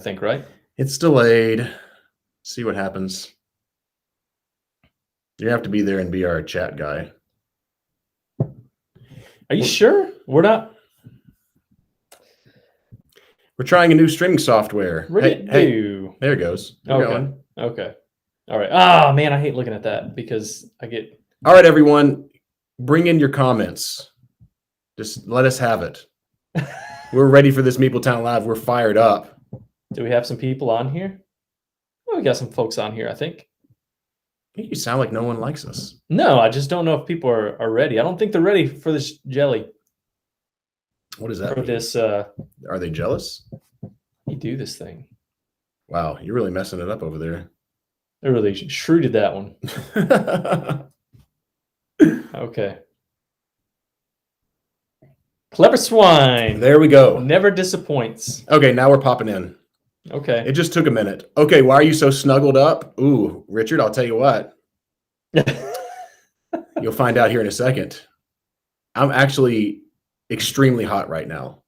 think, right? It's delayed. See what happens. You have to be there and be our chat guy. Are you sure? We're not. We're trying a new streaming software. Hey, there it goes. We're going. Okay. All right. Oh, man, I hate looking at that because I get... All right, everyone. Bring in your comments. Just let us have it. We're ready for this MeepleTown Live. We're fired up. Do we have some people on here? Oh, we got some folks on here, I think. You sound like no one likes us. No, I just don't know if people are ready. I don't think they're ready for this jelly. What does that mean? This, are they jealous? You do this thing. Wow, you're really messing it up over there. I really shrewded that one. Okay. Clever swine. There we go. Never disappoints. Okay, now we're popping in. Okay. It just took a minute. Okay, why are you so snuggled up? Ooh, Richard, I'll tell you what. You'll find out here in a second. I'm actually extremely hot right now.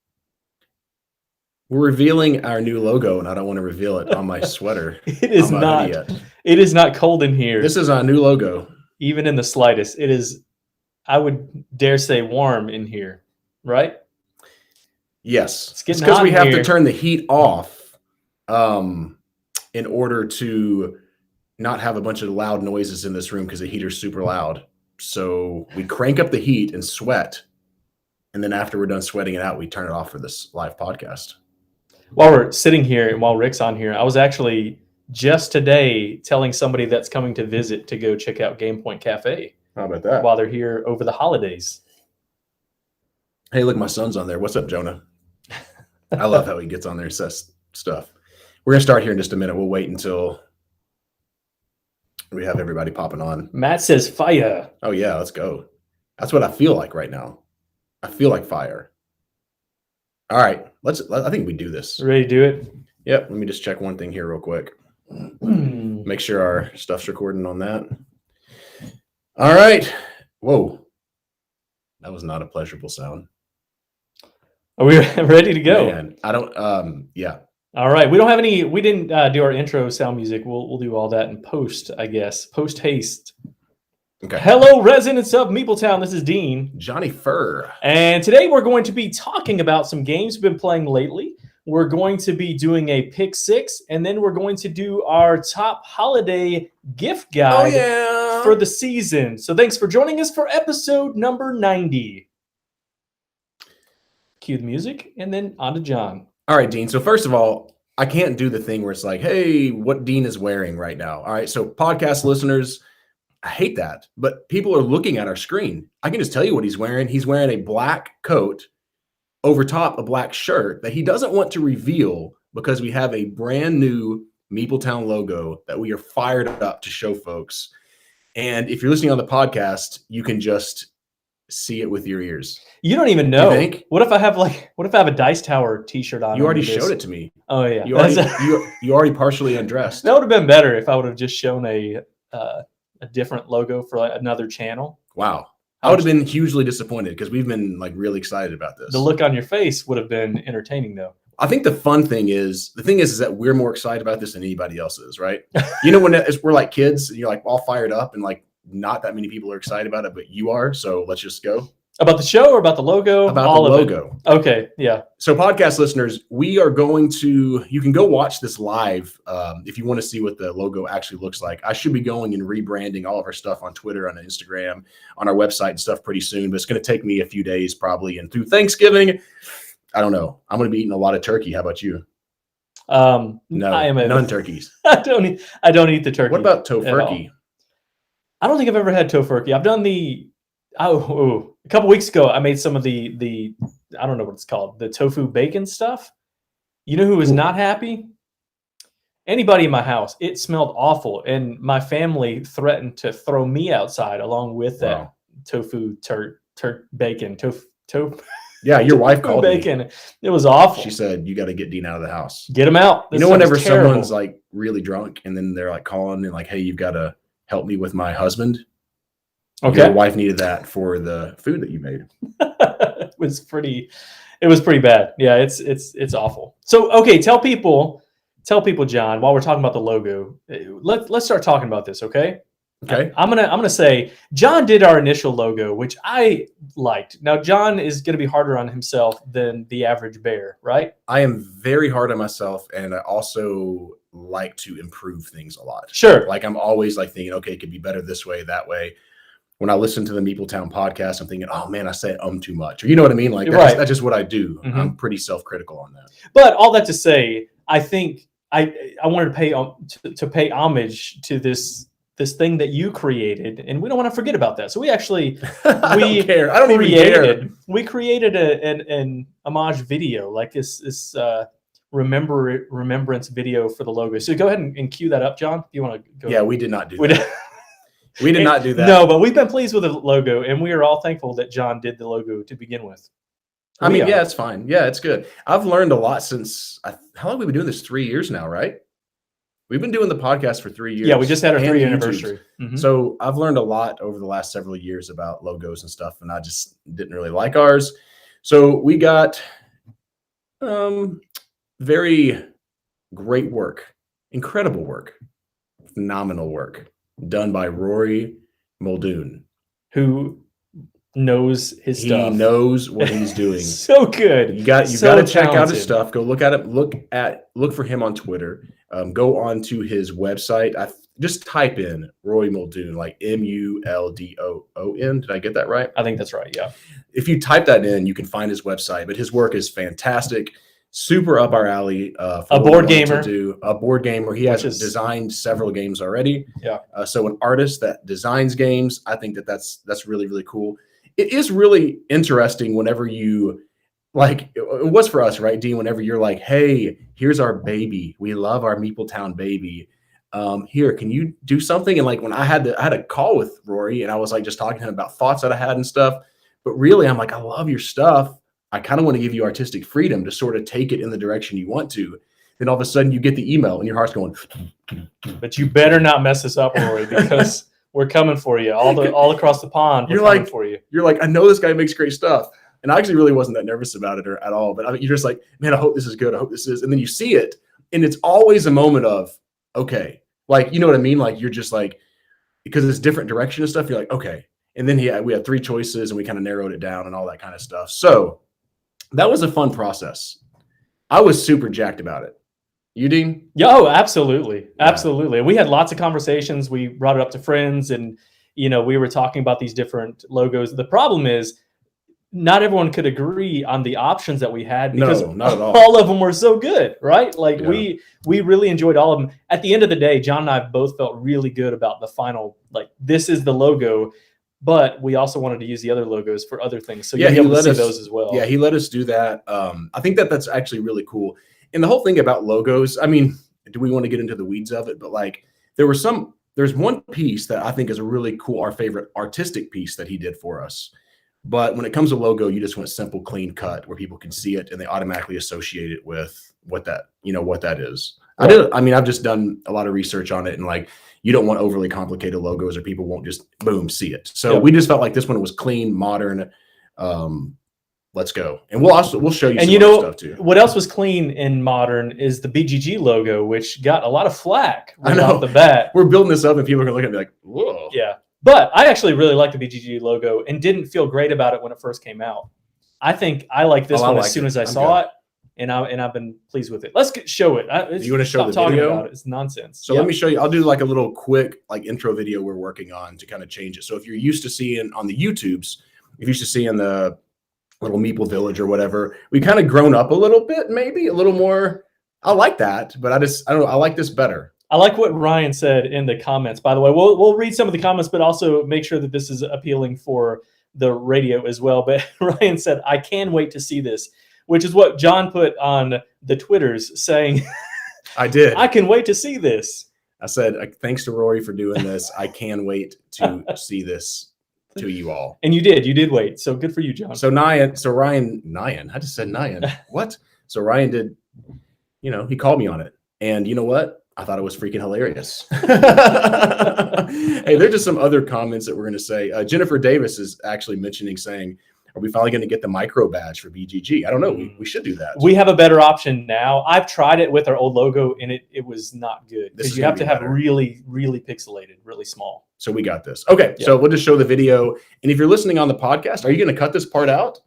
We're revealing our new logo, and I don't want to reveal it on my sweater. It is not. It is not cold in here. This is our new logo. Even in the slightest. It is, I would dare say, warm in here, right? Yes. It's because we have to turn the heat off in order to not have a bunch of loud noises in this room because the heater's super loud. So we crank up the heat and sweat. And then after we're done sweating it out, we turn it off for this live podcast. While we're sitting here and while Rick's on here, I was actually just today telling somebody that's coming to visit to go check out Game Point Cafe. How about that? While they're here over the holidays. Hey, look, my son's on there. What's up, Jonah? I love how he gets on there and says stuff. We're going to start here in just a minute. We'll wait until we have everybody popping on. Matt says fire. Oh, yeah, let's go. That's what I feel like right now. I feel like fire. All right, I think we do this. Ready to do it? Yep, let me just check one thing here real quick. Make sure our stuff's recording on that. All right. Whoa. That was not a pleasurable sound. Are we ready to go? Man, I don't, yeah. All right. We don't have any, we didn't do our intro sound music. We'll do all that in post, I guess. Post haste. Okay. Hello, residents of MeepleTown. This is Dean. Johnny Furr. And today we're going to be talking about some games we've been playing lately. We're going to be doing a pick six, and then we're going to do our top holiday gift guide for the season. So thanks for joining us for episode number 90. Cue the music, and then on to John. All right, Dean. So first of all, I can't do the thing where it's like, hey, what Dean is wearing right now. All right, so podcast listeners, I hate that, but people are looking at our screen. I can just tell you what he's wearing. He's wearing a black coat over top a black shirt that he doesn't want to reveal because we have a brand new MeepleTown logo that we are fired up to show folks. And if you're listening on the podcast, you can just see it with your ears. You don't even know. What if I have a Dice Tower t-shirt on? You already showed it to me. Oh yeah. You already partially undressed. That would have been better if I would have just shown a different logo for another channel. Wow. I would have been hugely disappointed because we've been really excited about this. The look on your face would have been entertaining though. I think the thing is that we're more excited about this than anybody else is, right? You know, when we're like kids and you're like all fired up and like not that many people are excited about it, but you are. So let's just go. About the show or about the logo? About the logo. Okay, yeah. So podcast listeners, you can go watch this live if you want to see what the logo actually looks like. I should be going and rebranding all of our stuff on Twitter, on Instagram, on our website and stuff pretty soon, but it's going to take me a few days probably. And through Thanksgiving, I don't know. I'm going to be eating a lot of turkey. How about you? No, none turkeys. I don't eat the turkey. What about tofurkey? I don't think I've ever had tofurkey. I've done a couple weeks ago, I made some of the I don't know what it's called, the tofu bacon stuff. You know who was not happy? Anybody in my house. It smelled awful, and my family threatened to throw me outside along with that tofu bacon. Yeah, your wife called bacon. me. It was awful. She said, you got to get Dean out of the house. Get him out. You know, whenever someone's like really drunk and then they're like calling and like, hey, you've got to help me with my husband. Okay. Your wife needed that for the food that you made. It was pretty bad. Yeah, it's awful. So, okay, tell people tell people, John, while we're talking about the logo, let's start talking about this, okay? Okay. I'm gonna say John did our initial logo, which I liked. Now John is gonna be harder on himself than the average bear, right? I am very hard on myself, and I also like to improve things a lot. Sure. Like I'm always like thinking, okay, it could be better this way, that way. When I listen to the MeepleTown podcast, I'm thinking, oh man, I said too much. Or you know what I mean? Like that's just what I do. Mhm. I'm pretty self-critical on that. But all that to say, I think I wanted to pay homage to this thing that you created, and we don't want to forget about that. So we actually I don't care. I don't even care. We created an homage video, like this remembrance video for the logo. So go ahead and cue that up, John. You want to go? Yeah, we did not do that. We did not do that. No, but we've been pleased with the logo, and we are all thankful that John did the logo to begin with. I mean, yeah, it's fine. Yeah, it's good. I've learned a lot since. How long have we been doing this? 3 years now, right? We've been doing the podcast for 3 years. Yeah, we just had our 3-year anniversary. Mm-hmm. So I've learned a lot over the last several years about logos and stuff, and I just didn't really like ours. So we got very great work, incredible work, phenomenal work done by Rory Muldoon, who knows his stuff. He knows what he's doing. So good. You got to check out his stuff. Go look at it. Look for him on Twitter. Go on to his website. Just type in Rory Muldoon, like Muldoon. Did I get that right? I think that's right. Yeah. If you type that in, you can find his website. But his work is fantastic. Super up our alley. A board gamer. A board gamer. He has designed several games already. Yeah. So an artist that designs games, I think that's really, really cool. It is really interesting whenever you, like, it was for us, right, Dean? Whenever you're like, hey, here's our baby. We love our MeepleTown baby. Here, can you do something? And like when I had a call with Rory, and I was like just talking to him about thoughts that I had and stuff. But really, I'm like, I love your stuff. I kind of want to give you artistic freedom to sort of take it in the direction you want to. Then all of a sudden you get the email and your heart's going. But you better not mess this up, Rory, because we're coming for you all across the pond. We're coming for you. You're like, I know this guy makes great stuff. And I actually really wasn't that nervous about it at all. But I mean, you're just like, man, I hope this is good. I hope this is. And then you see it. And it's always a moment of, okay. Like, you know what I mean? Like, you're just like, because it's different direction and stuff. You're like, okay. And then we had 3 choices and we kind of narrowed it down and all that kind of stuff. So that was a fun process. I was super jacked about it. You, Dean? Oh, absolutely. Absolutely. And we had lots of conversations. We brought it up to friends and, we were talking about these different logos. The problem is not everyone could agree on the options that we had because not at all of them were so good, right? Like we really enjoyed all of them. At the end of the day, John and I both felt really good about the final, like, this is the logo, but we also wanted to use the other logos for other things. So he let us see those as well. Yeah, he let us do that. I think that's actually really cool. And the whole thing about logos, I mean, do we want to get into the weeds of it? But like, there's one piece that I think is a really cool, our favorite artistic piece that he did for us. But when it comes to logo, you just want simple, clean cut where people can see it and they automatically associate it with what that is. Right. I've just done a lot of research on it, and like, you don't want overly complicated logos or people won't just boom see it. So we just felt like this one was clean, modern. Let's go. And we'll show you some other stuff too. What else was clean and modern is the BGG logo, which got a lot of flack right off the bat. We're building this up and people are going to look at me like, whoa. Yeah. But I actually really like the BGG logo and didn't feel great about it when it first came out. I think I like this one as soon as I saw it, and I've been pleased with it. Let's show it. You want to show the talking video? About it. It's nonsense. So let me show you. I'll do like a little quick intro video we're working on to kind of change it. So if you're used to seeing on the YouTubes, if you're used to seeing the little Meeple Village or whatever, we kind of grown up a little bit, maybe a little more. I like that, but I don't know. I like this better. I like what Ryan said in the comments, by the way. We'll read some of the comments, but also make sure that this is appealing for the radio as well. But Ryan said, I can wait to see this, which is what John put on the Twitters saying, I did. I can wait to see this. I said, thanks to Rory for doing this. I can wait to see this to you all. And you did wait. So good for you, John. So Ryan, I just said Nyan. What? So Ryan did, he called me on it. And you know what? I thought it was freaking hilarious. Hey, there's just some other comments that we're going to say. Jennifer Davis is actually saying, Are we finally going to get the micro badge for BGG? I don't know. We should do that. We have a better option now. I've tried it with our old logo, and it was not good because you have to have really, really pixelated, really small. So we got this. Okay, so we'll just show the video. And if you're listening on the podcast, are you going to cut this part out?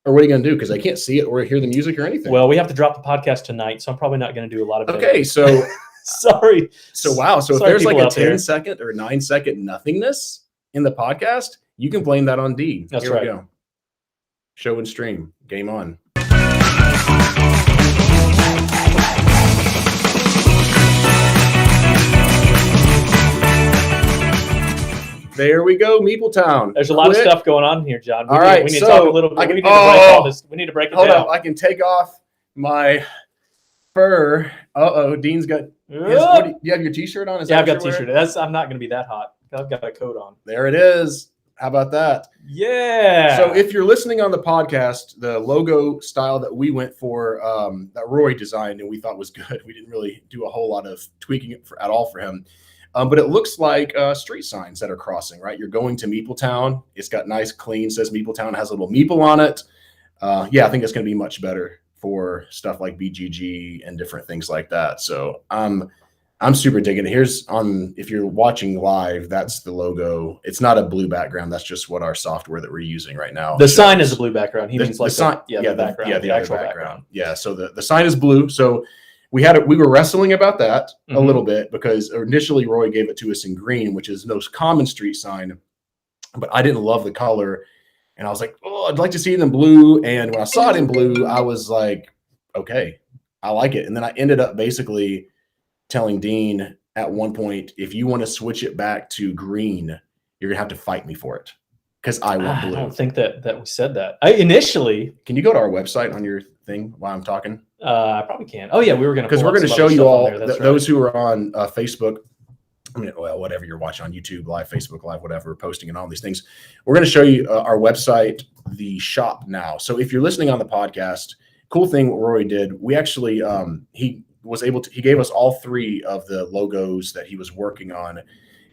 Or what are you going to do? Because I can't see it or hear the music or anything. Well, we have to drop the podcast tonight, so I'm probably not going to do a lot of it. Okay, so... Sorry. So, wow. So if there's like a 10-second or 9-second nothingness in the podcast, you can blame that on Dean. That's Here right. we go. Show and stream. Game on. There we go, MeepleTown. There's a lot of stuff going on here, John. All right, we need to talk a little bit. We need to break all this. We need to break it down. Hold up, I can take off my fur. Dean's got. Do you have your T-shirt on? I've got a T-shirt. I'm not going to be that hot. I've got a coat on. There it is. How about that? Yeah. So if you're listening on the podcast, the logo style that we went for, that Roy designed and we thought was good, we didn't really do a whole lot of tweaking it at all for him. But it looks like street signs that are crossing, right? You're going to MeepleTown. It's got nice, clean, says MeepleTown, has a little Meeple on it. Yeah, I think it's going to be much better for stuff like BGG and different things like that. So I'm super digging it. Here's if you're watching live, that's the logo. It's not a blue background. That's just what our software that we're using right now. The sign is a blue background. He means like the sign, the background, the actual background. Yeah. So the sign is blue. So we were wrestling about that a little bit because initially Roy gave it to us in green, which is the most common street sign, but I didn't love the color. And I was like, oh, I'd like to see it in blue. And when I saw it in blue, I was like, okay, I like it. And then I ended up basically telling Dean at one point, if you want to switch it back to green, you're gonna have to fight me for it because I want blue. I don't think that we said that. Initially, can you go to our website on your thing while I'm talking? I probably can. Oh yeah, we were gonna because we're gonna show you all those who are on Facebook. I mean, well, whatever you're watching on YouTube Live, Facebook Live, whatever, posting and all these things. We're going to show you our website, the shop now. So if you're listening on the podcast, cool thing what Rory did, we actually he gave us all 3 of the logos that he was working on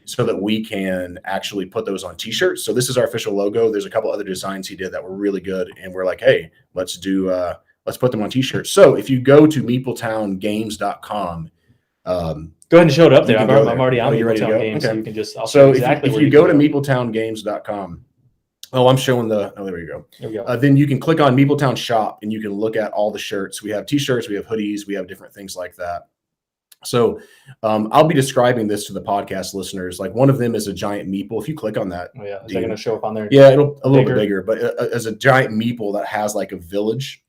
so that we can actually put those on t-shirts. So this is our official logo. There's a couple other designs he did that were really good. And we're like, hey, let's put them on t-shirts. So if you go to MeepleTownGames.com, go ahead and show it up there. I'm already on MeepleTown Games, okay. So you can just. So if you go to MeepleTownGames.com, I'm showing there we go. There we go. Then you can click on MeepleTown Shop and you can look at all the shirts. We have t-shirts, we have hoodies, we have different things like that. So I'll be describing this to the podcast listeners. Like one of them is a giant meeple. If you click on that, is that going to show up on there? Yeah, it'll a little bit bigger, but as a giant meeple that has like a village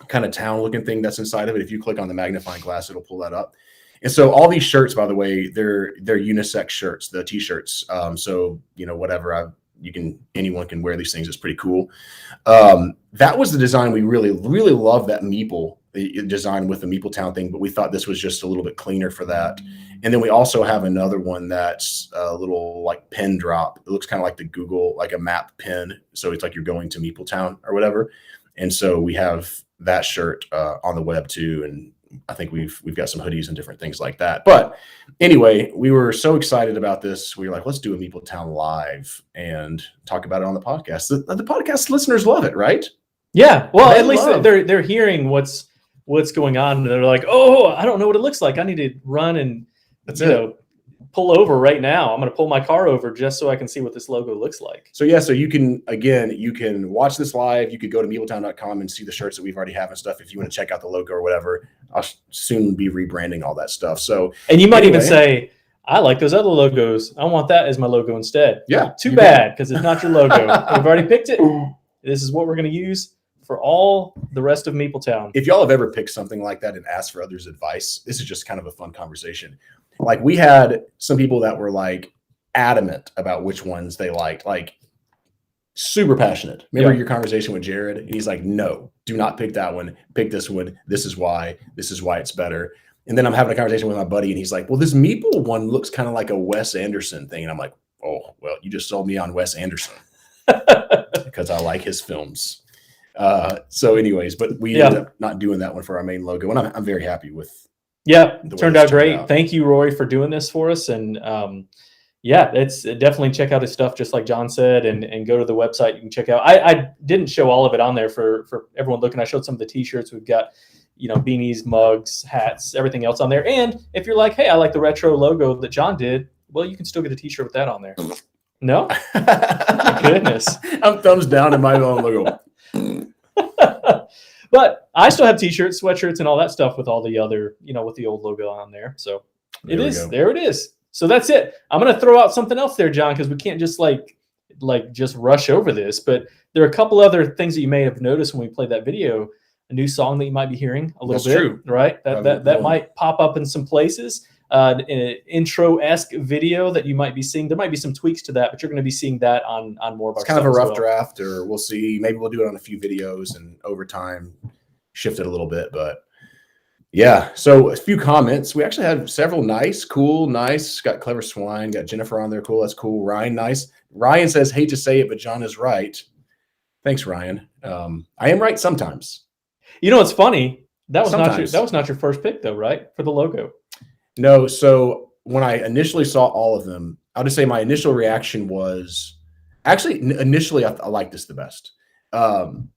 kind of town looking thing that's inside of it. If you click on the magnifying glass, it'll pull that up. And so all these shirts, by the way, they're unisex shirts, the t-shirts. So, whatever anyone can wear these things. It's pretty cool. That was the design. We really, really love that Meeple design with the MeepleTown thing, but we thought this was just a little bit cleaner for that. And then we also have another one that's a little like pen drop. It looks kind of like the Google, like a map pen. So it's like you're going to MeepleTown or whatever. And so we have that shirt on the web too. And I think we've got some hoodies and different things like that. But anyway, we were so excited about this. We were like, let's do a MeepleTown live and talk about it on the podcast. The podcast listeners love it, right? Yeah. Well, at least they're hearing what's going on. And they're like, oh, I don't know what it looks like. I need to run and pull over right now. I'm going to pull my car over just so I can see what this logo looks like. So yeah, so you can watch this live. You could go to MeepleTown.com and see the shirts that we've already have and stuff. If you want to check out the logo or whatever, I'll soon be rebranding all that stuff. So, and you might even say, I like those other logos. I want that as my logo instead. Yeah. Too bad, because it's not your logo. We've already picked it. This is what we're going to use for all the rest of MeepleTown. If y'all have ever picked something like that and asked for others' advice, this is just kind of a fun conversation. Like we had some people that were like adamant about which ones they liked, like super passionate. Remember your conversation with Jared? And he's like, no, do not pick that one. Pick this one. This is why it's better. And then I'm having a conversation with my buddy and he's like, well, this Meeple one looks kind of like a Wes Anderson thing. And I'm like, oh, well, you just sold me on Wes Anderson because I like his films. So anyways, but we ended up not doing that one for our main logo. And I'm very happy with. Yeah, turned out great. Thank you, Roy, for doing this for us. And yeah, it's definitely check out his stuff, just like John said, and go to the website. You can check out. I didn't show all of it on there for everyone looking. I showed some of the T-shirts. We've got, beanies, mugs, hats, everything else on there. And if you're like, hey, I like the retro logo that John did, well, you can still get a T-shirt with that on there. No? My goodness. I'm thumbs down in my own logo. But I still have T-shirts, sweatshirts, and all that stuff with all the other, with the old logo on there. So there it is. So that's it. I'm going to throw out something else there, John, because we can't just just rush over this. But there are a couple other things that you may have noticed when we played that video. A new song that you might be hearing a little bit, true. Right? That might pop up in some places. An intro-esque video that you might be seeing. There might be some tweaks to that, but you're going to be seeing that on more of our. It's kind of a rough draft, or we'll see. Maybe we'll do it on a few videos and over time shift it a little bit. But yeah, so a few comments. We actually had several nice. Got Clever Swine, got Jennifer on there. Cool, that's cool. Ryan, nice. Ryan says, hate to say it, but John is right. Thanks, Ryan. I am right sometimes. It's funny. That was not your first pick, though, right? For the logo. No. So when I initially saw all of them, I'll just say my initial reaction was actually initially I liked this the best.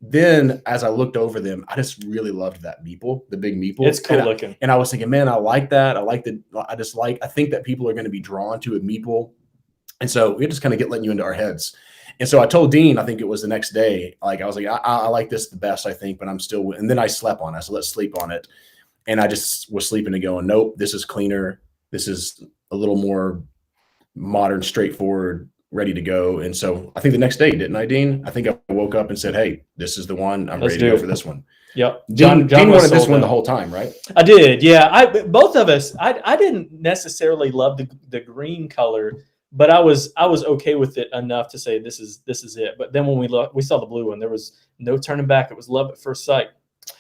Then as I looked over them, I just really loved that Meeple, the big Meeple. It's cool looking. And I was thinking, man, I like that. I think that people are going to be drawn to a Meeple. And so we just kind of letting you into our heads. And so I told Dean, I think it was the next day, I was like, I like this the best, I think, but I'm still, and then I slept on it. So let's sleep on it. And I just was sleeping and going, nope, this is cleaner. This is a little more modern, straightforward, ready to go. And so I think the next day, didn't I, Dean? I think I woke up and said, hey, this is the one. I'm ready to go for this one. Yep. Dean wanted this one the whole time, right? I did. Yeah. Both of us, I didn't necessarily love the green color, but I was okay with it enough to say this is it. But then when we saw the blue one, there was no turning back. It was love at first sight.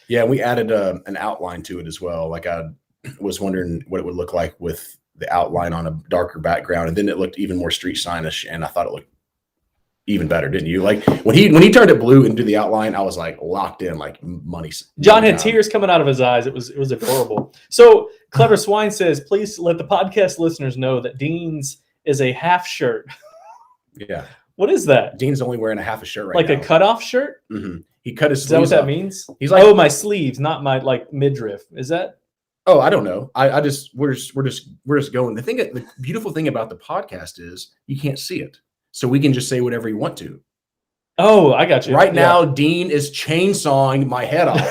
Yeah, we added an outline to it as well. Like I was wondering what it would look like with the outline on a darker background, and then it looked even more street signish, and I thought it looked even better, didn't you? Like when he turned it blue and did the outline, I was like locked in, like money. John had tears coming out of his eyes. It was adorable. So Clever Swine says, please let the podcast listeners know that Dean's is a half shirt. Yeah. What is that? Dean's only wearing a half a shirt right now. Like a cutoff shirt? Mm-hmm. He cut his sleeves. Is that what that up. means? He's like, oh, my sleeves, not my midriff. Is that? Oh, I don't know. We're just going. The beautiful thing about the podcast is you can't see it, so we can just say whatever you want to. Oh, I got you. Right now, Dean is chainsawing my head off.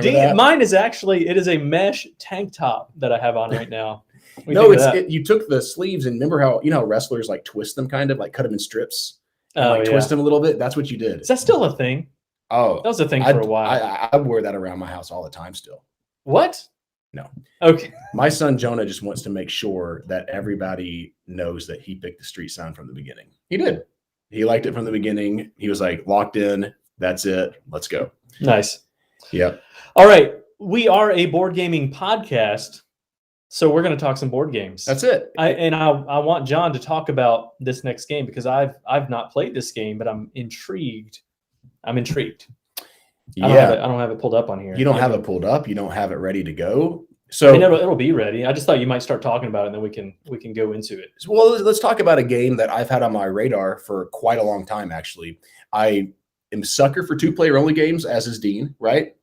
Dean, mine is actually it is a mesh tank top that I have on right now. No, you took the sleeves and remember how wrestlers like twist them, kind of like cut them in strips. And twist them a little bit. That's what you did. Is that still a thing? Oh, that was a thing for a while. I wear that around my house all the time still. What? No. Okay. My son Jonah just wants to make sure that everybody knows that he picked the street sound from the beginning. He did. He liked it from the beginning. He was like locked in. That's it. Let's go. Nice. Yep. All right. We are a board gaming podcast. So we're going to talk some board games. That's it. I want John to talk about this next game because I've not played this game, but I'm intrigued. Yeah. I don't have it pulled up on here. You don't have it pulled up. You don't have it ready to go. So it'll be ready. I just thought you might start talking about it, and then we can go into it. Well, let's talk about a game that I've had on my radar for quite a long time. Actually, I am a sucker for 2-player only games, as is Dean. Right?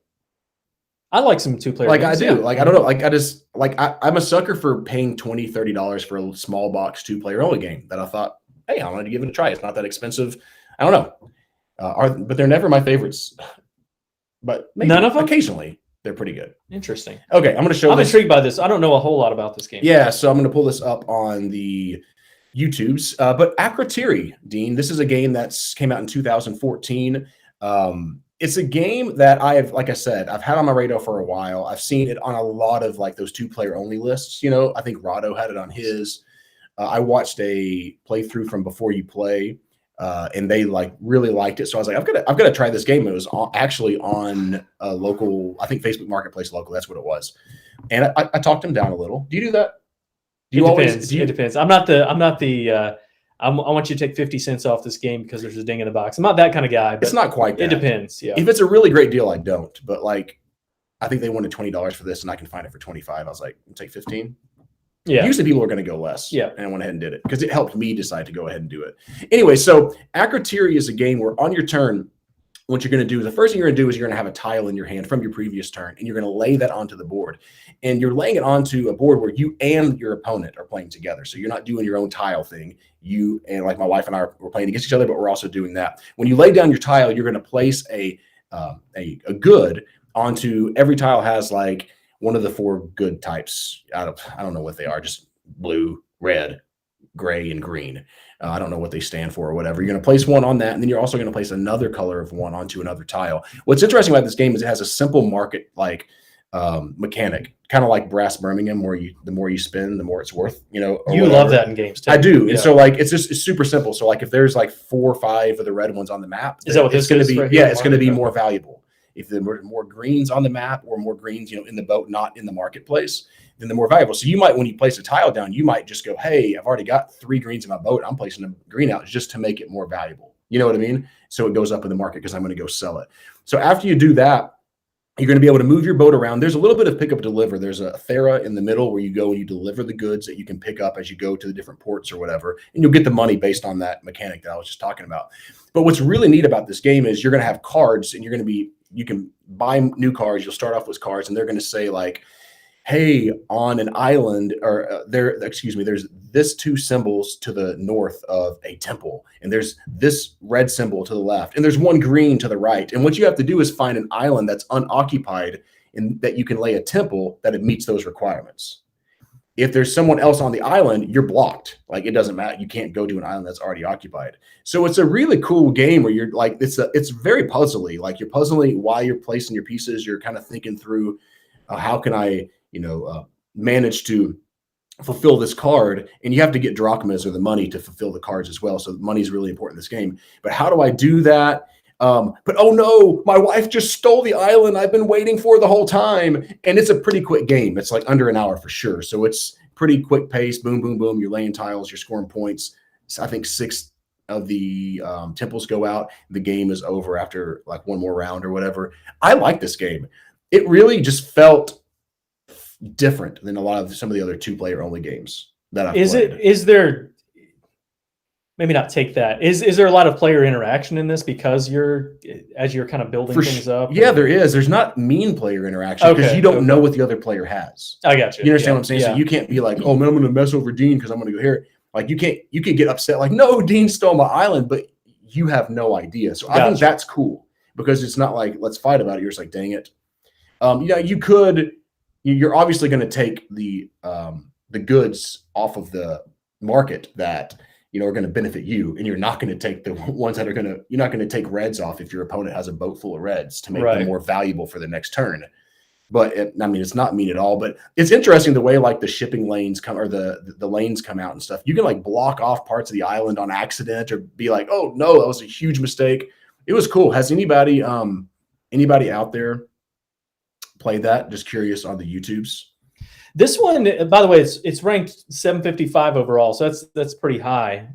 I like some 2-player. Like games, I do. Yeah. Like I don't know. Like I'm a sucker for paying $20, $30 for a small box 2-player only game that I thought, hey, I wanted to give it a try. It's not that expensive. I don't know. But they're never my favorites. But maybe none of them. Occasionally, they're pretty good. Interesting. Okay, I'm going to show. I'm intrigued by this. I don't know a whole lot about this game. Yeah, so I'm going to pull this up on the YouTubes. But Akratiri, Dean, this is a game that's came out in 2014. It's a game that like I said, I've had on my radar for a while. I've seen it on a lot of like those 2-player only lists. I think Rado had it on his. I watched a playthrough from Before You Play, and they really liked it. So I was like, I've got to try this game. It was actually on a local, I think Facebook Marketplace local. That's what it was. And I talked him down a little. Do you do that? It depends. I'm not the. I want you to take 50 cents off this game because there's a ding in the box. I'm not that kind of guy. But it's not quite that. It depends. Yeah. If it's a really great deal, I don't. But I think they wanted $20 for this, and I can find it for $25. I was like, take 15. Yeah. Usually people are going to go less. Yeah. And I went ahead and did it because it helped me decide to go ahead and do it. Anyway, so Akrotiri is a game where on your turn, what you're going to do is the first thing you're going to do is you're going to have a tile in your hand from your previous turn, and you're going to lay that onto the board. And you're laying it onto a board where you and your opponent are playing together. So you're not doing your own tile thing. You and like my wife and I we're playing against each other, but we're also doing that. When you lay down your tile, you're going to place a good onto every tile has like one of the 4 good types. I don't know what they are, just blue, red, gray, and green. I don't know what they stand for or whatever. You're going to place one on that, and then you're also going to place another color of one onto another tile. What's interesting about this game is it has a simple market-like mechanic, kind of like Brass Birmingham, where the more you spin, the more it's worth. You love that in games too. I do, and so like it's super simple. So like if there's like 4 or 5 of the red ones on the map, is that what this is? Going to be? It's going to be more valuable. If there are more greens on the map or more greens, in the boat, not in the marketplace, then the more valuable. So you might, when you place a tile down, you might just go, hey, I've already got 3 greens in my boat. I'm placing a green out just to make it more valuable. You know what I mean? So it goes up in the market because I'm going to go sell it. So after you do that, you're going to be able to move your boat around. There's a little bit of pick up deliver. There's a Thera in the middle where you go and you deliver the goods that you can pick up as you go to the different ports or whatever. And you'll get the money based on that mechanic that I was just talking about. But what's really neat about this game is you're going to have cards, and you can buy new cards. You'll start off with cards, and they're going to say like, hey, on an island, or there's this 2 symbols to the north of a temple, and there's this red symbol to the left, and there's 1 green to the right. And what you have to do is find an island that's unoccupied and that you can lay a temple that it meets those requirements. If there's someone else on the island, you're blocked. Like it doesn't matter. You can't go to an island that's already occupied. So it's a really cool game where you're like, it's very puzzly. Like you're puzzling while you're placing your pieces. You're kind of thinking through how can I, manage to fulfill this card, and you have to get drachmas or the money to fulfill the cards as well. So money is really important in this game. But how do I do that? But oh no, my wife just stole the island I've been waiting for the whole time. And it's a pretty quick game. It's like under an hour for sure. So it's pretty quick pace. Boom, boom, boom. You're laying tiles, you're scoring points. So I think 6 of the temples go out. The game is over after like 1 more round or whatever. I like this game. It really just felt different than a lot of some of the other 2-player only games that I've played. Is there, maybe not take that. Is there a lot of player interaction in this because as you're kind of building things up? Yeah, there is. There's not mean player interaction because you don't know what the other player has. I got you. You understand what I'm saying? Yeah. So you can't be like, oh man, I'm going to mess over Dean because I'm going to go here. Like you can get upset like, no, Dean stole my island, but you have no idea. So I think that's cool because it's not like, let's fight about it. You're just like, dang it. You're obviously going to take the goods off of the market that are going to benefit you, and you're not going to take the ones that you're not going to take reds off if your opponent has a boat full of reds to make them more valuable for the next turn. But it's not mean at all. But it's interesting the way like the shipping lanes come or the lanes come out and stuff. You can like block off parts of the island on accident or be like, oh no, that was a huge mistake. It was cool. Has anybody out there played that? Just curious on the YouTubes. This one, by the way, it's ranked 755 overall, so that's pretty high,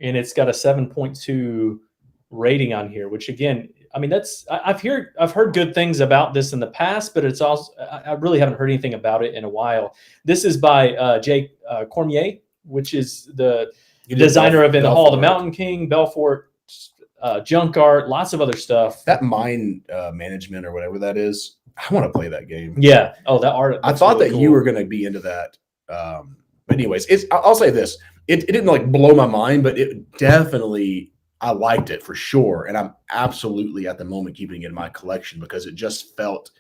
and it's got a 7.2 rating on here. Which again, I've heard good things about this in the past, but it's also I really haven't heard anything about it in a while. This is by Jake Cormier, which is the designer of In the Hall of the Mountain King, Belfort, Junk Art, lots of other stuff. That mine management or whatever that is. I want to play that game. Yeah. Oh, that art. I thought really that cool. You were going to be into that. But anyways, I'll say this. It didn't like blow my mind, but it definitely, I liked it for sure. And I'm absolutely at the moment keeping it in my collection because it just felt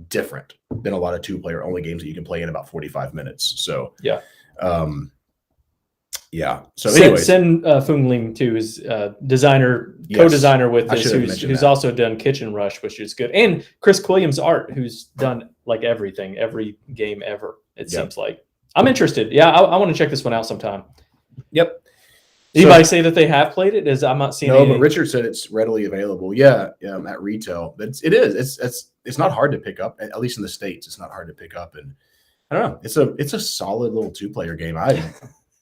different than a lot of 2-player only games that you can play in about 45 minutes. So, yeah. Yeah. So anyways. Sen Fung Lim too is co-designer with this, who's also done Kitchen Rush, which is good. And Chris Quilliams art, who's done like everything, every game ever, it seems like. I'm interested. Yeah, I want to check this one out sometime. Yep. Anybody say that they have played it? I'm not seeing No, but Richard said it's readily available. Yeah, at retail. But it is. It's not hard to pick up, at least in the States. It's not hard to pick up. And I don't know. It's a solid little 2-player game.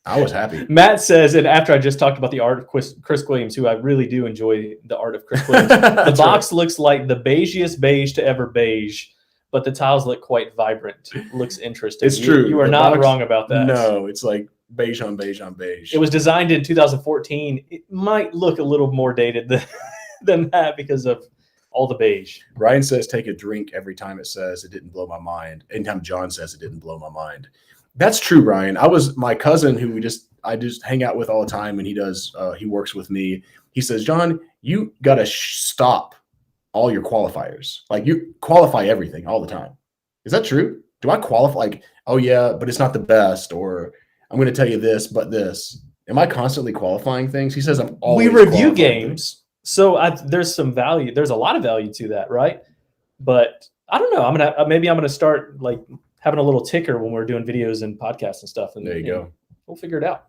I was happy. Matt says, and after I just talked about the art of Chris Williams, who I really do enjoy the art of Chris Williams, the box looks like the beigiest beige to ever beige. but the tiles look quite vibrant. Looks interesting. It's true. You are The not box- wrong about that. No, it's like beige on beige on beige. It was designed in 2014. It might look a little more dated than that because of all the beige. Ryan says take a drink every time it says it didn't blow my mind. Anytime John says it didn't blow my mind. That's true, Ryan. My cousin who I just hang out with all the time, and he works with me. He says, John, you gotta stop all your qualifiers. Like you qualify everything all the time. Is that true? Do I qualify? Like, oh yeah, but it's not the best, or I'm going to tell you this, but this. Am I constantly qualifying things? He says I'm always. We review qualifying games, things. so there's some value. There's a lot of value to that, right? But I don't know. I'm gonna start like having a little ticker when we're doing videos and podcasts and stuff. And There you go. We'll figure it out.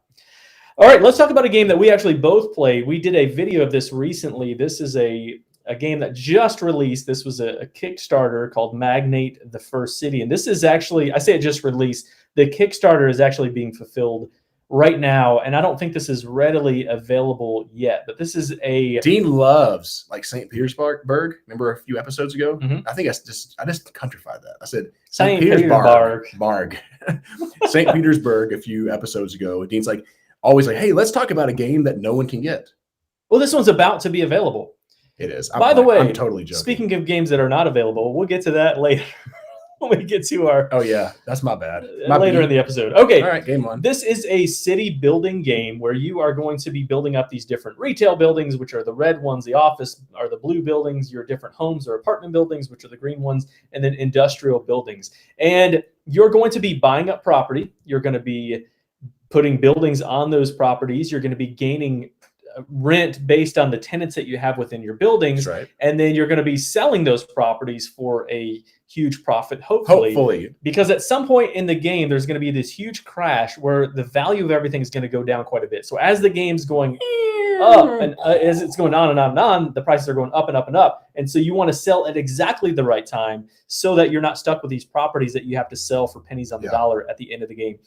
All right, let's talk about a game that we actually both played. We did a video of this recently. This is a game that just released. This was a Kickstarter called Magnate the First City. And this is actually, I say it just released. The Kickstarter is actually being fulfilled right now. And I don't think this is readily available yet. But this is a... Dean loves like St. Petersburg. Remember a few episodes ago? Mhm. I think I just countrified that. I said St. St. Petersburg. Barg. St. Petersburg a few episodes ago. Dean's like, always like, hey, let's talk about a game that no one can get. Well, this one's about to be available. It is. By the way, I'm totally joking. Speaking of games that are not available, we'll get to that later when we get to our... Oh, yeah. That's my bad. later in the episode. Okay. All right, game on. This is a city building game where you are going to be building up these different retail buildings, which are the red ones. The office are the blue buildings. Your different homes or apartment buildings, which are the green ones, and then industrial buildings. And you're going to be buying up property. You're going to be putting buildings on those properties. You're going to be gaining rent based on the tenants that you have within your buildings. That's right. And then you're going to be selling those properties for a huge profit, hopefully. Because at some point in the game, there's going to be this huge crash where the value of everything is going to go down quite a bit. So as the game's going up and as it's going on and on and on, the prices are going up and up and up. And so you want to sell at exactly the right time so that you're not stuck with these properties that you have to sell for pennies on the dollar at the end of the game.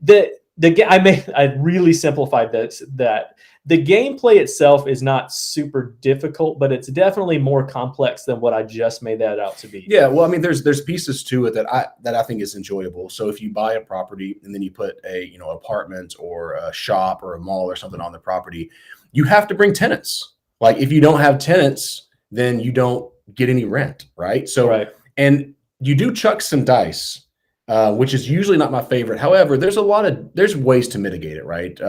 I really simplified that the gameplay itself is not super difficult, but it's definitely more complex than what I just made that out to be. Yeah, well, I mean, there's pieces to it that I think is enjoyable. So if you buy a property and then you put a apartment or a shop or a mall or something on the property, you have to bring tenants. Like if you don't have tenants, then you don't get any rent, right? So and you do chuck some dice. Which is usually not my favorite. However, there's ways to mitigate it, right?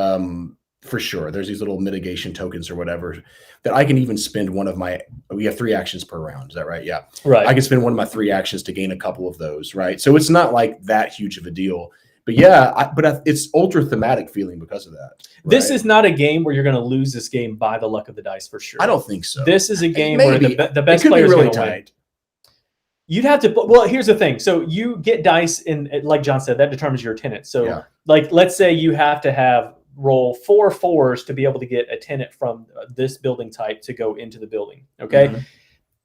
For sure. There's these little mitigation tokens or whatever that I can even spend we have 3 actions per round. Is that right? Yeah. Right. I can spend one of my 3 actions to gain a couple of those, right? So it's not like that huge of a deal. But yeah, it's ultra thematic feeling because of that. Right? This is not a game where you're going to lose this game by the luck of the dice for sure. I don't think so. This is a game where the best player is really going to win. tight. You'd have to, well, here's the thing. So you get dice in, like John said, that determines your tenant. So like, let's say you have to roll 4 4s to be able to get a tenant from this building type to go into the building. Okay. Mm-hmm.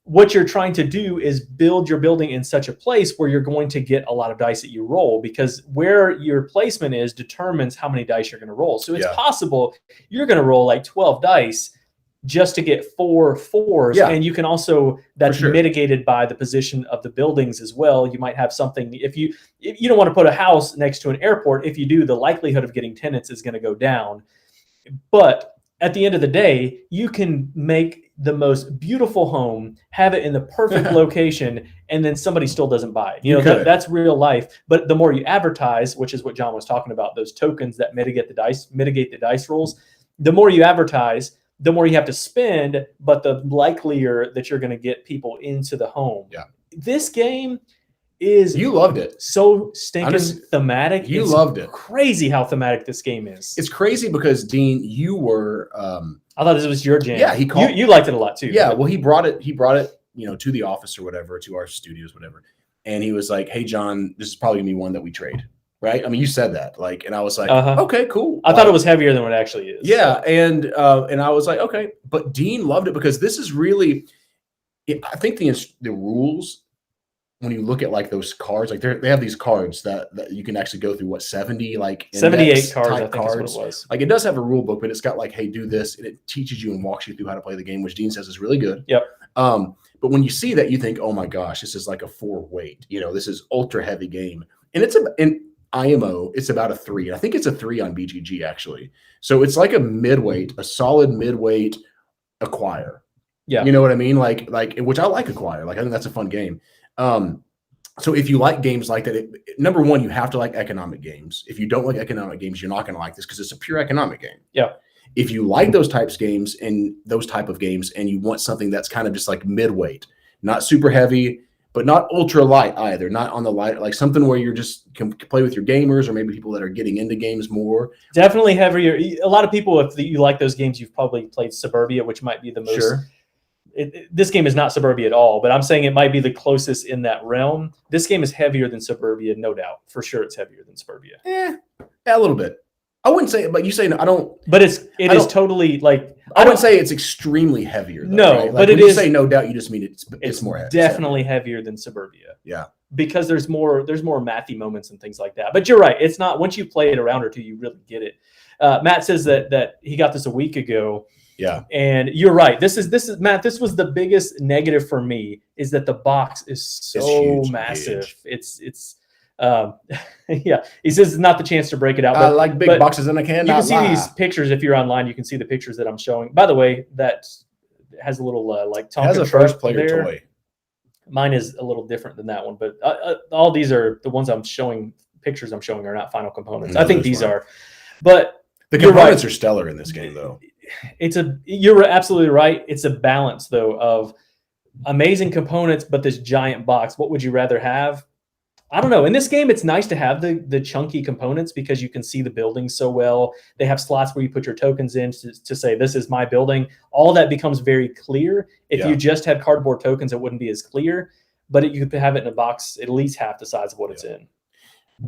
What you're trying to do is build your building in such a place where you're going to get a lot of dice that you roll, because where your placement is determines how many dice you're going to roll. So it's possible you're going to roll like 12 dice just to get 4 4s. Yeah. And you can also, that's mitigated by the position of the buildings as well. You might have something, if you don't want to put a house next to an airport, if you do, the likelihood of getting tenants is going to go down. But at the end of the day, you can make the most beautiful home, have it in the perfect location, and then somebody still doesn't buy it. That's real life. But the more you advertise, which is what John was talking about, those tokens that mitigate the dice rolls, the more you advertise, the more you have to spend, but the likelier that you're going to get people into the home. Yeah. This game is... You loved it. So stinking thematic. You loved it. Crazy how thematic this game is. It's crazy because, Dean, you were... I thought this was your jam. Yeah, you liked it a lot too. Yeah, well, he brought it, to the office or whatever, to our studios, whatever. And he was like, hey, John, this is probably going to be one that we trade. Right? I mean, you said that, and I was like, okay, cool. I thought it was heavier than what it actually is. Yeah, and I was like, okay, but Dean loved it because this is really, I think the rules, when you look at like those cards, like they have these cards that you can actually go through 78 cards, I think is what it was. Like it does have a rule book, but it's got like, hey, do this, and it teaches you and walks you through how to play the game, which Dean says is really good. Yep. But when you see that, you think, oh my gosh, this is like a 4 weight. This is ultra heavy game, and in IMO, it's about a 3. I think it's a 3 on BGG actually. So it's like a solid midweight acquire. Yeah. You know what I mean? Like which I like acquire. Like I think that's a fun game. So if you like games like that, number one, you have to like economic games. If you don't like economic games, you're not going to like this because it's a pure economic game. Yeah. If you like those type of games and you want something that's kind of just like midweight, not super heavy, but not ultra light either, not on the light, like something where you're just can play with your gamers or maybe people that are getting into games more. Definitely heavier. A lot of people, if you like those games, you've probably played Suburbia, which might be the most. Sure. This game is not Suburbia at all, but I'm saying it might be the closest in that realm. This game is heavier than Suburbia, no doubt. For sure, it's heavier than Suburbia. A little bit. I wouldn't say, but you say no, I don't. But it is totally like. I wouldn't say it's extremely heavier. Though, no, right? Like but when it you is. Say no doubt, you just mean it's more heavy. Definitely heavier than Suburbia. Yeah. Because there's more mathy moments and things like that. But you're right. It's not, once you play it a round or two, you really get it. Matt says that he got this a week ago. Yeah. And you're right. This is Matt, this was the biggest negative for me, is that the box is so huge, massive. Huge. It's yeah. He says it's not the chance to break it out. I like big boxes in a can. You can see these pictures if you're online. You can see the pictures that I'm showing. By the way, that has a little like Tonka has a first player toy. Mine is a little different than that one, but all these are the ones I'm showing. Pictures I'm showing are not final components. No, I think these are, but the components are stellar in this game, though. You're absolutely right. It's a balance though of amazing components, but this giant box. What would you rather have? I don't know. In this game, it's nice to have the chunky components because you can see the building so well. They have slots where you put your tokens in to say, this is my building. All that becomes very clear. If you just had cardboard tokens, it wouldn't be as clear. But you could have it in a box at least half the size of what it's in.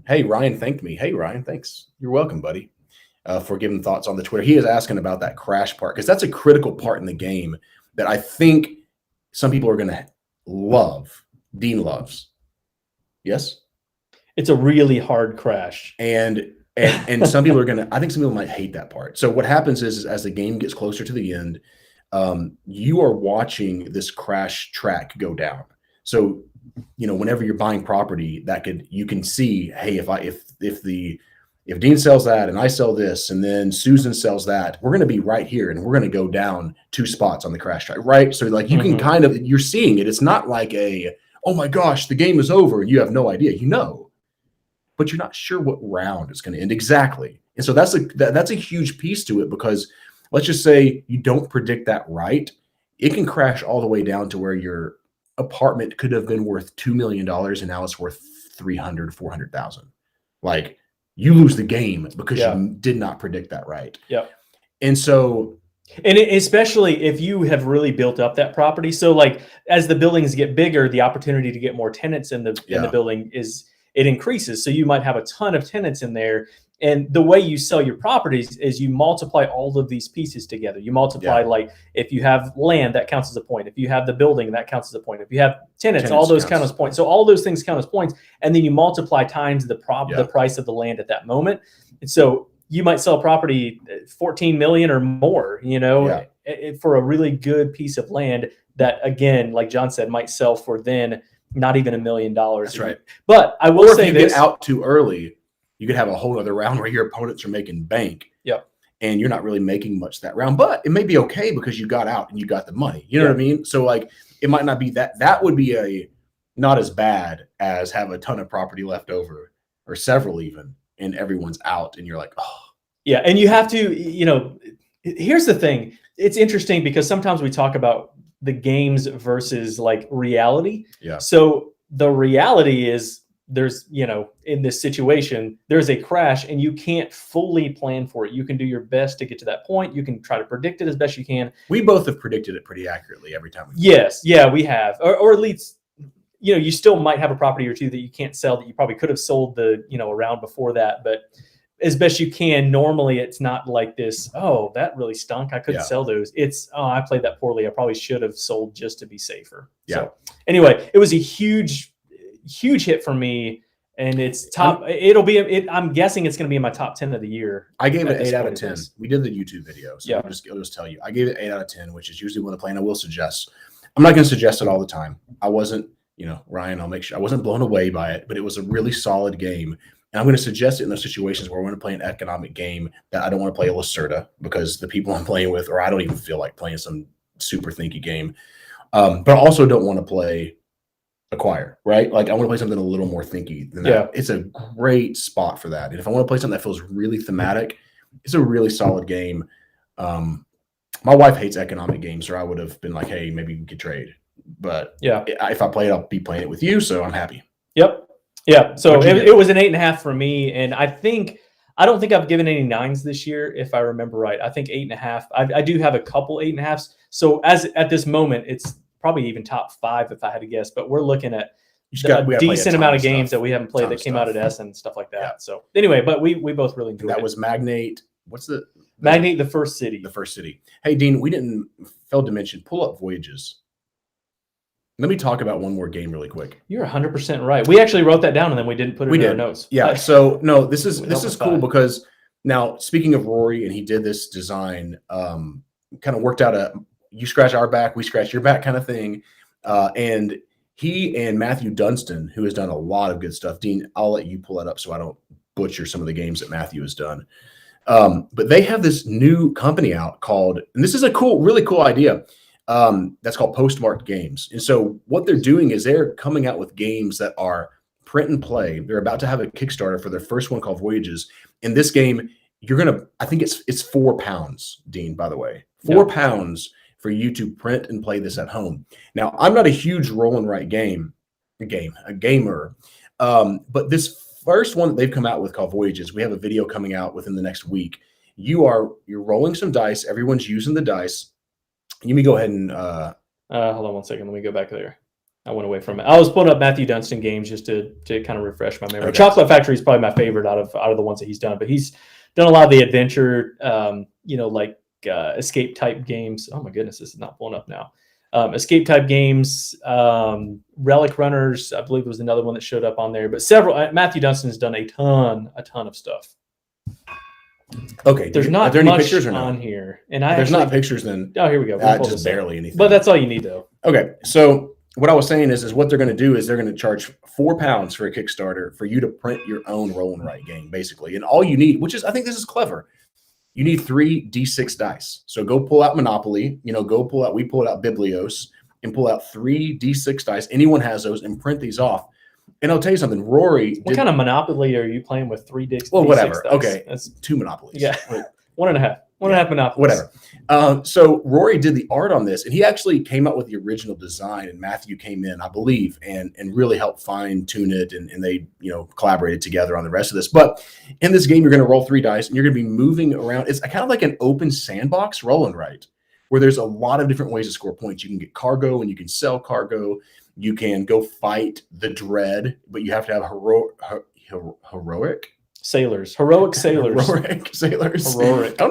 Hey, Ryan thanked me. Hey, Ryan, thanks. You're welcome, buddy, for giving thoughts on the Twitter. He is asking about that crash part because that's a critical part in the game that I think some people are going to love. Dean loves. Yes, it's a really hard crash, and some people are I think some people might hate that part. So what happens is as the game gets closer to the end, you are watching this crash track go down. So whenever you're buying property, you can see, hey, if Dean sells that and I sell this and then Susan sells that, we're going to be right here and we're going to go down 2 spots on the crash track, right? So like you can you're seeing it. It's not like oh my gosh, the game is over and you have no idea, but you're not sure what round it's going to end exactly. And so that's a huge piece to it because let's just say you don't predict that right. It can crash all the way down to where your apartment could have been worth $2 million and now it's worth 300, 400,000. Like you lose the game because you did not predict that right. Yeah. And so, and especially if you have really built up that property. So like as the buildings get bigger, the opportunity to get more tenants in the building it increases. So you might have a ton of tenants in there. And the way you sell your properties is you multiply all of these pieces together. You multiply, like if you have land, that counts as a point. If you have the building, that counts as a point. If you have tenants all those count as points. So all those things count as points. And then you multiply times the price of the land at that moment. And so you might sell a property 14 million or more, for a really good piece of land that, again, like John said, might sell for then not even $1 million. That's right. But I will say if you get out too early, you could have a whole other round where your opponents are making bank. Yep. And you're not really making much that round, but it may be okay because you got out and you got the money. You know what I mean? So like, it might not be that would be not as bad as have a ton of property left over or several even, and everyone's out and you're like, oh. Yeah. And you have to, here's the thing. It's interesting because sometimes we talk about the games versus like reality. Yeah. So the reality is there's, in this situation, there's a crash and you can't fully plan for it. You can do your best to get to that point. You can try to predict it as best you can. We both have predicted it pretty accurately every time. Yes. Yeah, we have. Or at least, you still might have a property or two that you can't sell that you probably could have sold a round before that. But as best you can, normally it's not like this, oh, that really stunk, I couldn't sell those. It's, oh, I played that poorly, I probably should have sold just to be safer. Yeah. So anyway, it was a huge hit for me, and it's top. I'm guessing it's going to be in my top 10 of the year. I gave it 8 out of 10. We did the YouTube video, so I'll just tell you, I gave it 8 out of 10, which is usually when I play. And I will suggest I'm not going to suggest it all the time. I wasn't, Ryan, I'll make sure I wasn't blown away by it, but it was a really solid game. And I'm going to suggest it in those situations where I want to play an economic game that I don't want to play a Lacerda because the people I'm playing with, or I don't even feel like playing some super thinky game. But I also don't want to play Acquire, right? Like I want to play something a little more thinky than that. Yeah. It's a great spot for that. And if I want to play something that feels really thematic, it's a really solid game. My wife hates economic games, or I would have been like, hey, maybe we could trade. But Yeah. if I play it, I'll be playing it with you, so I'm happy. Yep. Yeah. So it was an 8.5 for me, and I don't think I've given any 9s this year, if I remember right. I think 8.5. I do have a couple 8.5s. So at this moment, it's probably even top 5 if I had to guess. But we're looking at a decent amount of games that we haven't played that came out at Essen and stuff like that. Yeah. So anyway, but we both really enjoyed it. That was Magnate. What's the Magnate, the First City. The First City. Hey, Dean, we failed to mention pull up Voyages. Let me talk about one more game really quick. You're 100% right. We actually wrote that down and then we didn't put it in our notes. Yeah. So no, this is cool because now speaking of Rory, and he did this design, kind of worked out you scratch our back, we scratch your back kind of thing. And he and Matthew Dunstan, who has done a lot of good stuff. Dean, I'll let you pull that up so I don't butcher some of the games that Matthew has done. But they have this new company out called, and this is a really cool idea. That's called Postmarked Games. And so what they're doing is they're coming out with games that are print and play. They're about to have a Kickstarter for their first one called Voyages. In this game, I think it's £4, Dean, by the way, £4 for you to print and play this at home. Now, I'm not a huge roll and write gamer. But this first one that they've come out with called Voyages, we have a video coming out within the next week. You're rolling some dice. Everyone's using the dice. You may go ahead and hold on one second. Let me go back there. I went away from it. I was pulling up Matthew Dunstan games just to kind of refresh my memory. Okay. Chocolate Factory is probably my favorite out of the ones that he's done, but he's done a lot of the adventure, escape type games. Oh my goodness, this is not pulling up now. Escape type games, Relic Runners, I believe was another one that showed up on there. But several. Matthew Dunstan has done a ton of stuff. Okay, there's not there much any pictures or on here, and there's not pictures. Then here we go. Just barely anything. But that's all you need, though. Okay, so what I was saying is what they're going to do is they're going to charge £4 for a Kickstarter for you to print your own roll and write game, basically. And all you need, I think this is clever. You need 3 D6 dice. So go pull out Monopoly. We pull out Biblios and pull out 3 D6 dice. Anyone has those, and print these off. And I'll tell you something, Rory. What kind of Monopoly are you playing with 3 D6? Well, whatever. Dice? Okay, that's 2 Monopolies. Yeah, 1.5. 1.5 Monopolies. Whatever. So Rory did the art on this, and he actually came up with the original design. And Matthew came in, I believe, and really helped fine tune it, and they collaborated together on the rest of this. But in this game, you're going to roll 3 dice, and you're going to be moving around. It's kind of like an open sandbox roll and write, where there's a lot of different ways to score points. You can get cargo, and you can sell cargo. You can go fight the dread, but you have to have heroic sailors. I don't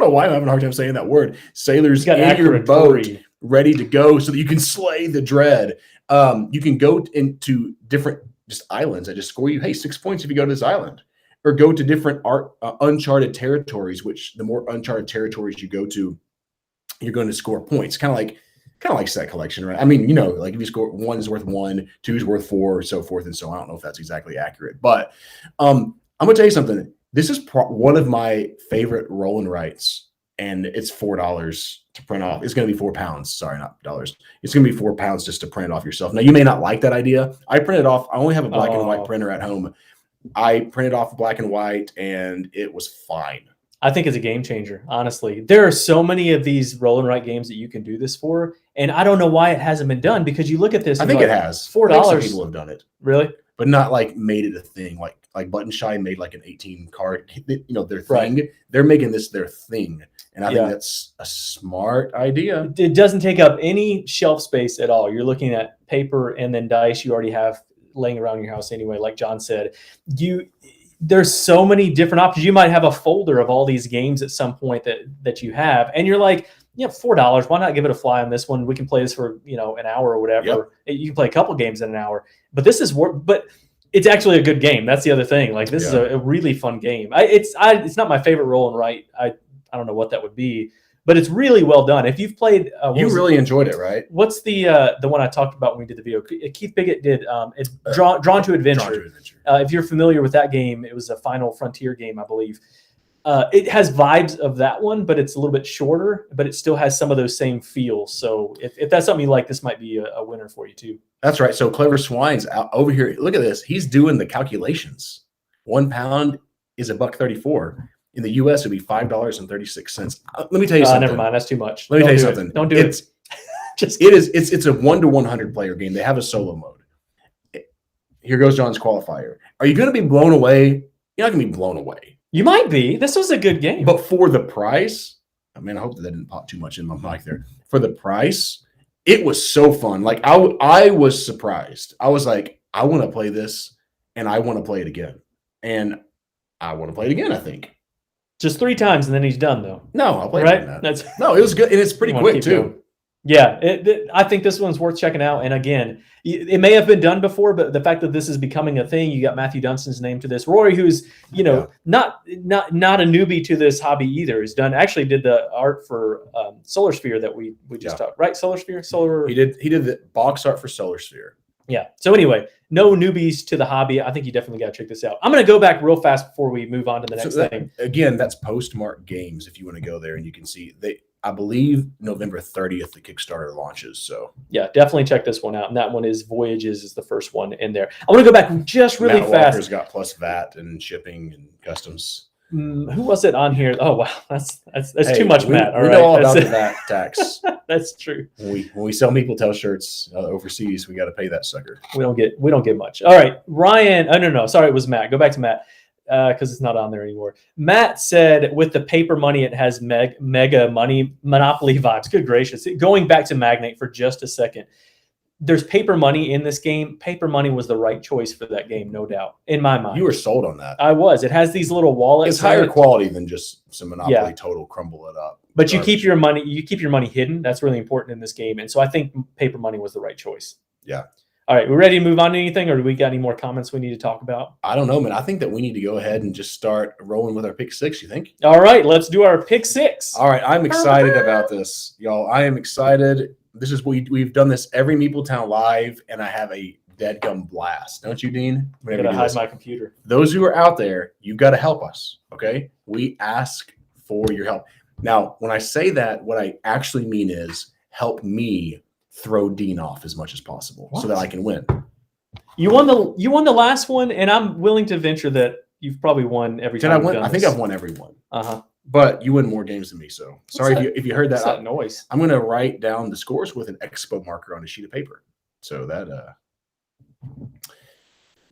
know why I'm having a hard time saying that word. Sailors in your boat, ready to go, so that you can slay the dread. You can go into different islands that just score you 6 points if you go to this island, or go to different uncharted territories. Which the more uncharted territories you go to, you're going to score points. Kind of like set collection, right? I mean, like if you score 1 is worth 1, 2 is worth 4, so forth and so on. I don't know if that's exactly accurate, but I'm gonna tell you something. This is one of my favorite roll and writes, and it's $4 to print off. It's gonna be £4. Sorry, not dollars. It's gonna be £4 just to print off yourself. Now, you may not like that idea. I printed off. I only have a black and white printer at home. I printed off black and white, and it was fine. I think it's a game changer, honestly. There are so many of these roll and write games that you can do this for, and I don't know why it hasn't been done, because you look at this. I think it has. $4. Some people have done it. Really? But not like made it a thing. Like Button Shy made like an 18 card, their thing. Right. They're making this their thing. And I think that's a smart idea. It doesn't take up any shelf space at all. You're looking at paper and then dice you already have laying around your house anyway, like John said. There's so many different options. You might have a folder of all these games at some point that you have, and you're like, $4. Why not give it a fly on this one? We can play this for an hour or whatever. Yep. You can play a couple games in an hour, but this is but it's actually a good game. That's the other thing. Like, this is a really fun game. It's not my favorite roll and write. I don't know what that would be, but it's really well done. If you've played, you really enjoyed it, right? What's the one I talked about when we did the video? Keith Biggett did. It's Drawn to Adventure. Drawn to Adventure. If you're familiar with that game, it was a Final Frontier game, I believe. It has vibes of that one, but it's a little bit shorter, but it still has some of those same feels. So if that's something you like, this might be a winner for you too. That's right. So Clever Swine's out over here. Look at this. He's doing the calculations. 1 pound is $1.34. In the U.S., it'd be $5.36. Let me tell you something. Never mind. That's too much. Let me tell you something. Don't do it. It's a 1 to 100 player game. They have a solo mode. Here goes John's qualifier. Are you going to be blown away? You're not going to be blown away. You might be. This was a good game. But for the price, I mean, I hope that didn't pop too much in my mic there. For the price, it was so fun. Like I was surprised. I was like, I want to play this, and I want to play it again, and I want to play it again. I think just 3 times, and then he's done though. No, I'll play right. That. No, it was good, and it's pretty quick too. Going. Yeah, I think this one's worth checking out. And again, it may have been done before, but the fact that this is becoming a thing, you got Matthew Dunstan's name to this. Rory, who's not a newbie to this hobby either, has actually did the art for Solar Sphere that we just talked, right? Solar Sphere, He did the box art for Solar Sphere. Yeah. So anyway, no newbies to the hobby. I think you definitely got to check this out. I'm going to go back real fast before we move on to the next thing. Again, that's Postmarked Games. If you want to go there, and you can see I believe November 30th, the Kickstarter launches. So yeah, definitely check this one out. And that one is Voyages is the first one in there. I want to go back just really Matt fast. Walker's got plus VAT and shipping and customs. Who was it on here? Oh wow, that's too much, Matt. We know all about the VAT tax. That's true. When we sell MeepleTown shirts overseas, we got to pay that sucker. We don't get much. All right, Ryan. Oh no, sorry, it was Matt. Go back to Matt. Because it's not on there anymore. Matt said, with the paper money, it has mega money Monopoly vibes. Good gracious. Going back to Magnate for just a second. There's paper money in this game. Paper money was the right choice for that game, no doubt, in my mind. You were sold on that. I was. It has these little wallets. It's higher quality than just some Monopoly Total crumble it up. But you keep your money hidden. That's really important in this game. And so I think paper money was the right choice. Yeah. All right, we ready to move on to anything, or do we got any more comments we need to talk about? I don't know, man. I think that we need to go ahead and just start rolling with our pick 6, you think? All right, let's do our pick 6. All right, I'm excited about this, y'all. I am excited. This is we've done this every MeepleTown live, and I have a deadgum blast. Don't you, Dean? I'm going to hide my computer. Those who are out there, you've got to help us, okay? We ask for your help. Now, when I say that, what I actually mean is help me throw Dean off as much as possible so that I can win. You won the last one, and I'm willing to venture that you've probably won every time. Did I win? I think I've won every one. But you win more games than me, so sorry if you heard that. What's that noise? I'm going to write down the scores with an expo marker on a sheet of paper. So that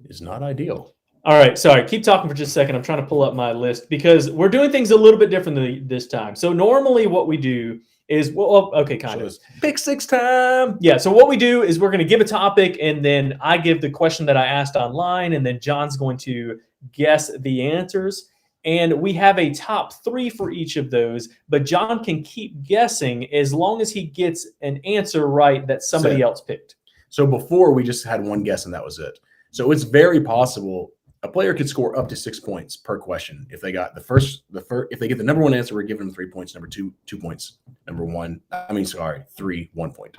is not ideal. All right, sorry. Keep talking for just a second. I'm trying to pull up my list because we're doing things a little bit differently this time. So normally what we do is, kind of. Pick 6 time. Yeah, so what we do is we're going to give a topic, and then I give the question that I asked online, and then John's going to guess the answers. And we have a top 3 for each of those, but John can keep guessing as long as he gets an answer right that somebody else picked. So before, we just had one guess, and that was it. So it's very possible a player could score up to 6 points per question if they got if they get the number 1 answer, we're giving them 3 points. Number 2, 2 points. 3, 1 point.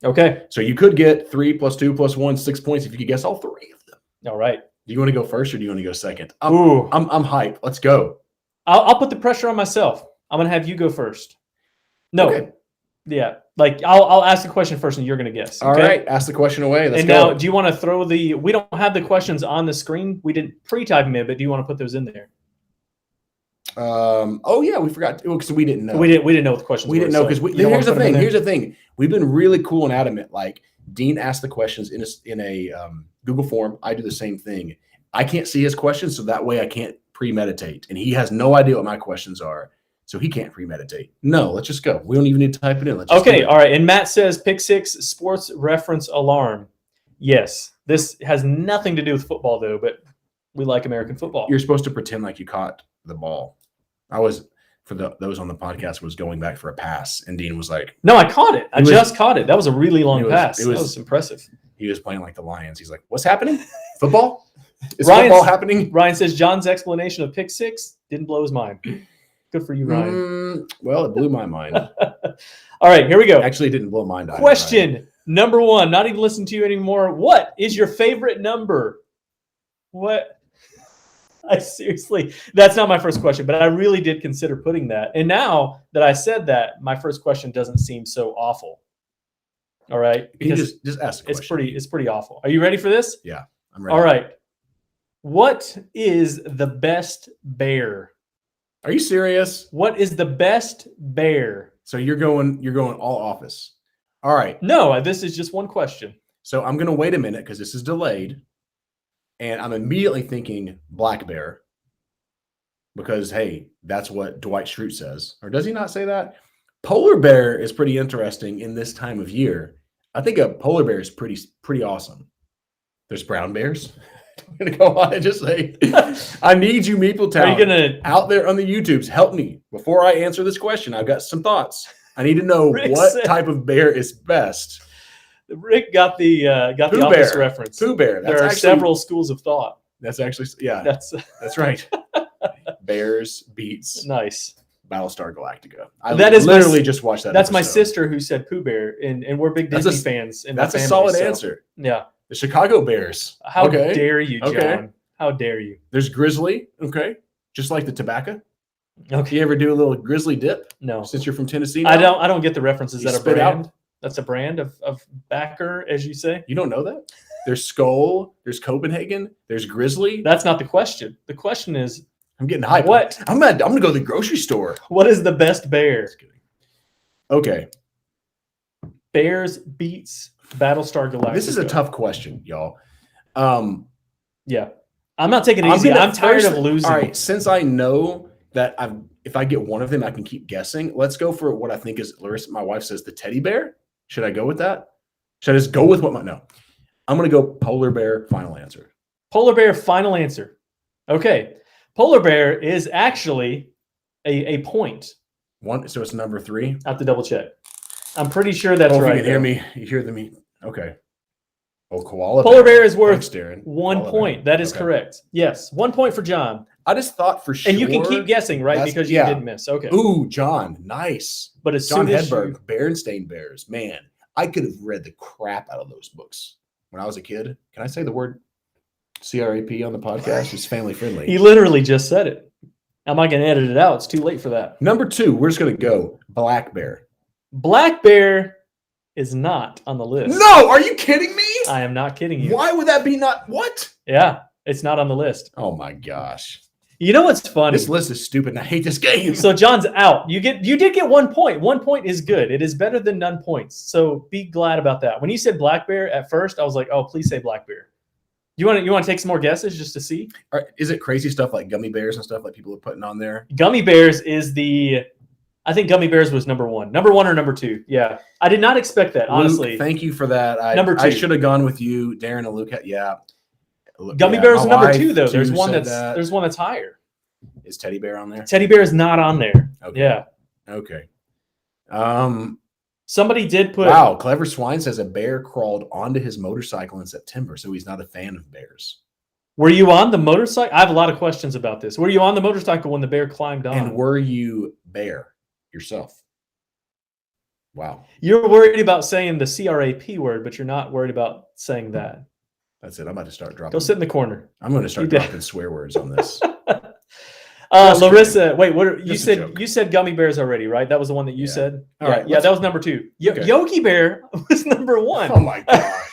Okay. So you could get 3 plus 2 plus 1, 6 points if you could guess all 3 of them. All right. Do you want to go first or do you want to go second? I'm hyped. Let's go. I'll put the pressure on myself. I'm gonna have you go first. No. Okay. Yeah. Like I'll ask the question first and you're gonna guess. Okay? All right. Ask the question away. Let's go. Now, do you want to throw we don't have the questions on the screen. We didn't pre-type them in, but do you want to put those in there? Oh yeah, we forgot because we didn't know. We didn't know what the questions were. We didn't know because here's the thing. We've been really cool and adamant. Like Dean asked the questions in a Google form. I do the same thing. I can't see his questions, so that way I can't premeditate. And he has no idea what my questions are, so he can't premeditate. No, let's just go. We don't even need to type it in. Let's just all right. And Matt says pick 6 sports reference alarm. Yes, this has nothing to do with football though, but we like American football. You're supposed to pretend like you caught the ball. I was, for those on the podcast, was going back for a pass, and Dean was like, "No, I caught it. I just caught it. That was a really long pass. That was impressive." He was playing like the Lions. He's like, "What's happening? Football? Is football happening?" Ryan says John's explanation of pick 6 didn't blow his mind. Good for you, Ryan. Well, it blew my mind. All right, here we go. Actually, it didn't blow mine. Question number 1. Not even listening to you anymore. What is your favorite number? What? I seriously, that's not my first question, but I really did consider putting that. And now that I said that, my first question doesn't seem so awful. All right, because you just ask the question. It's pretty awful. Are you ready for this? Yeah, I'm ready. All right. What is the best bear? Are you serious? What is the best bear? So you're going all office. All right. No, this is just one question. So I'm going to wait a minute because this is delayed. And I'm immediately thinking black bear because, hey, that's what Dwight Schrute says. Or does he not say that? Polar bear is pretty interesting in this time of year. I think a polar bear is pretty awesome. There's brown bears. I'm going to go on and just say, I need you, MeepleTown. Are you going to out there on the YouTubes, help me. Before I answer this question, I've got some thoughts. I need to know what type of bear is best. Rick got the Pooh office Bear. reference. Pooh Bear. There are several schools of thought. That's actually, yeah. That's right. Bears beats nice. Battlestar Galactica. I that is literally just watched that. That's episode. My sister who said Pooh Bear, and we're big Disney fans. That's a solid answer. Yeah. The Chicago Bears. How dare you, John? Okay. How dare you? There's Grizzly. Okay. Just like the tobacco. Okay. You ever do a little Grizzly dip? No. Since you're from Tennessee now? I don't get the references. Is that a brand? Out? That's a brand of backer, as you say? You don't know that? There's Skull. There's Copenhagen. There's Grizzly. That's not the question. The question is, I'm getting hyped. What? I'm gonna go to the grocery store. What is the best bear? Just kidding. Okay. Bears beats Battlestar Galactica. This is a tough question, y'all. Yeah. I'm not taking it easy. I'm tired of losing. All right. Since I know that if I get one of them, I can keep guessing. Let's go for what I think is, Larissa, my wife says, the teddy bear. Should I go with that? Should I just go with no. I'm going to go polar bear, final answer. Polar bear, final answer. Okay. Polar bear is actually a point. So it's number 3? I have to double check. I'm pretty sure that's right. You can hear me. You hear me. Okay. Oh, koala Polar bear is worth Thanks, 1 point. That is correct. Yes. 1 point for John. I just thought for sure. And you can keep guessing, right? Because you did miss. Okay. Ooh, John. Nice. But as John soon as Hedberg, Berenstain Bears. Man, I could have read the crap out of those books when I was a kid. Can I say the word CRAP on the podcast? It's family friendly. He literally just said it. Am I going to edit it out? It's too late for that. Number 2, we're just going to go black bear. Black bear is not on the list. No, are you kidding me? I am not kidding you. Why would that be not? What? Yeah, it's not on the list. Oh my gosh. You know what's funny? This list is stupid and I hate this game. So John's out. You did get 1 point. 1 point is good. It is better than none points. So be glad about that. When you said black bear at first, I was like, oh, please say black bear. You want to take some more guesses just to see? Is it crazy stuff like gummy bears and stuff like people are putting on there? Gummy bears is I think gummy bears was number 1. Number 1 or number 2. Yeah. I did not expect that, honestly. Luke, thank you for that. Number 2. I should have gone with you, Darren and Luke. Yeah. Gummy bears is number 2, though. There's one that's higher. Is teddy bear on there? Teddy bear is not on there. Okay. Yeah. Okay. Somebody did put. Wow. Clever Swine says a bear crawled onto his motorcycle in September, so he's not a fan of bears. Were you on the motorcycle? I have a lot of questions about this. Were you on the motorcycle when the bear climbed on? And were you bear yourself? Wow. You're worried about saying the CRAP word, but you're not worried about saying that. That's it. I'm about to start dropping. Go sit in the corner. I'm going to start dropping swear words on this. Larissa, wait, what you said? You said gummy bears already, right? That was the one that you said. All right. Yeah, that was number 2. Okay. Yogi Bear was number 1. Oh my gosh.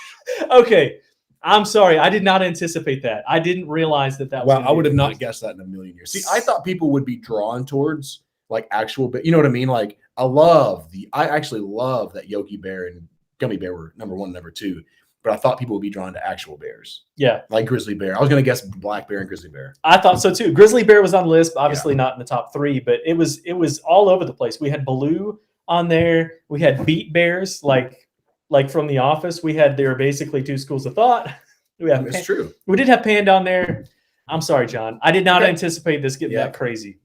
Okay, I'm sorry. I did not anticipate that. I didn't realize that was. Well, I would have not guessed that in a million years. See, I thought people would be drawn towards like actual, but you know what I mean? Like I actually love that Yogi Bear and Gummy Bear were number 1, number 2. But I thought people would be drawn to actual bears. Yeah. Like grizzly bear. I was going to guess black bear and grizzly bear. I thought so too. Grizzly bear was on the list, obviously not in the top 3, but it was all over the place. We had Baloo on there. We had beat bears, like from The Office. There were basically 2 schools of thought. It's true. We did have Panda on there. I'm sorry, John. I did not anticipate this getting that crazy.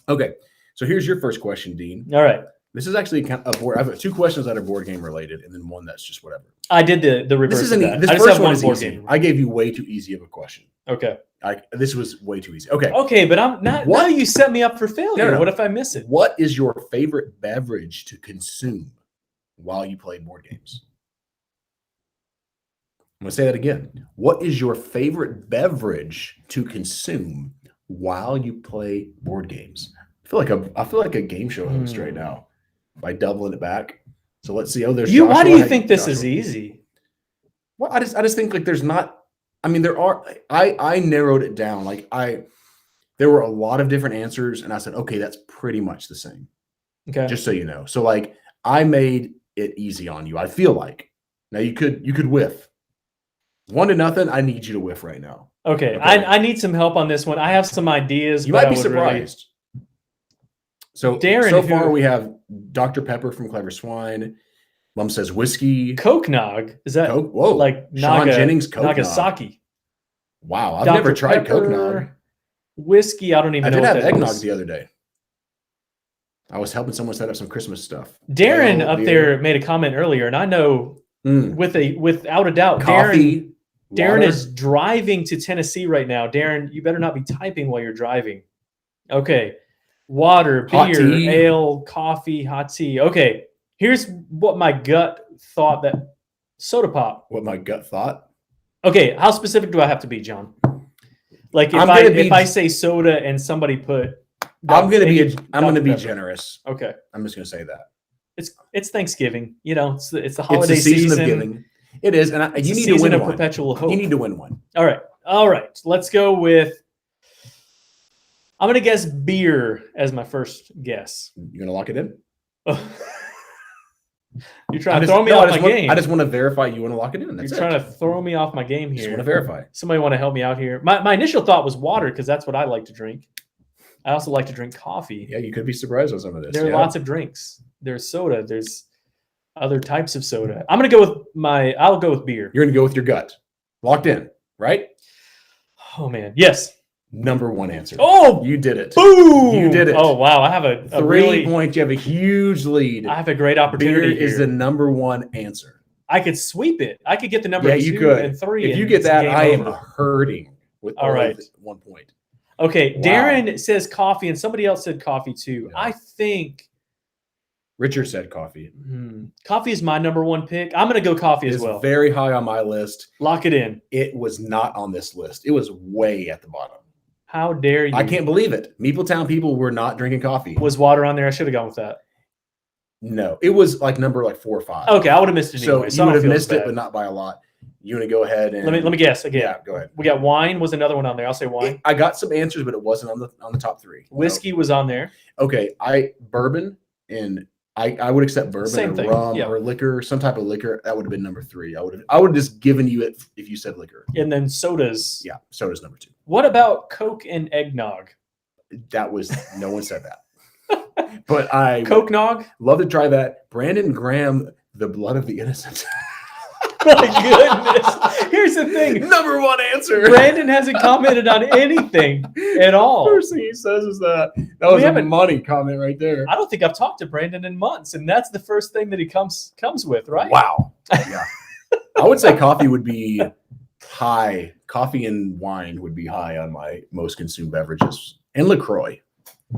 Okay. So here's your first question, Dean. All right. This is actually kind of board. I have 2 questions that are board game related, and then one that's just whatever. I did the reverse. This isn't. Of that. This I just first have one is board easy. game. I gave you way too easy of a question. Okay. This was way too easy. Okay. Okay, but I'm not. What? Now you set me up for failure. No. What if I miss it? What is your favorite beverage to consume while you play board games? I'm going to say that again. What is your favorite beverage to consume while you play board games? I feel like a game show host right now by doubling it back. So let's see. Oh, there's you. Joshua. Why do you think this is easy? Well, I just think like there's not. I mean, there are. I narrowed it down. Like there were a lot of different answers, and I said, okay, that's pretty much the same. Okay. Just so you know. So like I made it easy on you. I feel like now you could whiff. 1-0. I need you to whiff right now. Okay. I need some help on this one. I have some ideas. You but might be surprised. So Darren, so far we have Dr. Pepper from Clever Swine. Mom says whiskey. Coke Nog. Is that Coke? Whoa. like Sean Jennings Coke Nagasaki? Wow. I've Dr. never tried Pepper, Coke Nog. Whiskey. I don't even know. I did what have that eggnog is. the other day. I was helping someone set up some Christmas stuff. Darren up there made a comment earlier, and I know without a doubt, Coffee. Darren is driving to Tennessee right now. Darren, you better not be typing while you're driving. Okay. Water, beer, ale, coffee, hot tea. Okay. Here's what my gut thought that soda pop. What my gut thought? Okay. How specific do I have to be, John? Like if I say soda and somebody put I'm gonna be generous. Okay. I'm just gonna say that. It's Thanksgiving. You know, it's the holiday it's the season of giving. It is, and you need to win one. Perpetual hope. You need to win one. All right. Let's go with. I'm gonna guess beer as my first guess. You gonna lock it in? You're trying to throw me off my game. I just want to verify you want to lock it in. You're trying to throw me off my game here. Just want to verify. Somebody want to help me out here. My initial thought was water because that's what I like to drink. I also like to drink coffee. Yeah, you could be surprised with some of this. There are lots of drinks. There's soda. There's other types of soda. I'm gonna go with I'll go with beer. You're gonna go with your gut. Locked in, right? Oh man, yes. Number 1 answer. Oh, you did it. Boom! You did it. Oh wow, I have a 3 points. You have a huge lead. I have a great opportunity. Beer is the number 1 answer. I could sweep it. I could get the number 2 you could. and 3. If you get that, I am hurting with all right 1 point. Okay, wow. Darren says coffee, and somebody else said coffee too. Yeah. I think Richard said coffee. Coffee is my number 1 pick. I'm going to go coffee as well. Very high on my list. Lock it in. It was not on this list. It was way at the bottom. How dare you? I can't believe it. MeepleTown people were not drinking coffee. Was water on there? I should have gone with that. No, it was like number 4 or 5. Okay, I would have missed it anyway. So you would have missed it, but not by a lot. You want to go ahead and let me guess again. Yeah, go ahead. We got wine was another one on there. I'll say wine. I got some answers, but it wasn't on the top 3. Whiskey was on there. Okay, bourbon and I would accept bourbon or rum or liquor, some type of liquor. That would have been number 3. I would have just given you it if you said liquor. And then sodas. Yeah, soda's number 2. What about Coke and eggnog? That was no one said that. But I Coke nog? Love to try that. Brandon Graham, the blood of the innocent. My goodness. Here's the thing. Number 1 answer. Brandon hasn't commented on anything at all. First thing he says is that was a money comment right there. I don't think I've talked to Brandon in months, and that's the first thing that he comes with, right? Wow. Yeah. I would say coffee would be high. Coffee and wine would be high on my most consumed beverages. And LaCroix.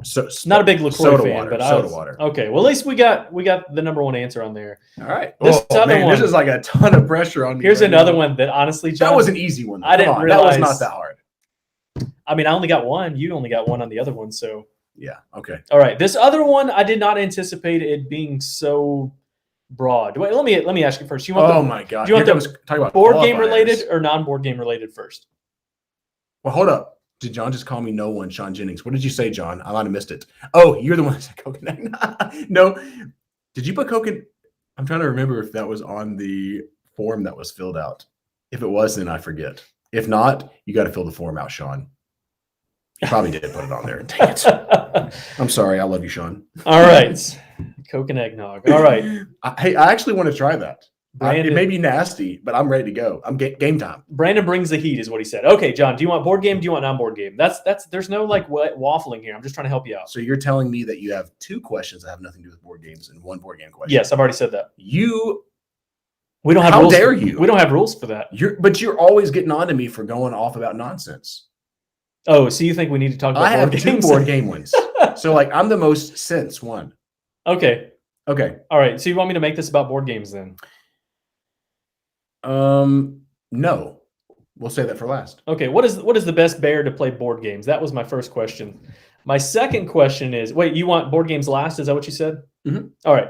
So not a big LaCroix fan, water, but soda water. Okay, well at least we got the number 1 answer on there. All right. This is like a ton of pressure on me. Here's another one that honestly, John, that was an easy one. I didn't realize that was not that hard. I mean, I only got 1. You only got 1 on the other one, so yeah. Okay. All right. This other one, I did not anticipate it being so broad. Wait, let me ask you first. My God. Do you want the board game related or non-board game related first? Well, hold up. Did John just call me no one, Sean Jennings? What did you say, John? I might have missed it. Oh, you're the one that said coconut. No. Did you put coconut? I'm trying to remember if that was on the form that was filled out. If it was, then I forget. If not, you got to fill the form out, Sean. You probably did put it on there. Dang it. I'm sorry. I love you, Sean. All right. Coke and eggnog. All right. I actually want to try that. It may be nasty, but I'm ready to go. I'm game time. Brandon brings the heat, is what he said. Okay, John, do you want board game? Do you want non-board game? That's. There's no like waffling here. I'm just trying to help you out. So you're telling me that you have 2 questions that have nothing to do with board games and 1 board game question? Yes, I've already said that. We don't have How rules. dare you? We don't have rules for that. But you're always getting on to me for going off about nonsense. Oh, so you think we need to talk about I board have games? 2 board game ones. So like I'm the most sense one. Okay. Okay. All right. So you want me to make this about board games then? No. We'll say that for last. Okay. What is the best bear to play board games? That was my first question. My second question is, wait, you want board games last? Is that what you said? Mm-hmm. All right.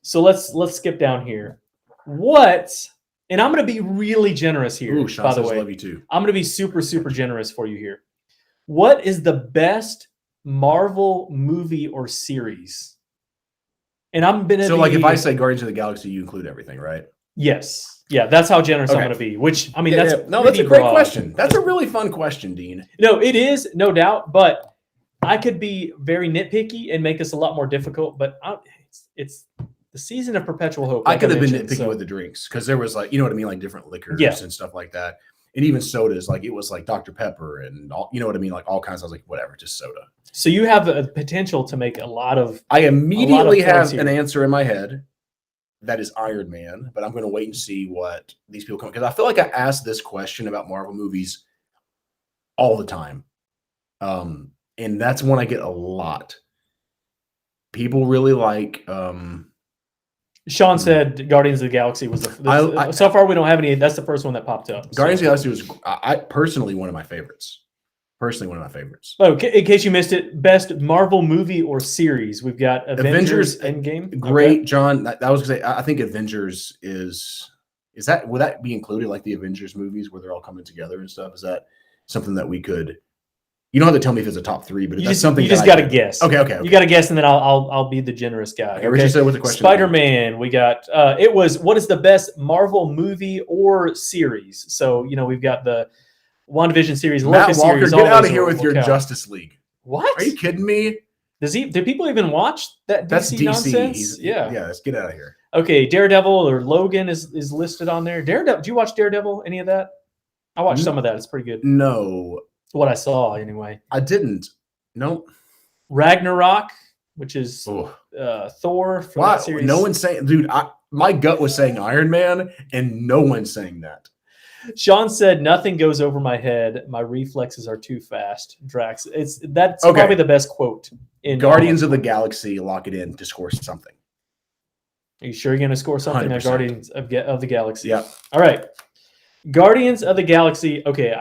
So let's skip down here. And I'm going to be really generous here. Ooh, Sean by the says way, love you too. I'm going to be super, super generous for you here. What is the best Marvel movie or series? And I'm going to So like if I say Guardians of the Galaxy, you include everything, right? Yes. Yeah, that's how generous I'm Okay. going to be, which, I mean, Yeah, that's yeah. No, that's a pretty great broad. question. That's a really fun question, Dean. No, it is, no doubt, but I could be very nitpicky and make this a lot more difficult, but it's the season of perpetual hope. I like could have been mentioned, nitpicky so- with the drinks because there was like, you know what I mean? Like different liquors Yeah. and stuff like that. And even sodas, like it was like Dr. Pepper and all, you know what I mean? Like all kinds. I was like, whatever, just soda. So you have the potential to make a lot of I immediately points have here. an answer in my head. That is Iron Man, but I'm going to wait and see what these people come, because I feel like I ask this question about Marvel movies all the time. And that's one I get a lot. People really like Sean said Guardians of the Galaxy was so far we don't have any. That's the first one that popped up. Guardians of the Galaxy was I personally one of my favorites. Oh, in case you missed it, best Marvel movie or series. We've got Avengers Endgame. Great, Okay. John. That was gonna say. I think Avengers is that would that be included like the Avengers movies where they're all coming together and stuff? Is that something that we could? You don't have to tell me if it's a top 3, but that's something you just got to guess. Okay. You got to guess, and then I'll be the generous guy. Okay, Richard said what the question. Spider-Man. We got it was what is the best Marvel movie or series? So we've got the WandaVision series, Matt Locust Walker, series. get out of here with your Justice League. What? Are you kidding me? Do people even watch that DC That's DC nonsense? Yeah. Let's get out of here. Okay, Daredevil or Logan is listed on there. Daredevil. Do you watch Daredevil? Any of that? I watched some of that. It's pretty good. No, What I saw anyway. I didn't. Nope. Ragnarok, which is Oh. Thor. From Why? that series. No one's saying, dude. My gut was saying Iron Man, and no one's saying that. Sean said nothing goes over my head. My reflexes are too fast. Drax. That's Okay. probably the best quote in Guardians of the Galaxy. Lock it in to score something. Are you sure you're going to score something on 100%. Guardians of the Galaxy? Yeah. All right. Guardians of the Galaxy. Okay,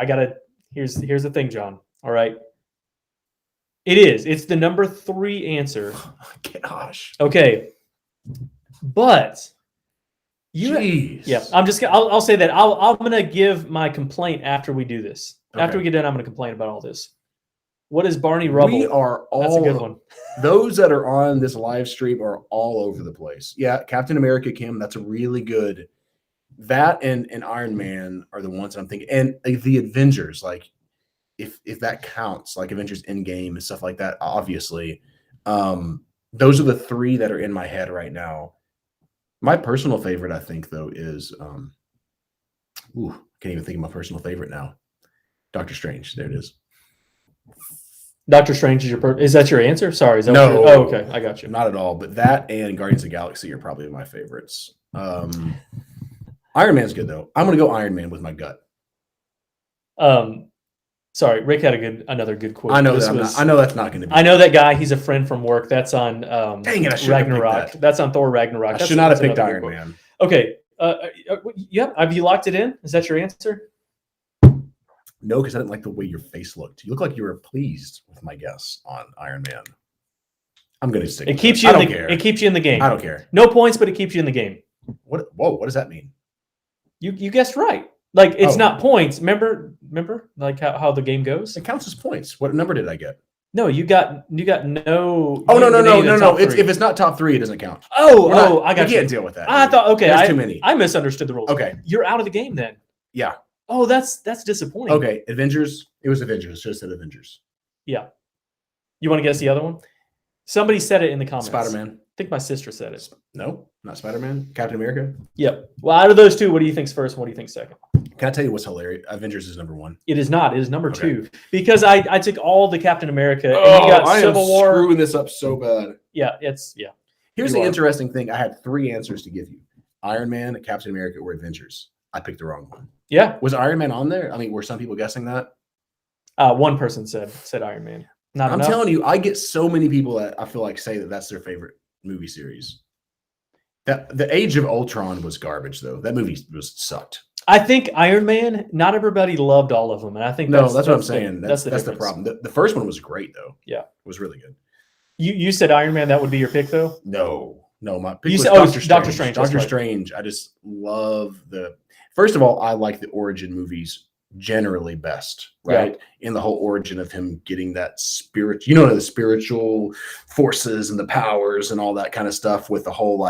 here's the thing, John. All right. It's the number 3 answer. Gosh. Okay. But Jeez. yeah, I'll say that I'm going to give my complaint after we do this. Okay. After we get done, I'm going to complain about all this. What is Barney Rubble? We are all That's a good one. Those that are on this live stream are all over the place. Yeah, Captain America, Kim, that's a really good. That and Iron Man are the ones I'm thinking, and the Avengers, like if that counts, like Avengers Endgame and stuff like that. Obviously, those are the 3 that are in my head right now. My personal favorite, I think, though, is can't even think of my personal favorite now. Doctor Strange. There it is. Doctor Strange is that your answer? Sorry. Is that No. Oh, okay. I got you. Not at all. But that and Guardians of the Galaxy are probably my favorites. Iron Man's good though. I'm gonna go Iron Man with my gut. Sorry, Rick had another good quote. I know that's not gonna be. I know that guy. He's a friend from work. That's on Dang it! I should Ragnarok. have picked that. That's on Thor Ragnarok. I should not have that's picked another Iron good Man. quote. Okay. Yep. Have you locked it in? Is that your answer? No, because I didn't like the way your face looked. You look like you were pleased with my guess on Iron Man. I'm gonna stick. It with keeps it. you. I don't care. It keeps you in the game. I don't care. No points, but it keeps you in the game. What? Whoa! What does that mean? You guessed right. Like it's Oh. not points. Remember, like how the game goes. It counts as points. What number did I get? No, you got no. Oh no! top If 3. it's not top 3, it doesn't count. I got you. you. Can't deal with that. I dude. thought okay. There's too many. I misunderstood the rules. Okay. You're out of the game then. Yeah. Oh, that's disappointing. Okay. Avengers. It was Avengers. Should have said Avengers. Yeah. You want to guess the other one? Somebody said it in the comments. Spider-Man. think my sister said it. No, not Spider-Man. Captain America. Yep. Well, out of those two, what do you think's first and what do you think's second? Can I tell you what's hilarious? Avengers is number 1. It is not. It is number Okay. 2 because I took all the Captain America and you got I Civil am War. screwing this up so bad. Yeah. Here's You the are. interesting thing. I had 3 answers to give you: Iron Man, Captain America, or Avengers. I picked the wrong one. Yeah. Was Iron Man on there? I mean, were some people guessing that? One person said Iron Man. Not I'm enough. telling you, I get so many people that I feel like say that that's their favorite movie series. That the Age of Ultron was garbage, though. That movie sucked. I think Iron Man. Not everybody loved all of them, and I think That's what I'm saying. That's the difference. problem. The first one was great, though. Yeah, it was really good. You said Iron Man. That would be your pick, though. No, my pick You was said Doctor Strange. Doctor Strange. Doctor Right. Strange. I just love the. First of all, I like the origin movies generally best, right? In the whole origin of him getting that spirit, the spiritual forces and the powers and all that kind of stuff with the whole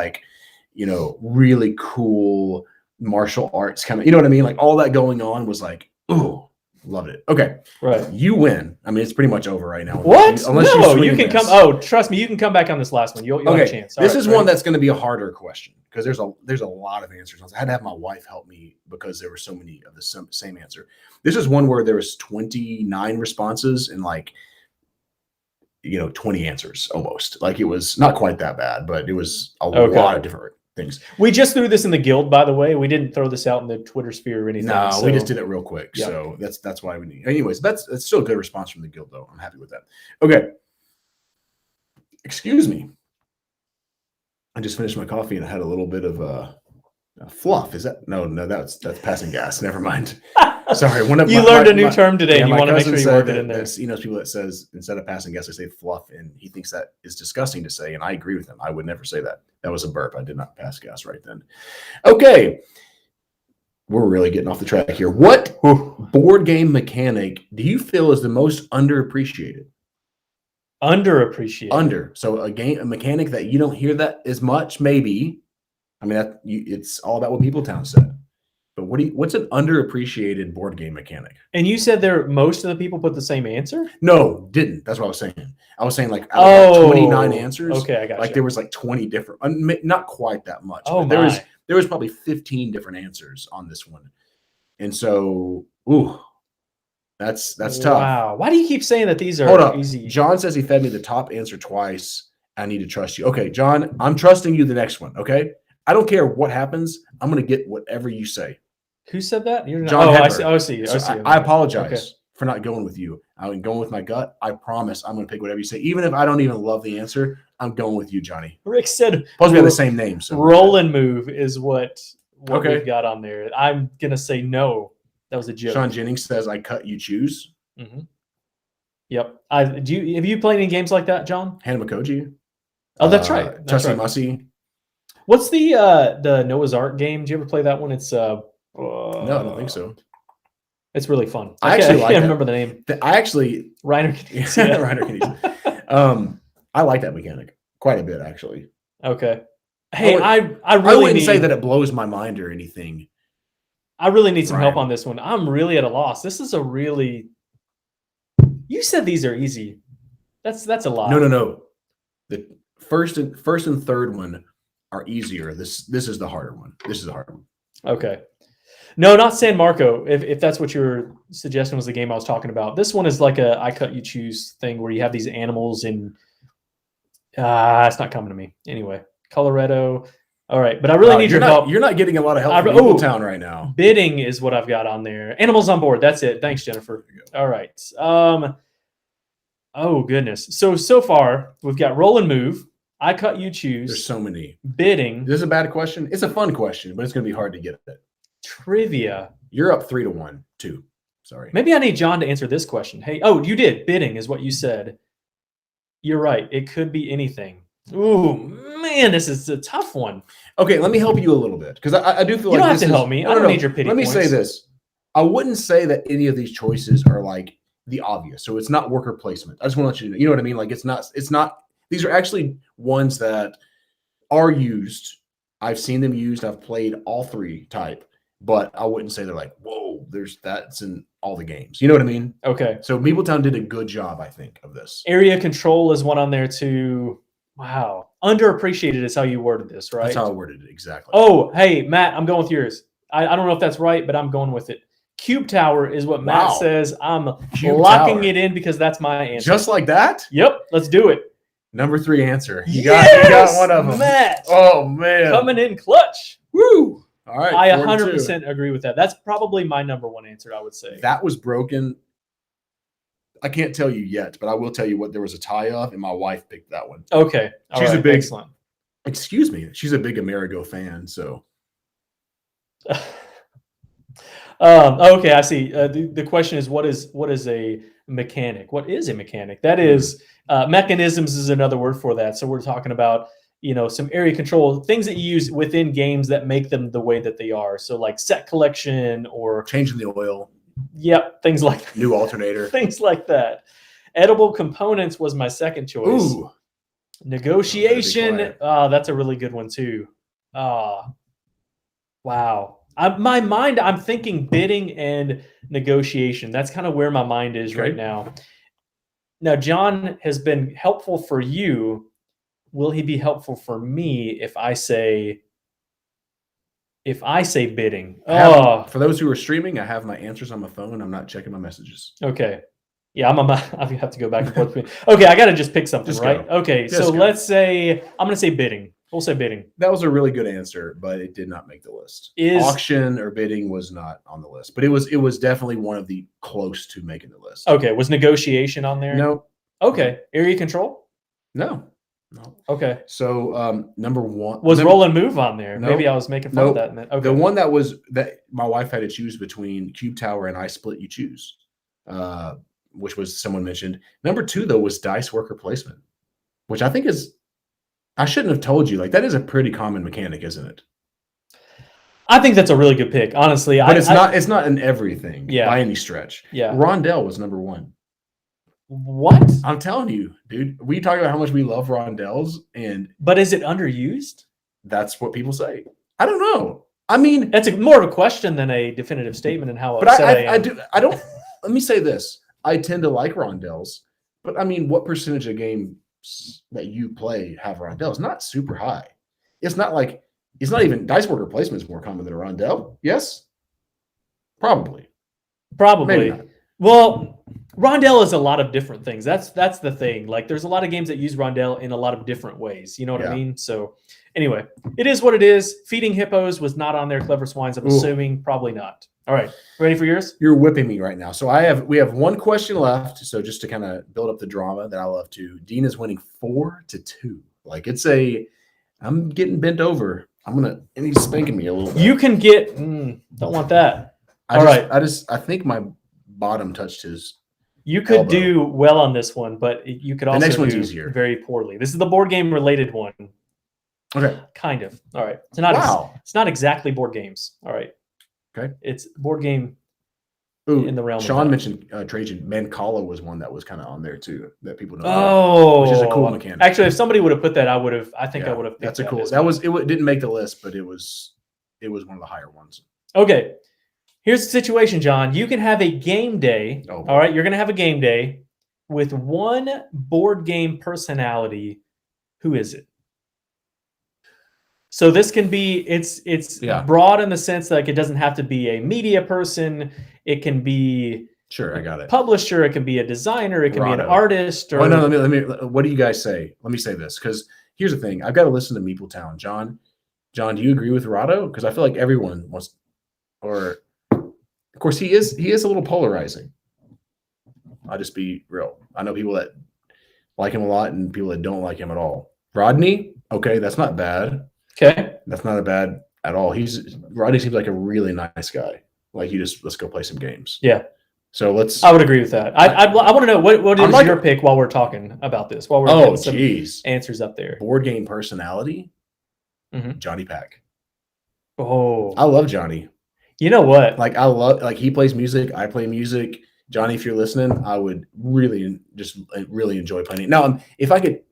really cool martial arts kind of, you know what I mean? Like all that going on was like, ooh, loved it. Okay. Right. You win. I mean, it's pretty much over right now. What? Unless no, you you can this. come. Oh, trust me, you can come back on this last one. You'll have a chance. This is one that's going to be a harder question because there's a lot of answers. I had to have my wife help me because there were so many of the same answer. This is one where there was 29 responses and 20 answers almost. Like it was not quite that bad, but it was a lot of different things. We just threw this in the guild, by the way. We didn't throw this out in the Twitter sphere or anything. No, so. we just did it real quick. Yep. So that's why we need. Anyways, that's still a good response from the guild, though. I'm happy with that. Okay. Excuse me. I just finished my coffee and I had a little bit of fluff. Is that no? That's passing gas. Never mind. Sorry. You learned a new term today. And you want to make sure you work it in there. People that says instead of passing gas, they say fluff, and he thinks that is disgusting to say, and I agree with him. I would never say that. That was a burp. I did not pass gas right then. Okay. We're really getting off the track here. What board game mechanic do you feel is the most underappreciated? Underappreciated. So a mechanic that you don't hear that as much, maybe. I mean, it's all about what MeepleTown said. But what's an underappreciated board game mechanic? And you said most of the people put the same answer? No, didn't. That's what I was saying. I was saying out of 29 answers. Okay, I got you. There was 20 different, not quite that much. Oh, but there was probably 15 different answers on this one. And so, that's tough. Wow. Why do you keep saying that these are Hold up. easy? John says he fed me the top answer twice. I need to trust you. Okay, John, I'm trusting you the next one, okay? I don't care what happens. I'm going to get whatever you say. Who said that? John Hedberg. I see. I apologize for not going with you. I'm going with my gut. I promise I'm going to pick whatever you say. Even if I don't even love the answer, I'm going with you, Johnny. Rick said Supposed to be the same name. So roll and move is what Okay. we've got on there. I'm going to say no. That was a joke. Sean Jennings says, I cut, you choose. Mm-hmm. Yep. Have you played any games like that, John? Hannah Makoji. Oh, that's right. That's Tussie right. Mussy. What's the Noah's Ark game? Did you ever play that one? It's No, I don't think so. It's really fun. I actually can't remember the name. Reiner Knies. Yeah, Reiner Knies. I like that mechanic quite a bit, actually. Okay. Hey, I really wouldn't say that it blows my mind or anything. I really need some Ryan. help on this one. I'm really at a loss. This is a really. You said these are easy. That's a lot. No. The first and third one are easier. This is the harder one. Okay. No, not San Marco. If that's what your suggestion was, the game I was talking about. This one is like a I cut you choose thing where you have these animals and it's not coming to me. Anyway, Colorado. All right, but I really need your help. You're not getting a lot of help from MeepleTown right now. Bidding is what I've got on there. Animals on board. That's it. Thanks, Jennifer. All right. Oh goodness. So far we've got roll and move. I cut you choose. There's so many. Bidding. This is a bad question. It's a fun question, but it's going to be hard to get it. Trivia. You're up 3-1, 2. Sorry. Maybe I need John to answer this question. Hey, you did. Bidding is what you said. You're right. It could be anything. Ooh, man, this is a tough one. Okay, let me help you a little bit because I do feel you like don't have to help me. I don't need your pity Let me points. say this. I wouldn't say that any of these choices are like the obvious. So it's not worker placement. I just want to let you know. You know what I mean? Like it's not. These are actually ones that are used. I've seen them used. I've played all three type, but I wouldn't say they're like, whoa, that's in all the games. You know what I mean? Okay. So MeepleTown did a good job, I think, of this. Area control is one on there too. Wow. Underappreciated is how you worded this, right? That's how I worded it exactly. Oh, hey, Matt, I'm going with yours. I don't know if that's right, but I'm going with it. Cube Tower is what Matt Wow. says. I'm Cube locking Tower. it in because that's my answer. Just like that? Yep, let's do it. Number 3 answer. You Yes! got one of them. Matt. Oh man. Coming in clutch. Woo. All right. I 4-2. 100% agree with that. That's probably my number one answer, I would say. That was broken. I can't tell you yet, but I will tell you what there was a tie of, and my wife picked that one. Okay. She's a big excellent. Excuse me. She's a big Amerigo fan, so. Okay, I see. The question is, what is a mechanic? What is a mechanic? That is mechanisms is another word for that. So we're talking about some area control things that you use within games that make them the way that they are. So like set collection or changing the oil. Yep, things like new alternator, things like that. Edible components was my second choice. Ooh. Negotiation. That's a really good one too. Wow. My mind, I'm thinking bidding and negotiation. That's kind of where my mind is right now. Now, John has been helpful for you. Will he be helpful for me if I say bidding? For those who are streaming, I have my answers on my phone. I'm not checking my messages. Okay. Yeah, I have to go back and forth. Okay, I got to just pick something, right? Okay, so let's say I'm going to say bidding. We'll say bidding. That was a really good answer, but it did not make the list. Auction or bidding was not on the list, but it was definitely one of the close to making the list. Okay, was negotiation on there? No. Okay, area control? No. Okay. So number 1 was roll and move on there. Maybe I was making fun of that. Okay. The one that my wife had to choose between Cube Tower and I Split You Choose, which was someone mentioned. Number 2 though was dice worker placement, which I think is. I shouldn't have told you. Like that is a pretty common mechanic, isn't it? I think that's a really good pick, honestly. But it's not in everything by any stretch. Yeah. Rondell was number 1. What? I'm telling you, dude. We talk about how much we love rondels, but is it underused? That's what people say. I don't know. I mean, that's more of a question than a definitive statement in how. But I don't. Let me say this. I tend to like rondels, but I mean, what percentage of games that you play have rondels? Not super high. It's not even dice worker placement is more common than a rondel. Yes, probably. Maybe not. Well, rondel is a lot of different things. That's the thing. Like, there's a lot of games that use rondel in a lot of different ways. You know what I mean? So, anyway, it is what it is. Feeding hippos was not on there. Clever swines, I'm assuming, probably not. All right, ready for yours? You're whipping me right now. So we have one question left. So just to kind of build up the drama that I love to. Dean is winning 4-2. Like I'm getting bent over. And he's spanking me a little bit. You can get. Don't want that. I think my bottom touched his. You could do well on this one, but you could also the next one's do easier. Very poorly. This is the board game related one. Okay. Kind of. All right. It's not. It's not exactly board games. All right. Okay. It's board game. In the realm. Sean mentioned Trajan. Mancala was one that was kind of on there too that people know. Oh, which is a cool mechanic. Actually, if somebody would have put that, I would have. I think I would have. That's a cool. That was. It didn't make the list, but it was one of the higher ones. Okay. Here's the situation, John. You can have a game day. All right. You're going to have a game day with one board game personality. Who is it? So this can be, it's broad in the sense that, like, it doesn't have to be a media person. It can be I got it. Publisher. It can be a designer. It can be an artist. Or no, let me. What do you guys say? Let me say this, because here's the thing. I've got to listen to MeepleTown. John, do you agree with Rado? Because I feel like everyone wants, or of course he is a little polarizing. I'll just be real. I know people that like him a lot and people that don't like him at all. Rodney, okay, that's not bad. Okay. That's not a bad at all. Rodney seems like a really nice guy. Like, let's go play some games. Yeah. So I would agree with that. I want to know what is your pick while we're talking about this, while we're getting some answers up there. Board game personality. Johnny Pack. Oh, I love Johnny. You know what? Like he plays music. I play music. Johnny, if you're listening, I would really enjoy playing it. Now, if I could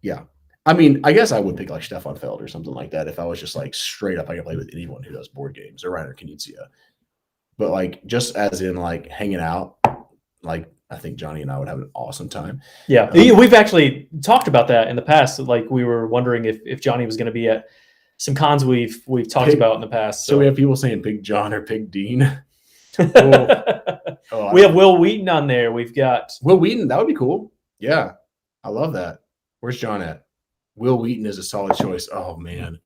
yeah. I mean, I guess I would pick like Stefan Feld or something like that if I was just like straight up I can play with anyone who does board games, or Reiner Knizia. But like just as in like hanging out, like I think Johnny and I would have an awesome time. Yeah, we've actually talked about that in the past. Like we were wondering if Johnny was going to be at some cons we've talked about in the past. So we have people saying Big John or Big Dean. We have Will Wheaton on there. We've got Will Wheaton. That would be cool. Yeah, I love that. Where's John at? Will Wheaton is a solid choice. Oh man,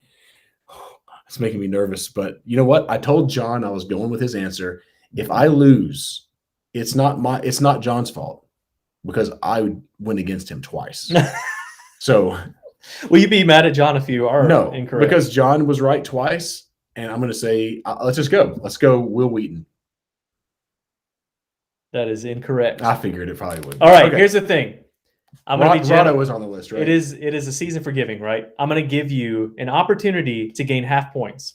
it's making me nervous. But you know what? I told John I was going with his answer. If I lose, it's not John's fault because I went against him twice. So, will you be mad at John if you are incorrect? Because John was right twice, and I'm going to say let's just go. Let's go, Will Wheaton. That is incorrect. I figured it probably would. All right, here's the thing. I'm going to be Rado was on the list, right? It is a season for giving, right? I'm going to give you an opportunity to gain half points.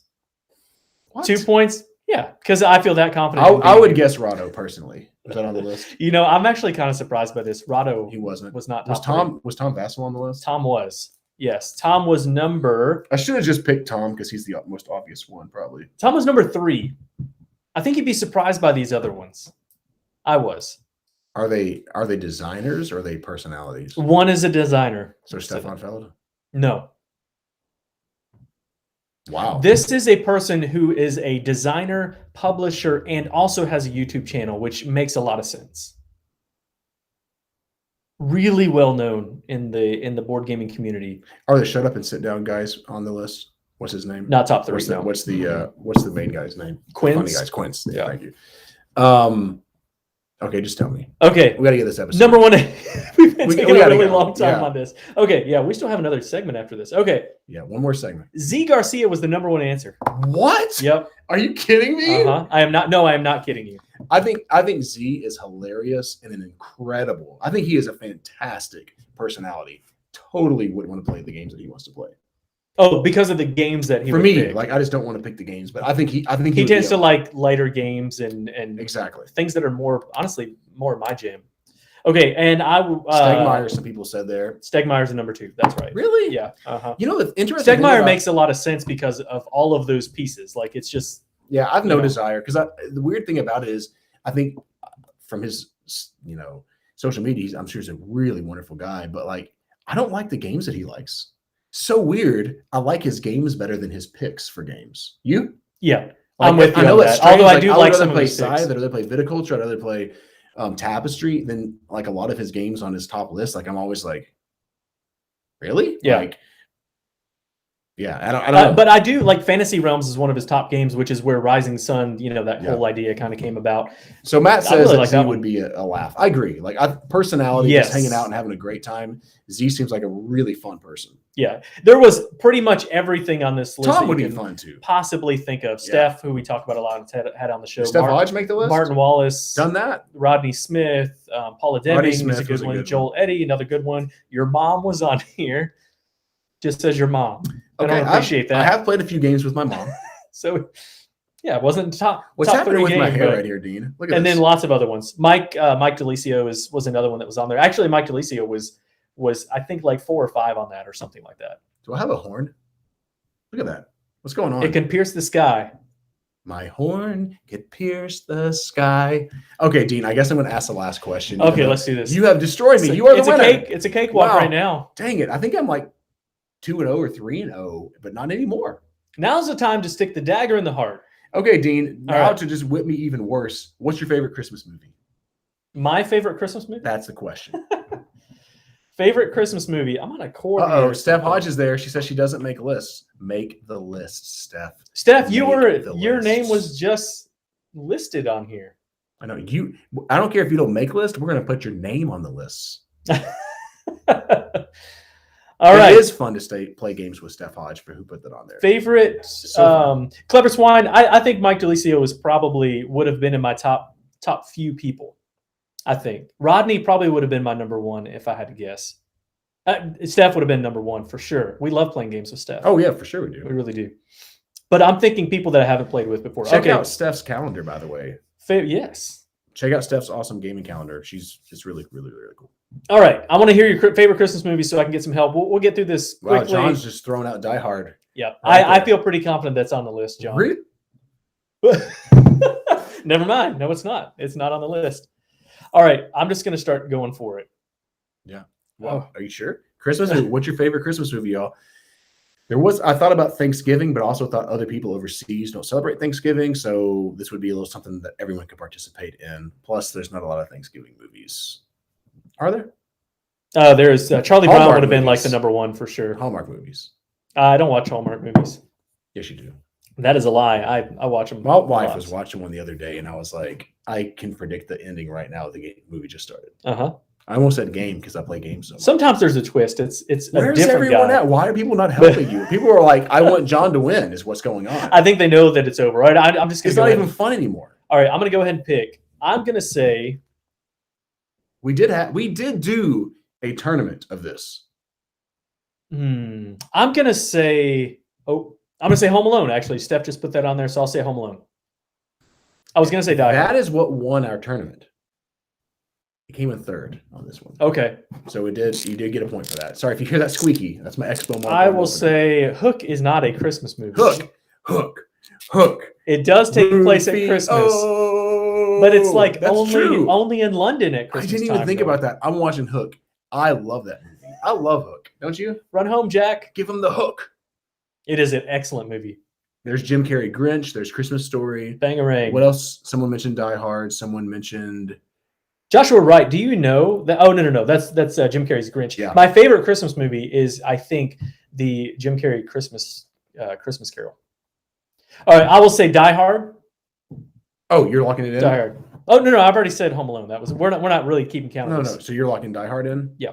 What? 2 points? Yeah, because I feel that confident. I would guess Rado personally. Was that on the list? I'm actually kind of surprised by this. Rado was not top. Was Tom Vassell on the list? Tom was. Yes. Tom was number. I should have just picked Tom because he's the most obvious one, probably. Tom was number 3. I think you'd be surprised by these other ones. I was. Are they designers or are they personalities? One is a designer. So Stefan Feld? No. Wow. This is a person who is a designer, publisher, and also has a YouTube channel, which makes a lot of sense. Really well known in the board gaming community. Are the shut up and sit down guys on the list? What's his name? Not top 3. What's the main guy's name? Quince. Funny guys, Quince. Yeah. Thank you. Okay, just tell me. Okay. We got to get this episode. Number 1. We've been taking a really long time on this. Okay, yeah, we still have another segment after this. Okay. Yeah, one more segment. Z Garcia was the number 1 answer. What? Yep. Are you kidding me? I am not. No, I am not kidding you. I think Z is hilarious and an incredible. I think he is a fantastic personality. Totally would want to play the games that he wants to play. Oh, because of the games that he for me, pick. like I just don't want to pick the games, but I think he tends to like lighter games and exactly things that are more my jam. Okay, and Stegmeyer, some people said there. Stegmeyer's the number 2. That's right. Really? Yeah. You know the interesting. Stegmeyer makes a lot of sense because of all of those pieces. Like it's just. Yeah, I've no desire because the weird thing about it is I think from his social media, I'm sure he's a really wonderful guy, but like I don't like the games that he likes. So weird. I like his games better than his picks for games. You? Yeah, like, I'm with you. I know that's although I do like some play of his picks. I'd rather play Viticulture. I'd rather play Tapestry than like a lot of his games on his top list. Like I'm always like, really? Yeah. Like, yeah, I don't know. But I do like Fantasy Realms is one of his top games, which is where Rising Sun, that whole idea kind of came about. So Matt says really that Z would be a laugh. I agree. Like personality, yes. just hanging out and having a great time. Z seems like a really fun person. Yeah, there was pretty much everything on this list. Tom would be fun too. Possibly think of Steph, who we talk about a lot and had on the show. Did Steph Hodge make the list? Martin Wallace, done that. Rodney Smith, Paula Deming is a good one. Joel Eddy, another good one. Your mom was on here. Just says your mom. Okay, I don't appreciate that. I have played a few games with my mom. So, yeah, it wasn't top. What's top happening 3 with game, my hair right here, Dean? Look at and this. then lots of other ones. Mike DeLisio was another one that was on there. Actually, Mike DeLisio was I think like 4 or 5 on that or something like that. Do I have a horn? Look at that. What's going on? It can pierce the sky. My horn could pierce the sky. Okay, Dean, I guess I'm going to ask the last question. Okay, let's do this. You have destroyed me. You are the winner. It's a cakewalk right now. Dang it. I think I'm like 2-0 or 3-0, but not anymore. Now's the time to stick the dagger in the heart. Okay, Dean. Now to just whip me even worse. What's your favorite Christmas movie? My favorite Christmas movie? That's the question. Favorite Christmas movie? I'm on a court. Steph Hodge is there. She says she doesn't make lists. Make the list, Steph. Steph, your name was just listed on here. I know you. I don't care if you don't make lists. We're going to put your name on the lists. All right. It is fun to play games with Steph Hodge for who put that on there. Favorite Clever Swine. I think Mike DeLisio would have been in my top few people. I think Rodney probably would have been my number 1 if I had to guess. Steph would have been number 1 for sure. We love playing games with Steph. Oh yeah, for sure we do. We really do. But I'm thinking people that I haven't played with before. Check out Steph's calendar, by the way. Yes. Check out Steph's awesome gaming calendar. She's just really, really, really cool. All right. I want to hear your favorite Christmas movie so I can get some help. We'll get through this quickly. Wow, John's just throwing out Die Hard. Yeah. I feel pretty confident that's on the list, John. Really? Never mind. No, it's not. It's not on the list. All right, I'm just gonna start going for it. Yeah. Well, Are you sure? Christmas movie. What's your favorite Christmas movie, y'all? I thought about Thanksgiving, but also thought other people overseas don't celebrate Thanksgiving. So this would be a little something that everyone could participate in. Plus, there's not a lot of Thanksgiving movies. Are there? There's Charlie Brown Hallmark would have been like movies. the number one for sure. Hallmark movies. I don't watch Hallmark movies. Yes, you do. That is a lie. I watch them. My wife was watching one the other day, and I was like, I can predict the ending right now. The movie just started. I almost said game because I play games so much. Sometimes there's a twist. It's Where's a different everyone guy. at? Why are people not helping you? People are like, I want John to win. Is what's going on. I think they know that it's over. Right? I'm just. It's not even fun anymore. All right, I'm gonna go ahead and pick. I'm gonna say we did do a tournament of this. I'm gonna say. I'm gonna say Home Alone. Actually, Steph just put that on there, so I'll say Home Alone. I was gonna say Die Hard. That is what won our tournament. It came in third on this one. Okay. So you did get a point for that. Sorry if you hear that squeaky. That's my Expo mark. I will say Hook is not a Christmas movie. Hook. It does take place at Christmas. Oh, but it's like that's true. only in London at I Christmas. didn't even think about that. I'm watching Hook. I love that movie. I love Hook. Don't you? Run Home, Jack. Give him the hook. It is an excellent movie. There's Jim Carrey Grinch. There's Christmas Story. Bangarang. What else? Someone mentioned Die Hard. Someone mentioned Joshua Wright. Do you know that? Oh no. That's Jim Carrey's Grinch. Yeah. My favorite Christmas movie is, I think, the Jim Carrey Christmas Carol. All right, I will say Die Hard. Oh, you're locking it in? Die Hard. Oh no, I've already said Home Alone. We're not really keeping count of this. No. So you're locking Die Hard in? Yeah.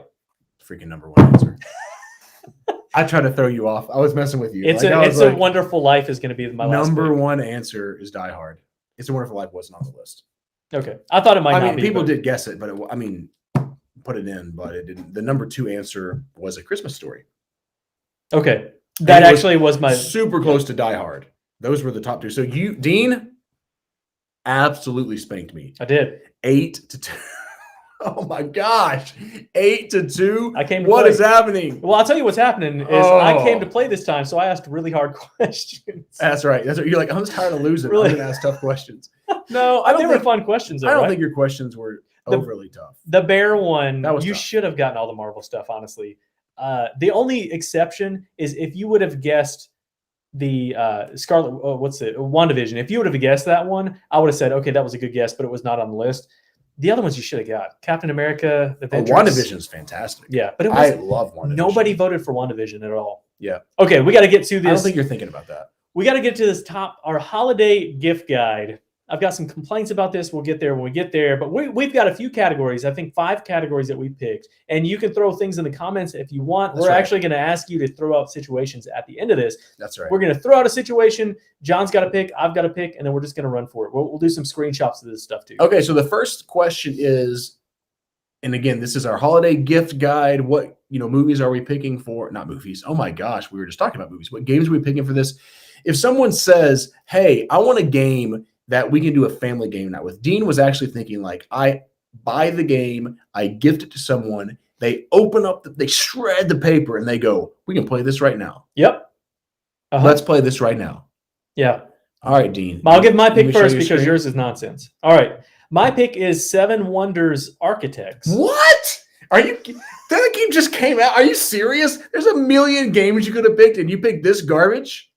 Freaking number one answer. I tried to throw you off. I was messing with you. It's a Wonderful Life is going to be my last number pick. one answer is Die Hard. It's a Wonderful Life wasn't on the list. Okay, I thought it might. I mean, people did guess it, but put it in, but it didn't. The number two answer was A Christmas Story. Okay, that actually was my super close to Die Hard. Those were the top two. So you, Dean, absolutely spanked me. I did 8-2. Oh my gosh, 8-2. I came. What is happening? Well, I'll tell you what's happening is I came to play this time, so I asked really hard questions. That's right. That's what you're like. I'm just tired of losing. Really? I'm gonna ask tough questions. No, they were fun questions. Though, I don't right? think your questions were overly tough. The bear one, was you tough. should have gotten all the Marvel stuff. Honestly, the only exception is if you would have guessed the Scarlet. WandaVision. If you would have guessed that one, I would have said, okay, that was a good guess, but it was not on the list. The other ones you should have got. Captain America, Avengers. WandaVision is fantastic. Yeah, but I love WandaVision. Nobody voted for WandaVision at all. Yeah. Okay, we got to get to this. I don't think you're thinking about that. We got to get to this our holiday gift guide. I've got some complaints about this. We'll get there when we get there. But we've got a few categories. I think 5 categories that we picked. And you can throw things in the comments if you want. We're actually going to ask you to throw out situations at the end of this. That's right. We're going to throw out a situation. John's got to pick. I've got to pick. And then we're just going to run for it. We'll do some screenshots of this stuff too. Okay, so the first question is, and again, this is our holiday gift guide. What movies are we picking for? Not movies. Oh my gosh, we were just talking about movies. What games are we picking for this? If someone says, hey, I want a game that we can do a family game night with. Dean was actually thinking like, I buy the game, I gift it to someone, they open up, they shred the paper and they go, we can play this right now. Yep. Let's play this right now. Yeah. All right, Dean. I'll give my pick first because yours is nonsense. All right. My pick is Seven Wonders Architects. What? Are you? That game just came out. Are you serious? There's a million games you could have picked and you picked this garbage?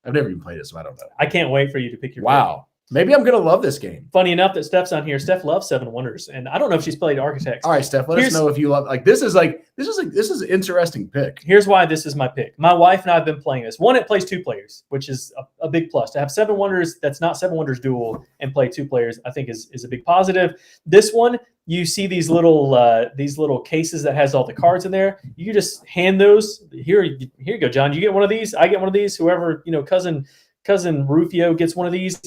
I've never even played it, so I don't know. I can't wait for you to pick your pick. Maybe I'm going to love this game. Funny enough that Steph's on here. Steph loves Seven Wonders, and I don't know if she's played Architects. All right, Steph, let us know if you love. This is an interesting pick. Here's why this is my pick. My wife and I have been playing this. One, it plays 2 players, which is a big plus. To have Seven Wonders that's not Seven Wonders Duel and play 2 players, I think is a big positive. This one, you see these little cases that has all the cards in there. You just hand those. Here you go, John. You get one of these. I get one of these. Whoever cousin Rufio gets one of these.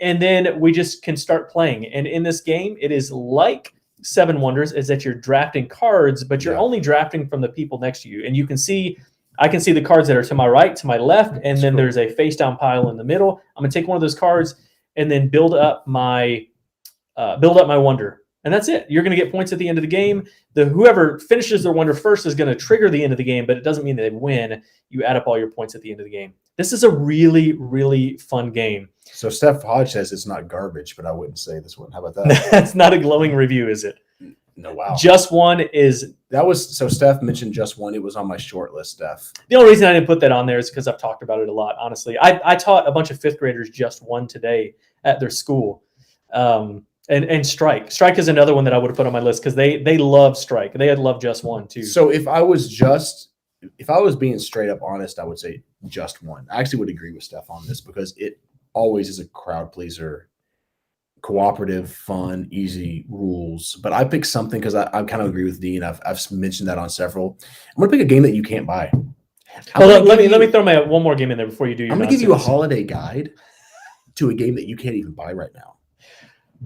And then we just can start playing. And in this game, it is like Seven Wonders, is that you're drafting cards, but you're only drafting from the people next to you. And I can see the cards that are to my right, to my left, and then there's a face down pile in the middle. I'm gonna take one of those cards and then build up my wonder. And that's it. You're gonna get points at the end of the game. Whoever finishes their wonder first is gonna trigger the end of the game, but it doesn't mean they win. You add up all your points at the end of the game. This is a really, really fun game. So Steph Hodge says it's not garbage, but I wouldn't say this one. How about that? That's not a glowing review, is it? No, wow. Just One is... That was, so Steph mentioned Just One. It was on my short list, Steph. The only reason I didn't put that on there is because I've talked about it a lot, honestly. I taught a bunch of 5th graders Just One today at their school. And Strike. Strike is another one that I would have put on my list because they love Strike. They had loved Just One too. So if I was being straight up honest, I would say Just One. I actually would agree with Steph on this because it always is a crowd pleaser, cooperative, fun, easy rules. But I picked something because I kind of agree with Dean. I've mentioned that on several. I'm gonna pick a game that you can't buy. Let me throw my one more game in there before you do your... I'm gonna give you a holiday guide to a game that you can't even buy right now.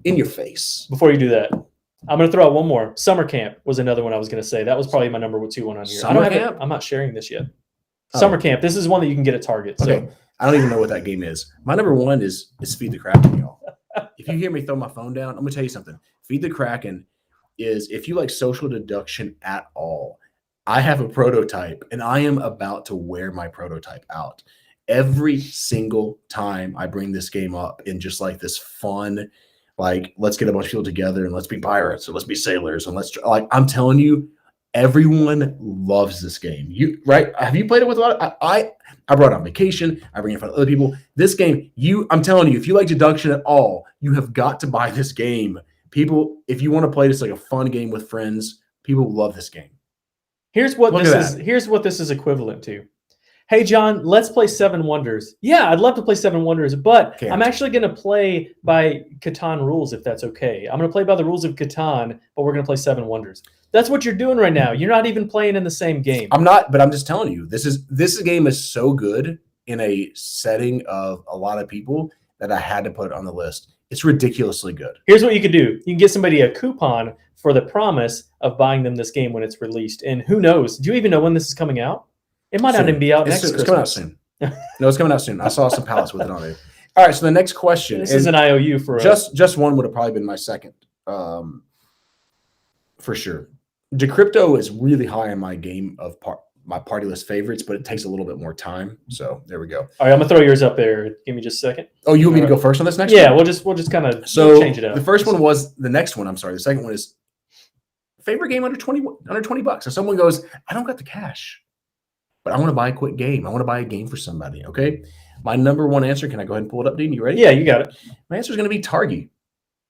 In your face. Before you do that, I'm going to throw out one more. Summer Camp was another one I was going to say. That was probably my number 2 one on here. Summer Camp? I'm not sharing this yet. Summer Camp. This is one that you can get at Target. Okay. So. I don't even know what that game is. My number 1 is Feed the Kraken, y'all. If you hear me throw my phone down, I'm going to tell you something. Feed the Kraken is, if you like social deduction at all, I have a prototype, and I am about to wear my prototype out. Every single time I bring this game up in just like this fun, like, let's get a bunch of people together and let's be pirates or let's be sailors and let's, like, I'm telling you, everyone loves this game. You right? Have you played it with a lot of, I brought it on vacation. I bring it in front of other people. This game, I'm telling you, if you like deduction at all, you have got to buy this game. People, if you want to play this like a fun game with friends, people love this game. Here's what this is equivalent to. Hey, John, let's play 7 Wonders. Yeah, I'd love to play 7 Wonders, but I'm actually going to play by Catan rules, if that's okay. I'm going to play by the rules of Catan, but we're going to play 7 Wonders. That's what you're doing right now. You're not even playing in the same game. I'm not, but I'm just telling you, this game is so good in a setting of a lot of people that I had to put it on the list. It's ridiculously good. Here's what you could do. You can get somebody a coupon for the promise of buying them this game when it's released. And who knows? Do you even know when this is coming out? It might not even be out next Christmas. It's coming out soon. No, it's coming out soon. I saw some pallets with it on there. All right, so the next question. This is an IOU for Just One would have probably been my second, for sure. Decrypto is really high on my game of my party list favorites, but it takes a little bit more time. So there we go. All right, I'm gonna throw yours up there. Give me just a second. Oh, you want me to go first on this next one? Yeah, we'll just kind of change it up. The first one was the next one. I'm sorry. The second one is favorite game under $20. So someone goes, I don't got the cash, but I want to buy a quick game. I want to buy a game for somebody. Okay. My number 1 answer. Can I go ahead and pull it up, Dean? You ready? Yeah, you got it. My answer is going to be Targi.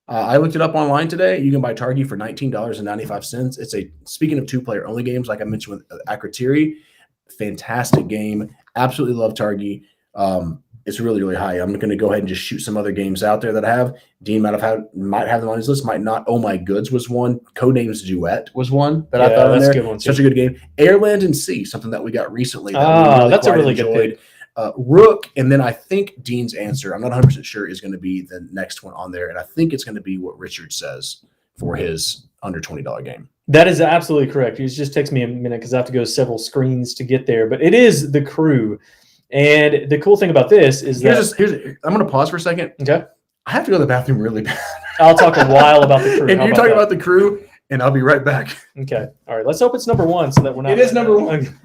I looked it up online today. You can buy Targi for $19.95. It's speaking of 2-player only games, like I mentioned with Akratiri, fantastic game. Absolutely love Targi. It's really, really high. I'm going to go ahead and just shoot some other games out there that I have. Dean might have them on his list, might not. Oh My Goods was one. Codenames Duet was one that I thought on there. Good one too. Such a good game. Air, Land, and Sea, something that we got recently. That's a really good pick. Rook, and then I think Dean's answer, I'm not 100% sure, is going to be the next one on there, and I think it's going to be what Richard says for his under $20 game. That is absolutely correct. It just takes me a minute because I have to go several screens to get there, but it is The Crew. And the cool thing about this is I'm going to pause for a second. Okay. I have to go to the bathroom really bad. I'll talk a while about The Crew. And you talk about The Crew, and I'll be right back. Okay. All right. Let's hope it's number 1 so that we're not. It is number 1.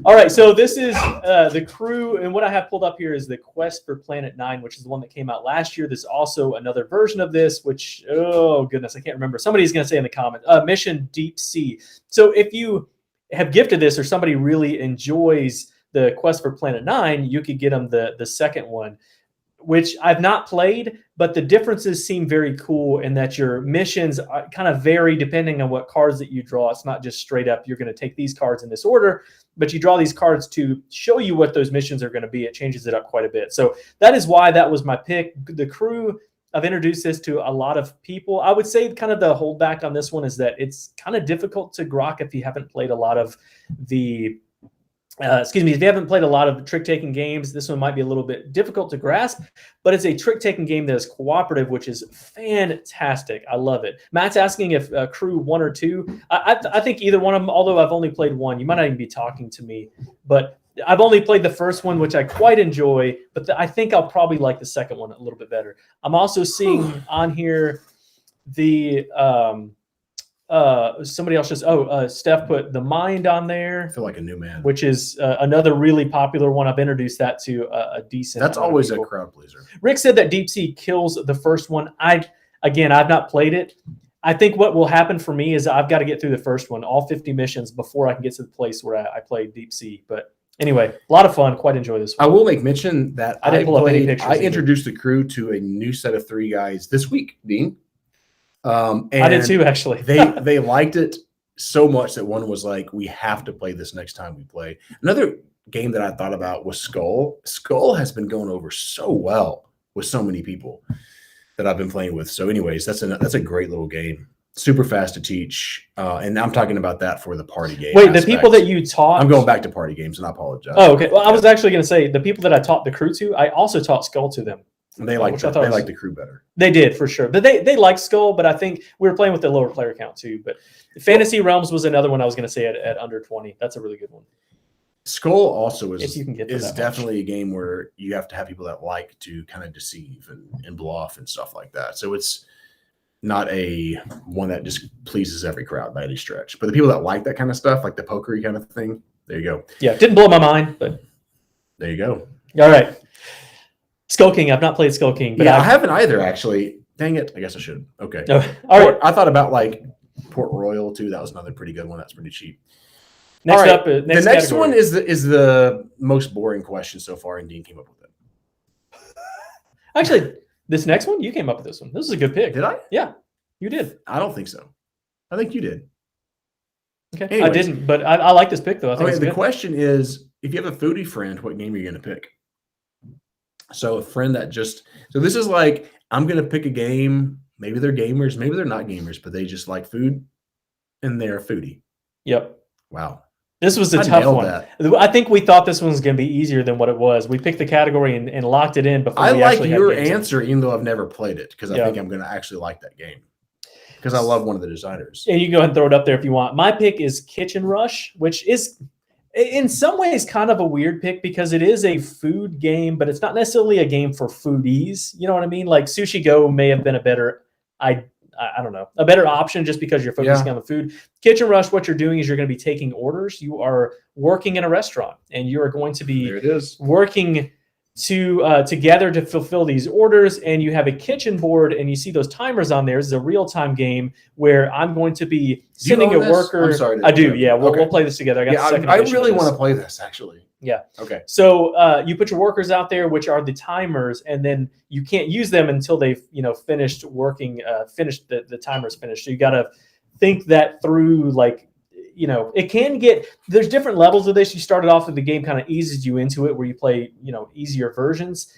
All right. So this is The Crew. And what I have pulled up here is the Quest for Planet 9, which is the one that came out last year. There's also another version of this, which, oh, goodness, I can't remember. Somebody's going to say in the comments, Mission Deep Sea. So if you have gifted this or somebody really enjoys the Quest for Planet 9, you could get them the second one, which I've not played, but the differences seem very cool in that your missions kind of vary depending on what cards that you draw. It's not just straight up, you're going to take these cards in this order, but you draw these cards to show you what those missions are going to be. It changes it up quite a bit. So that is why that was my pick. The Crew, I've introduced this to a lot of people. I would say kind of the holdback on this one is that it's kind of difficult to grok if you haven't played a lot of the if you haven't played a lot of trick-taking games, this one might be a little bit difficult to grasp, but it's a trick-taking game that is cooperative, which is fantastic. I love it. Matt's asking if Crew 1 or 2. I think either one of them, although I've only played one. You might not even be talking to me, but I've only played the first one, which I quite enjoy, but I think I'll probably like the second one a little bit better. I'm also seeing on here the somebody else just Steph put The Mind on there. I feel like a new man. Which is another really popular one. I've introduced that to a decent. That's always a crowd pleaser. Rick said that Deep Sea kills the first one. I've not played it. I think what will happen for me is I've got to get through the first one, all 50 missions, before I can get to the place where I play Deep Sea. But anyway, a lot of fun. Quite enjoy this one. I will make mention that I didn't pull up any pictures. I introduced the crew to a new set of 3 guys this week, Dean. And I did too, actually. they liked it so much that one was like, we have to play this next time we play. Another game that I thought about was Skull. Skull has been going over so well with so many people that I've been playing with. So anyways, that's a great little game. Super fast to teach. And I'm talking about that for the party game. Wait, the people that you taught? I'm going back to party games, and I apologize. Oh, okay. Well, I was actually going to say the people that I taught the crew to, I also taught Skull to them. And they like the crew better. They did, for sure. But they like Skull, but I think we were playing with the lower player count too. But Fantasy Realms was another one I was going to say at under 20. That's a really good one. Skull also is definitely a game where you have to have people that like to kind of deceive and bluff and stuff like that. So it's not a one that just pleases every crowd by any stretch. But the people that like that kind of stuff, like the pokery kind of thing, there you go. Yeah, didn't blow my mind, but there you go. All right. Skull King. I've not played Skull King. But yeah, I haven't either, actually. Dang it. I guess I should. Okay. All right. I thought about like Port Royal too. That was another pretty good one. That's pretty cheap. Next up, the next one is the most boring question so far, and Dean came up with it. Actually, this next one, you came up with this one. This is a good pick. Did I? Yeah, you did. I don't think so. I think you did. Okay. Anyways, I didn't, but I like this pick though. I think the question is, if you have a foodie friend, what game are you going to pick? So a friend that so this is like, I'm going to pick a game. Maybe they're gamers, maybe they're not gamers, but they just like food and they're a foodie. Yep. Wow. This was a tough one. I think we thought this one was going to be easier than what it was. We picked the category and locked it in before. I like your answer, even though I've never played it, because I think I'm going to actually like that game because I love one of the designers. And you can go ahead and throw it up there if you want. My pick is Kitchen Rush, which is in some ways kind of a weird pick because it is a food game, but it's not necessarily a game for foodies. You know what I mean? Like Sushi Go may have been a better I don't know, a better option just because you're focusing on the food. Kitchen Rush, what you're doing is you're going to be taking orders. You are working in a restaurant, and you are going to be working together to fulfill these orders. And you have a kitchen board, and you see those timers on there. This is a real-time game where I'm going to be sending a worker. I'm sorry. I do. Yeah, we'll play this together. I really want to play this actually. Yeah. Okay. So you put your workers out there, which are the timers, and then you can't use them until they've finished working. The timer's finished. So you got to think that through. Like, it can get. There's different levels of this. You started off with the game kind of eases you into it, where you play easier versions,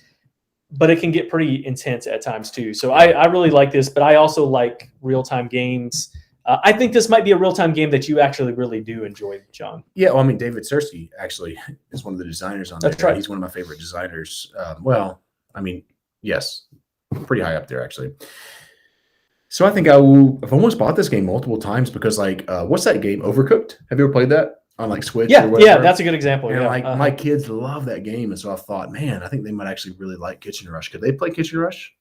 but it can get pretty intense at times too. So I really like this, but I also like real time games. I think this might be a real-time game that you actually really do enjoy, John. Yeah, well, I mean, David Sersky actually is one of the designers on That's right. He's one of my favorite designers. Well, I mean, yes, pretty high up there, actually. So I think I've almost bought this game multiple times because, like, what's that game, Overcooked? Have you ever played that on, like, Switch or whatever? Yeah, that's a good example. And, my kids love that game, and so I thought, man, I think they might actually really like Kitchen Rush. Could they play Kitchen Rush?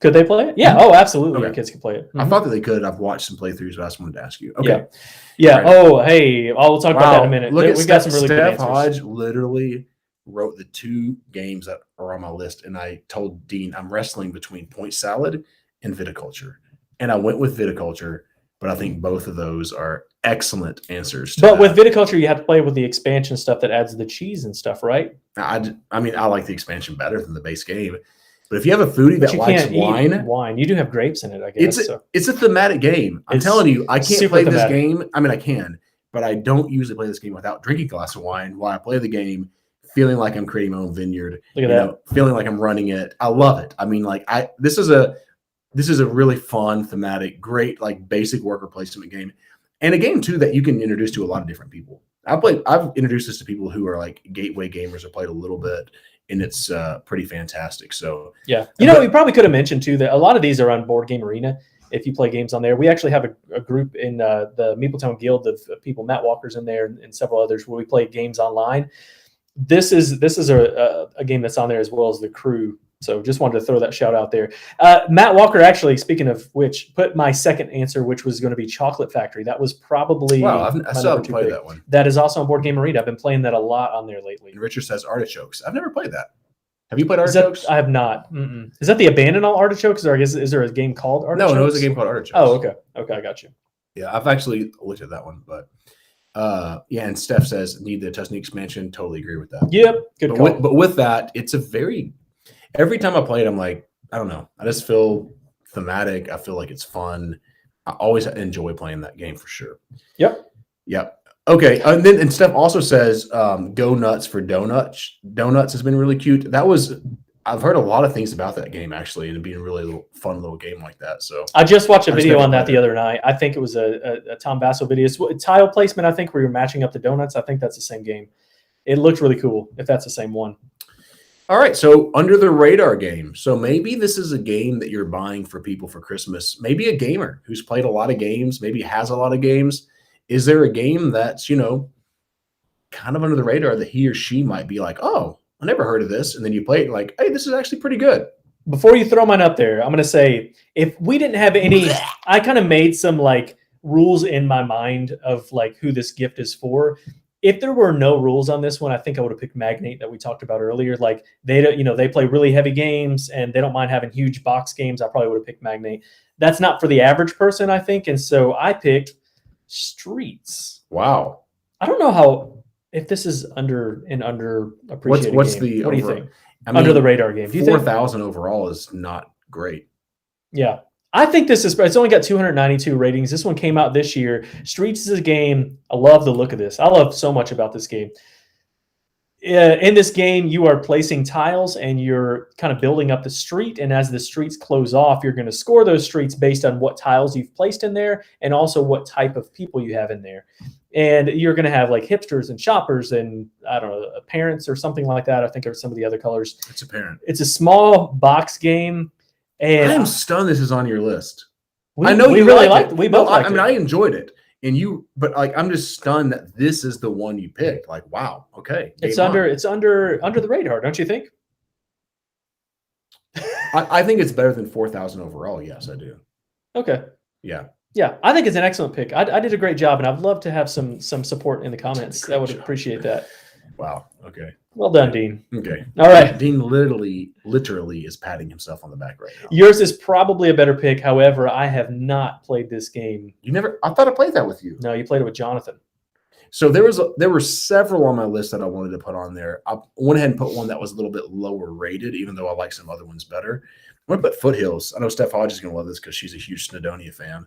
Could they play it? Yeah. Oh, absolutely. Okay. Kids can play it. Mm-hmm. I thought that they could. I've watched some playthroughs, but I just wanted to ask you. Okay. Yeah. Right. Oh, hey. We'll talk about that in a minute. Look, we got some really good answers. Steph Hodge literally wrote the 2 games that are on my list, and I told Dean I'm wrestling between Point Salad and Viticulture, and I went with Viticulture, but I think both of those are excellent answers. But with Viticulture, you have to play with the expansion stuff that adds the cheese and stuff, right? I mean, I like the expansion better than the base game. But if you have a foodie that likes wine, you do have grapes in it, I guess. It's a thematic game. I'm telling you, I can't play this game. I mean, I can, but I don't usually play this game without drinking a glass of wine while I play the game, feeling like I'm creating my own vineyard. Look at that. Feeling like I'm running it. I love it. I mean, like this is a really fun, thematic, great, like basic worker placement game, and a game too that you can introduce to a lot of different people. I've introduced this to people who are like gateway gamers or played a little bit. And it's pretty fantastic. So yeah, we probably could have mentioned too that a lot of these are on Board Game Arena. If you play games on there, we actually have a group in the MeepleTown Guild of people. Matt Walker's in there and several others where we play games online. This is a game that's on there as well as the crew So just wanted to throw that shout out there. Matt Walker, actually, speaking of which, put my second answer, which was going to be Chocolate Factory. That was probably Wow, my I still haven't played that one. That is also on Board Game Arena. I've been playing that a lot on there lately. And Richard says Artichokes. I've never played that. Have you played Artichokes? I have not. Is that the Abandon All Artichokes, or is there a game called Artichokes? No, it was a game called Artichokes. Oh, okay. Okay, I got you. Yeah, I've actually looked at that one, but yeah, and Steph says need the Tuscany expansion. Totally agree with that. Yep, good call. But with that, it's a very every time I play it, I'm like, I don't know. I just feel thematic. I feel like it's fun. I always enjoy playing that game for sure. Yep. Okay, and Steph also says go nuts for donuts. Donuts has been really cute. I've heard a lot of things about that game actually, and it being a really fun little game like that. So I just watched a video on that the other night. I think it was a Tom Basso video. It's tile placement, I think, where you're matching up the donuts. I think that's the same game. It looked really cool if that's the same one. All right, so under the radar game. So maybe this is a game that you're buying for people for Christmas. Maybe a gamer who's played a lot of games, maybe has a lot of games. Is there a game that's, kind of under the radar that he or she might be like, oh, I never heard of this. And then you play it like, hey, this is actually pretty good. Before you throw mine up there, I'm going to say, if we didn't have any, I kind of made some rules in my mind of who this gift is for. If there were no rules on this one, I think I would have picked Magnate that we talked about earlier. They don't, they play really heavy games and they don't mind having huge box games. I probably would have picked Magnate. That's not for the average person, I think. And so I picked Streets. Wow. I don't know if this is underappreciated. What game. do you think? Under the radar game. Do you 4,000 overall is not great. Yeah. I think it's only got 292 ratings. This one came out this year. Streets is a game. I love the look of this. I love so much about this game. In this game, you are placing tiles and you're kind of building up the street. And as the streets close off, you're going to score those streets based on what tiles you've placed in there and also what type of people you have in there. And you're going to have hipsters and shoppers and, I don't know, parents or something like that. I think are some of the other colors. It's a parent. It's a small box game. And I'm stunned this is on your list. I know you really liked it. We both liked it. I enjoyed it. But I'm just stunned that this is the one you picked. Wow, okay. It's under the radar, don't you think? I think it's better than 4,000 overall. Yes, I do. Okay. Yeah. Yeah, I think it's an excellent pick. I did a great job, and I'd love to have some support in the comments. I would appreciate that. Wow. Okay. Well done, Dean. Okay. All right. Dean literally is patting himself on the back right now. Yours is probably a better pick. However, I have not played this game. I thought I played that with you. No, you played it with Jonathan. So there were several on my list that I wanted to put on there. I went ahead and put one that was a little bit lower rated, even though I like some other ones better. I'm going to put Foothills. I know Steph Hodge is going to love this because she's a huge Snowdonia fan.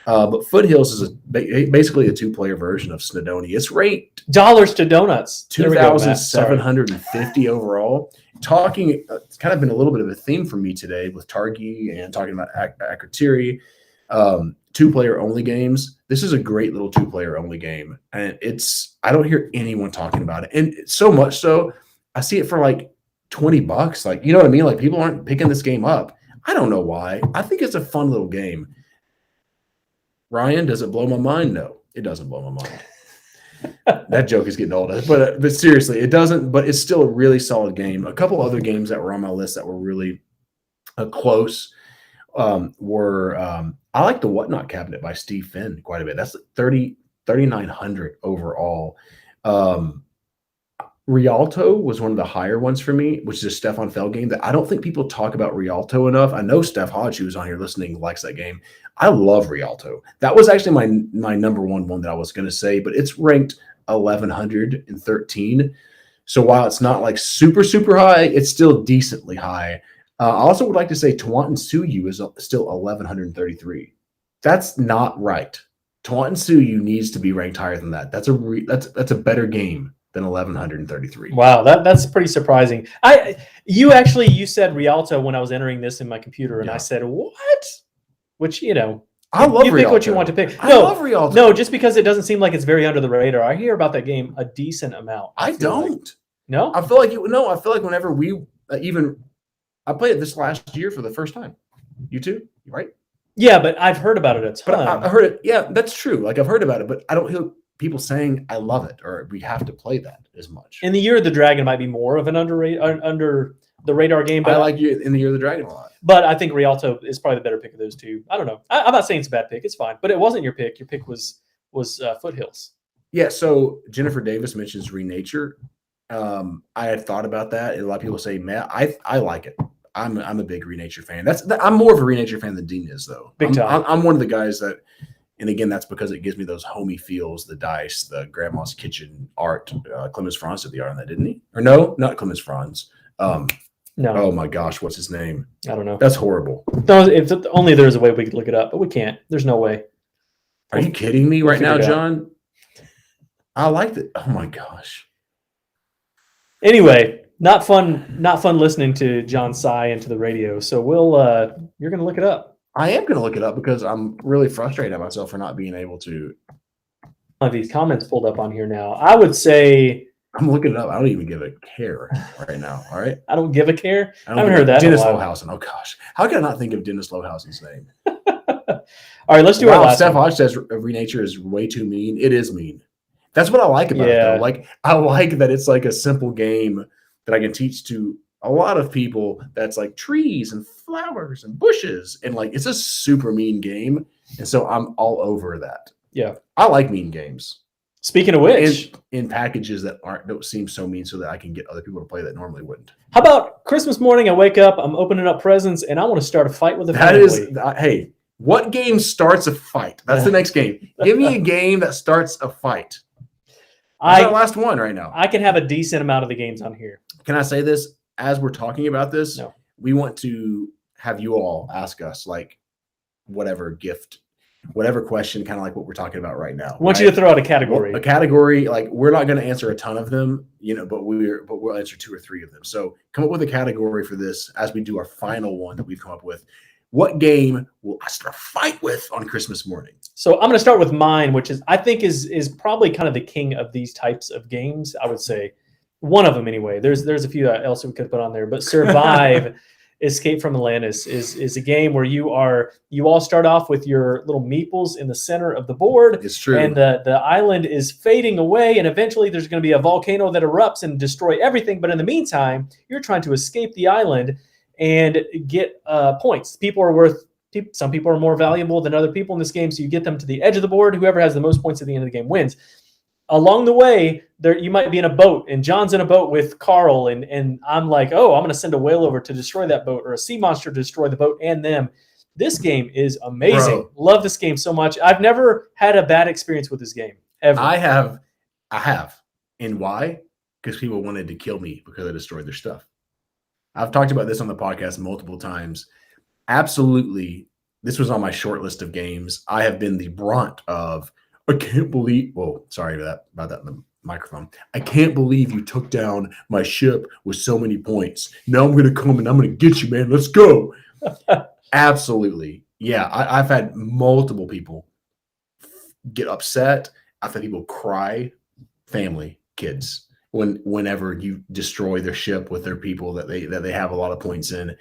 But Foothills is basically a 2-player version of Snowdonia. It's ranked dollars to donuts. 2,750 overall. It's kind of been a little bit of a theme for me today with Targi and talking about Akatiri. 2-player only games. This is a great little 2-player only game. And I don't hear anyone talking about it. And so much so, I see it for $20. You know what I mean? People aren't picking this game up. I don't know why. I think it's a fun little game. Ryan, does it blow my mind? No, it doesn't blow my mind. That joke is getting old. But seriously, it doesn't. But it's still a really solid game. A couple other games that were on my list that were really close were I like the Whatnot Cabinet by Steve Finn quite a bit. That's 3,900 overall. Rialto was one of the higher ones for me, which is a Stefan Fell game that I don't think people talk about Rialto enough. I know Steph Hodge, who was on here listening, likes that game. I love Rialto. That was actually my number one that I was going to say, but it's ranked 1,113. So while it's not super, super high, it's still decently high. I also would like to say Tawantin Suyu is still 1,133. That's not right. Tawantin Suyu needs to be ranked higher than that. That's a better game than 1,133. Wow, that's pretty surprising. You said Rialto when I was entering this in my computer, and I said, what? Which, I love you Rialto. pick what you want to pick. I love Rialto. No, just because it doesn't seem like it's very under the radar. I hear about that game a decent amount. I don't. No? I feel like whenever we I played it this last year for the first time. You too? Right? Yeah, but I've heard about it a ton. But I heard it. Yeah, that's true. I've heard about it, but I don't hear people saying I love it or we have to play that as much. In the Year of the Dragon might be more of an the radar game. But I like you in the Year of the Dragon a lot. But I think Rialto is probably the better pick of those two. I don't know. I'm not saying it's a bad pick. It's fine. But it wasn't your pick. Your pick was Foothills. Yeah, so Jennifer Davis mentions Renature. I had thought about that, and a lot of people say, "Matt, I like it. I'm a big Renature fan. I'm more of a Renature fan than Dean is, though. Big time. I'm one of the guys that, and again, that's because it gives me those homey feels, the dice, the Grandma's Kitchen art. Clemens Franz did the art on that, didn't he? Or no, not Clemens Franz. No. Oh my gosh, what's his name? I don't know. That's horrible. No, if only there's a way we could look it up, but we can't. There's no way. Are you kidding me right now, figure it out. John? I liked it. Oh my gosh. Anyway, not fun listening to John sigh into the radio. So you're gonna look it up. I am going to look it up because I'm really frustrated at myself for not being able to. I have these comments pulled up on here now. I would say I'm looking it up. I don't even give a care right now. All right. I don't give a care. I haven't give heard that. Dennis Lohausen. Oh gosh, how can I not think of Dennis Lohausen's name? All right, let's do our last Steph one. Hodge says Renature is way too mean. It is mean. That's what I like about it, Yeah. though. Like, I like that it's like a simple game that I can teach to a lot of people that's like trees and flowers and bushes. And like, it's a super mean game. And so I'm all over that. Yeah. I like mean games. Speaking of which, in packages that don't seem so mean so that I can get other people to play that normally wouldn't. how about Christmas morning? I wake up, I'm opening up presents, and I want to start a fight with a That family. is, hey, what game starts a fight? That's the next game. Give me a game that starts a fight. That's our last one right now. I can have a decent amount of the games on here. Can I say this? As we're talking about this, No. we want to have you all ask us like whatever gift, whatever question, kind of like what we're talking about right now. I want you to throw out a category. A category, like we're not going to answer a ton of them, but we'll answer 2 or 3 of them. So come up with a category for this as we do our final one that we've come up with. What game will I start a fight with on Christmas morning? So I'm going to start with mine, which I think is probably kind of the king of these types of games. I would say one of them anyway. There's a few else we could put on there, but Survive, Escape from Atlantis is a game where you all start off with your little meeples in the center of the board. It's true. And the island is fading away, and eventually there's going to be a volcano that erupts and destroy everything. But in the meantime, you're trying to escape the island and get points. Some people are more valuable than other people in this game, so you get them to the edge of the board. Whoever has the most points at the end of the game wins. Along the way, you might be in a boat, and John's in a boat with Carl, and I'm like, oh, I'm going to send a whale over to destroy that boat, or a sea monster to destroy the boat and them. This game is amazing. Bro. Love this game so much. I've never had a bad experience with this game, ever. I have. And why? Because people wanted to kill me because I destroyed their stuff. I've talked about this on the podcast multiple times. Absolutely. This was on my short list of games. I have been the brunt of, I can't believe, whoa, sorry about that in the microphone. I can't believe you took down my ship with so many points. Now I'm going to come and I'm going to get you, man. Let's go. Absolutely. Yeah. I've had multiple people get upset. I've had people cry, family, kids, whenever you destroy their ship with their people that they have a lot of points in.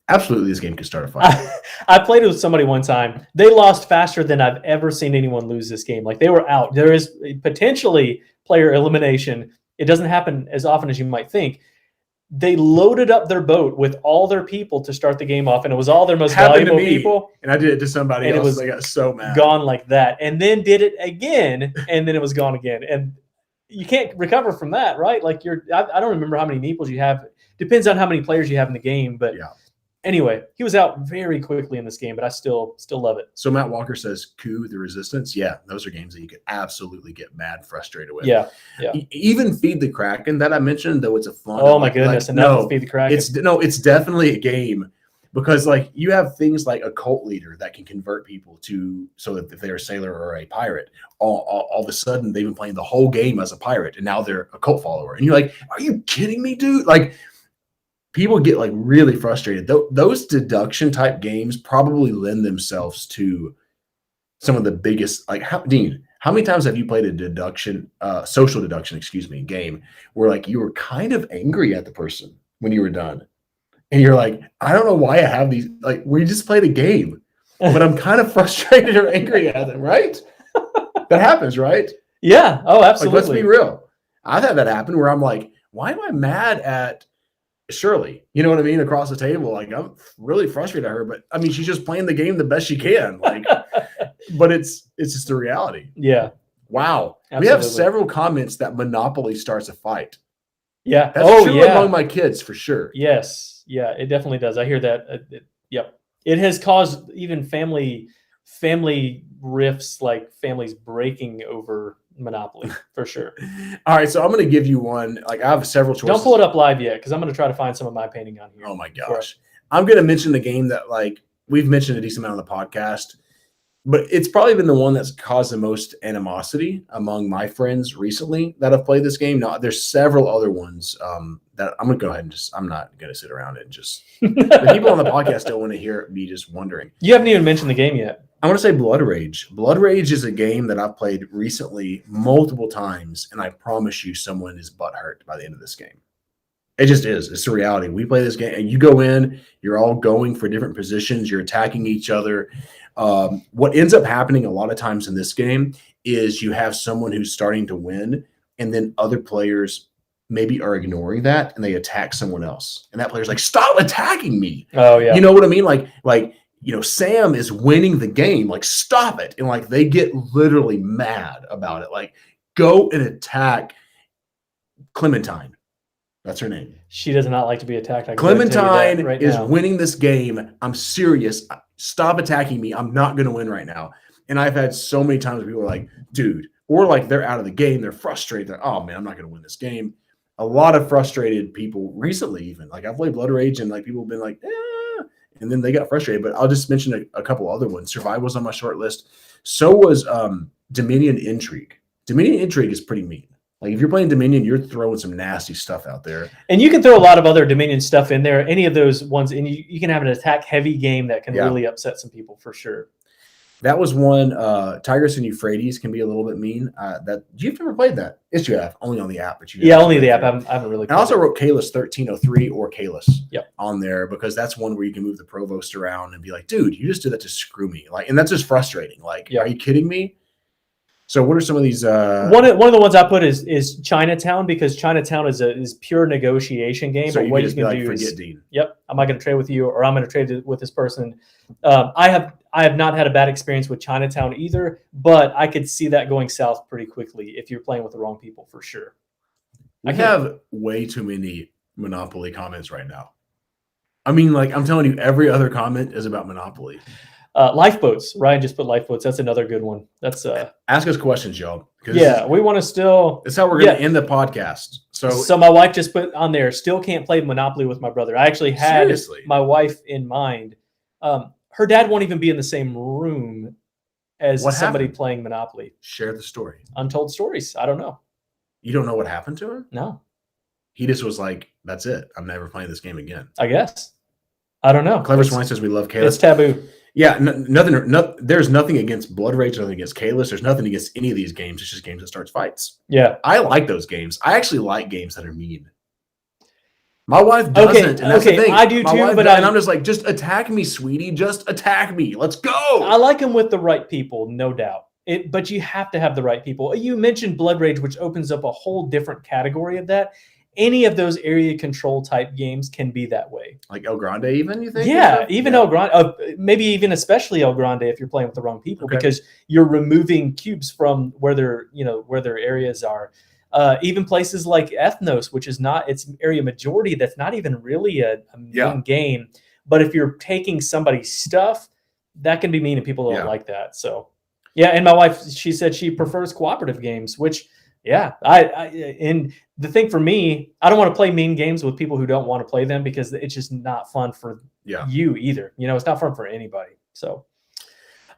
Absolutely, this game could start a fight. I played with somebody one time. They lost faster than I've ever seen anyone lose this game. Like, they were out. There is potentially player elimination. It doesn't happen as often as you might think. They loaded up their boat with all their people to start the game off, and it was all their most valuable people. And I did it to somebody and else. It was they got so mad. Gone like that. And then did it again, and then it was gone again. And you can't recover from that, right? Like, I don't remember how many meeples you have. Depends on how many players you have in the game, but yeah. Anyway, he was out very quickly in this game, but I still love it. So Matt Walker says, Coup, The Resistance. Yeah, those are games that you could absolutely get mad frustrated with. Yeah. Even Feed the Kraken that I mentioned, though it's a fun. Oh my goodness! Enough Feed the Kraken. It's definitely a game because like you have things like a cult leader that can convert people to so that if they're a sailor or a pirate, all of a sudden they've been playing the whole game as a pirate and now they're a cult follower, and you're like, are you kidding me, dude? Like. People get like really frustrated. Those deduction type games probably lend themselves to some of the biggest. Like, Dean, how many times have you played a social deduction, game where like you were kind of angry at the person when you were done, and you're like, I don't know why I have these. Like, we just played a game, but I'm kind of frustrated or angry at them. Right? That happens, right? Yeah. Oh, absolutely. Like, let's be real. I've had that happen where I'm like, why am I mad at Shirley, you know what I mean, across the table. Like, I'm really frustrated at her, but I mean, she's just playing the game the best she can. Like, but it's just the reality. Yeah. Wow. Absolutely. We have several comments that Monopoly starts a fight. Yeah. That's true among my kids for sure. Yes. Yeah, it definitely does. I hear that. Yep. It has caused even family rifts, like families breaking over Monopoly for sure. All right, so I'm going to give you one. Like, I have several choices. Don't pull it up live yet, because I'm going to try to find some of my painting on here. Oh my gosh. I'm going to mention the game that, like, we've mentioned a decent amount on the podcast, but it's probably been the one that's caused the most animosity among my friends recently that have played this game. Now, there's several other ones that I'm going to go ahead and I'm not going to sit around and just, the people on the podcast don't want to hear me just wondering. You haven't even mentioned the game yet. I want to say Blood Rage. Blood Rage is a game that I've played recently multiple times, and I promise you someone is butthurt by the end of this game. It just is. It's the reality. We play this game, and you go in, you're all going for different positions, you're attacking each other. What ends up happening a lot of times in this game is you have someone who's starting to win, and then other players maybe are ignoring that, and they attack someone else. And that player's like, stop attacking me. Oh, yeah. You know what I mean? Like, you know, Sam is winning the game. Like, stop it. And like, they get literally mad about it. Like, go and attack Clementine. That's her name. She does not like to be attacked. Clementine right is now. winning this game. I'm serious. Stop attacking me. I'm not going to win right now. And I've had so many times where people are like, dude, or like they're out of the game. They're frustrated. They're, oh man, I'm not going to win this game. A lot of frustrated people recently, even like I've played Blood Rage and like people have been like, and then they got frustrated. But I'll just mention a couple other ones. Survival was on my short list. So was Dominion Intrigue. Dominion Intrigue is pretty mean. Like if you're playing Dominion, you're throwing some nasty stuff out there. And you can throw a lot of other Dominion stuff in there. Any of those ones, and you can have an attack heavy game that can really upset some people for sure. That was one. Tigris and Euphrates can be a little bit mean. You've never played that? Yes, you have. Only on the app, but you only the app. I haven't really. I also wrote Kalis 1303 or Kalis Yep. on there because that's one where you can move the provost around and be like, dude, you just did that to screw me. Like, and that's just frustrating. Like, are you kidding me? So what are some of these? One of the ones I put is Chinatown, because Chinatown is pure negotiation game. So but you what can just you can be like, do forget is, Dean. Yep, am I going to trade with you, or I'm going to trade with this person? I have not had a bad experience with Chinatown either, but I could see that going south pretty quickly if you're playing with the wrong people for sure. I have way too many Monopoly comments right now. I mean, like I'm telling you, every other comment is about Monopoly. Lifeboats. Ryan just put lifeboats. That's another good one. That's ask us questions, y'all. Yeah, we want to still. That's how we're going to end the podcast. So my wife just put on there, still can't play Monopoly with my brother. I actually had my wife in mind. Her dad won't even be in the same room as somebody playing Monopoly. Share the story. Untold stories. I don't know. You don't know what happened to him? No. He just was like, that's it. I'm never playing this game again. I guess. I don't know. Clever Swine says we love Kalis. It's taboo. Yeah, there's nothing against Blood Rage, nothing against Kalis. There's nothing against any of these games. It's just games that starts fights. Yeah. I like those games. I actually like games that are mean. My wife doesn't, and that's the thing. I do too, but I'm just like, just attack me, sweetie. Just attack me. Let's go. I like them with the right people, no doubt. But you have to have the right people. You mentioned Blood Rage, which opens up a whole different category of that. Any of those area control type games can be that way. Like El Grande, even, you think? Yeah, even El Grande, maybe even especially El Grande if you're playing with the wrong people, because you're removing cubes from where their areas are. Even places like Ethnos, which is not its area majority, that's not even really a mean game. But if you're taking somebody's stuff, that can be mean, and people don't like that. So, yeah. And my wife, she said she prefers cooperative games, which. Yeah, and the thing for me, I don't want to play mean games with people who don't want to play them, because it's just not fun for you either. It's not fun for anybody. So,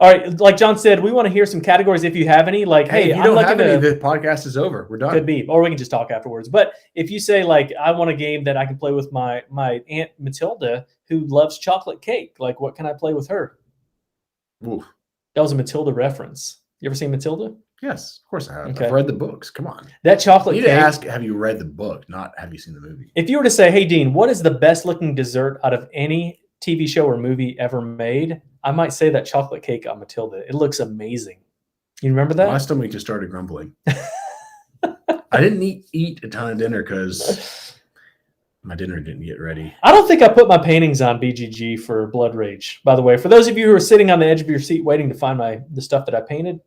all right, like John said, we want to hear some categories if you have any. Like, hey, if you don't have any, the podcast is over. We're done. Could be, or we can just talk afterwards. But if you say like, I want a game that I can play with my Aunt Matilda who loves chocolate cake, like what can I play with her? Oof. That was a Matilda reference. You ever seen Matilda? Yes, of course I have. Okay. I've read the books. Come on. That chocolate cake. You need to ask, have you read the book, not have you seen the movie? If you were to say, hey, Dean, what is the best looking dessert out of any TV show or movie ever made? I might say that chocolate cake on Matilda. It looks amazing. You remember that? My stomach just started grumbling. I didn't eat a ton of dinner because My dinner didn't get ready. I don't think I put my paintings on BGG for Blood Rage, by the way. For those of you who are sitting on the edge of your seat waiting to find the stuff that I painted,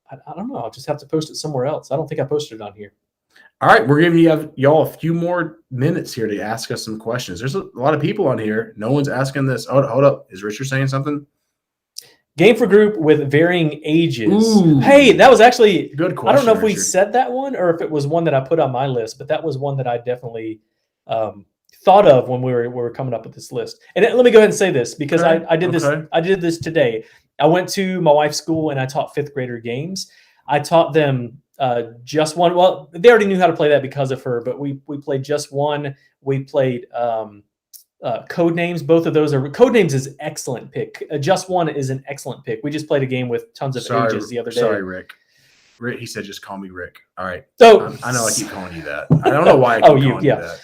I don't know. I'll just have to post it somewhere else. I don't think I posted it on here. All right, we're giving y'all a few more minutes here to ask us some questions. There's a lot of people on here. No one's asking this. Hold up. Is Richard saying something? Game for group with varying ages. Ooh. Hey, that was actually Good question. I don't know if we Richard. said that one or if it was one that I put on my list, but that was one that I definitely thought of when we were coming up with this list. And let me go ahead and say this because I did this. I did this today. I went to my wife's school and I taught fifth grader games. I taught them just one. Well, they already knew how to play that because of her, but we played just one. We played Code Names. Both of those are Code Names is excellent pick. Just one is an excellent pick. We just played a game with tons of ages the other day. Sorry, Rick. Rick, he said just call me Rick. All right. So I know I keep calling you that. I don't know why I keep calling you that.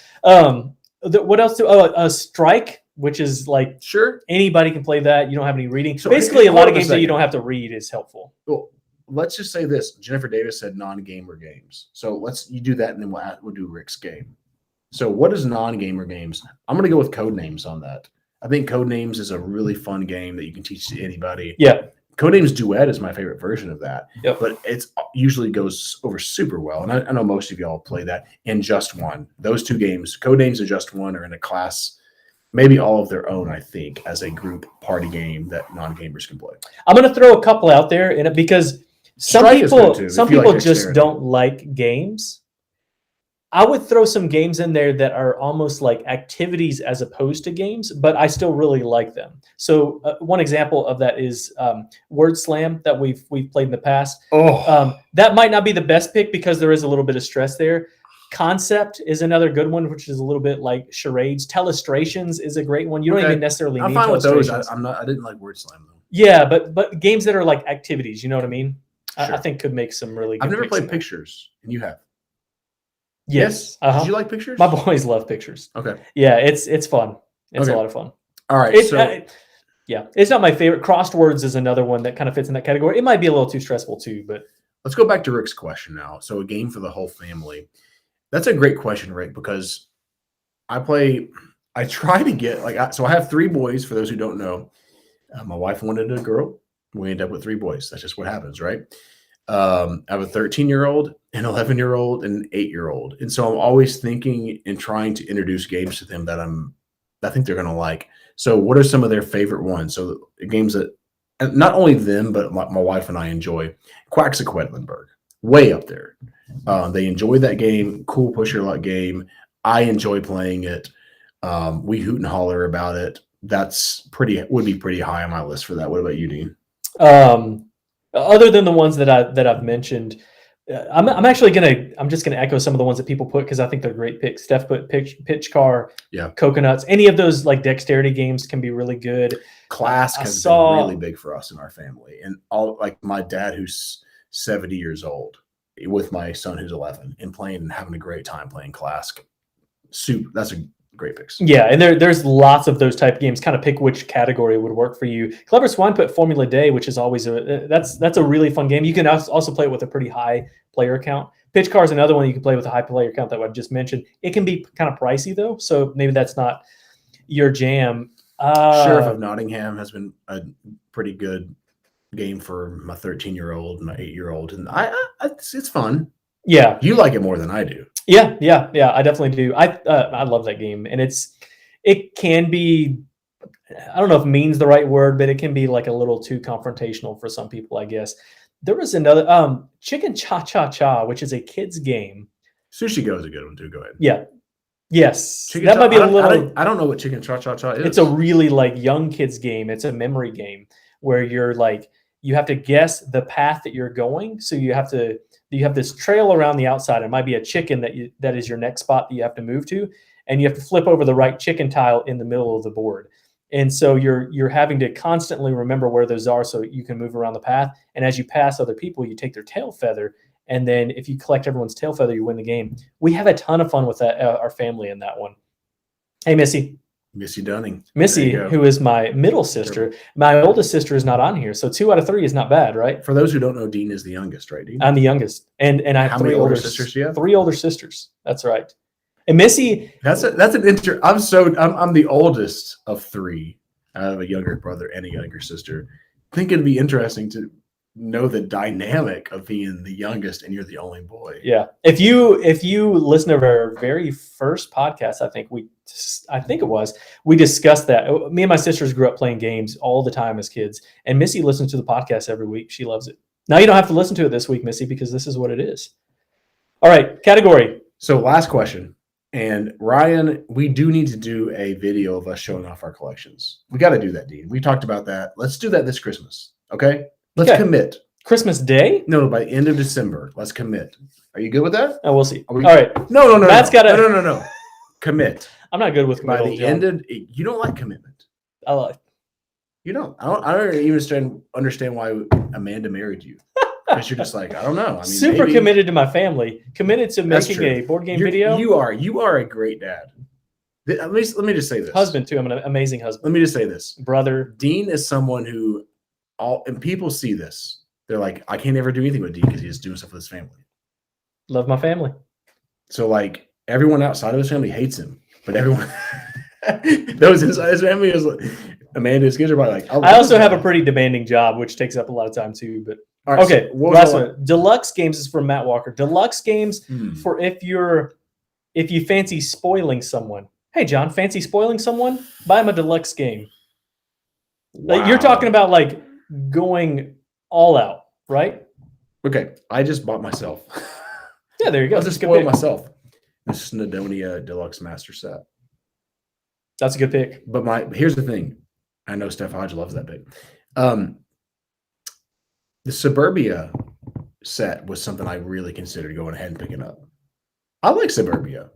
What else? A Strike, which is like sure anybody can play that. You don't have any reading. So basically, a lot of games that you don't have to read is helpful. Well, let's just say this. Jennifer Davis said non-gamer games. So you do that, and then we'll do Rick's game. So what is non-gamer games? I'm going to go with Code Names on that. I think Code Names is a really fun game that you can teach to anybody. Yeah. Code Names Duet is my favorite version of that. Yep. But it usually goes over super well. And I know most of y'all play that in Just One. Those two games, Code Names and Just One, are in a class, maybe all of their own, I think, as a group party game that non-gamers can play. I'm going to throw a couple out there in it because some people just don't like games. I would throw some games in there that are almost like activities as opposed to games, but I still really like them. So one example of that is Word Slam that we've played in the past. That might not be the best pick because there is a little bit of stress there. Concept is another good one, which is a little bit like charades. Telestrations is a great one. You don't even necessarily need I'm fine with those. I didn't like Word Slam though. Yeah, but games that are like activities, you know what I mean? Sure. I think could make some really good I've never played Pictures, and you have. Yes. Did you like Pictures? My boys love Pictures. Okay. Yeah, it's fun. It's a lot of fun. All right. Yeah, it's not my favorite. Crosswords is another one that kind of fits in that category. It might be a little too stressful too, but let's go back to Rick's question now. So a game for the whole family. That's a great question, Rick, because I try to get so I have 3 boys. For those who don't know, my wife wanted a girl. We end up with 3 boys. That's just what happens, right? I have a 13-year-old, an 11-year-old, and an 8-year-old. And so I'm always thinking and trying to introduce games to them that I think they're going to like. So what are some of their favorite ones? So games that not only them, but my wife and I enjoy. Quacks of Quedlinburg, way up there. They enjoy that game. Cool push your luck game. I enjoy playing it. We hoot and holler about it. Would be pretty high on my list for that. What about you, Dean? Other than the ones that I've mentioned, I'm just gonna echo some of the ones that people put because I think they're great picks. Steph put pitch car, coconuts. Any of those like dexterity games can be really good. Clask has been really big for us in our family, and all like my dad who's 70 years old with my son who's 11 and playing and having a great time playing Clask. That's a great picks. Yeah, and there's lots of those type of games. Kind of pick which category would work for you. Clever Swine put Formula Day, which is always that's a really fun game. You can also play it with a pretty high player count. Pitch Car is another one you can play with a high player count that I've just mentioned. It can be kind of pricey though, so maybe that's not your jam. Sheriff of Nottingham has been a pretty good game for my 13-year-old and my 8-year-old, and it's fun. Yeah, you like it more than I do. Yeah, I definitely do. I love that game, and it can be, I don't know if mean's the right word, but it can be like a little too confrontational for some people, I guess. There was another Chicken Cha Cha Cha, which is a kids game. Sushi Go is a good one too. Go ahead. Yeah. Yes. That might be a little. I don't know what Chicken Cha Cha Cha is. It's a really like young kids game. It's a memory game where you're like you have to guess the path that you're going. So you have this trail around the outside. It might be a chicken that is your next spot that you have to move to, and you have to flip over the right chicken tile in the middle of the board. And so you're having to constantly remember where those are so you can move around the path. And as you pass other people, you take their tail feather. And then if you collect everyone's tail feather, you win the game. We have a ton of fun with that, our family in that one. Hey, Missy. Missy Dunning. Missy, who is my middle sister. My oldest sister is not on here. So 2 out of 3 is not bad, right? For those who don't know, Dean is the youngest, right, Dean? I'm the youngest. And I have How 3 many older sisters do you have? 3 older sisters. That's right. And Missy, That's an I'm the oldest of 3. I have a younger brother and a younger sister. I think it'd be interesting to know the dynamic of being the youngest and you're the only boy. yeah. If you listen to our very first podcast, I think it was, we discussed that. Me and my sisters grew up playing games all the time as kids, and Missy listens to the podcast every week. She loves it. Now you don't have to listen to it this week, Missy, because this is what it is. All right, category. So last question. And Ryan, we do need to do a video of us showing off our collections. We got to do that, Dean. We talked about that. Let's do that this Christmas. Okay? Let's commit. Christmas Day? No, by the end of December. Let's commit. Are you good with that? Oh, we'll see. All right. No. Matt's gotta... No. Commit. I'm not good with by the end of you don't like commitment. I like. You don't. I don't even understand why Amanda married you. Because you're just like, I don't know. I mean, super committed to my family, committed to making a board game video. You are a great dad. Let me just say this. Husband too. I'm an amazing husband. Let me just say this. Brother. Dean is someone who and people see this. They're like, I can't ever do anything with Dean because he's doing stuff with his family. Love my family. So like everyone outside of his family hates him, but everyone those inside his family is like, Amanda's kids are probably like. I also have a pretty demanding job, which takes up a lot of time too. But all right, okay, so last one. Deluxe Games is from Matt Walker. Deluxe Games for if you fancy spoiling someone. Hey John, fancy spoiling someone? Buy him a deluxe game. Wow. Like, you're talking about like going all out, right? Okay, I just bought myself. Yeah, there you go. I just spoiled myself. This is Snowdonia Deluxe Master Set. That's a good pick. But here's the thing. I know Steph Hodge loves that pick. The Suburbia set was something I really considered going ahead and picking up. I like Suburbia.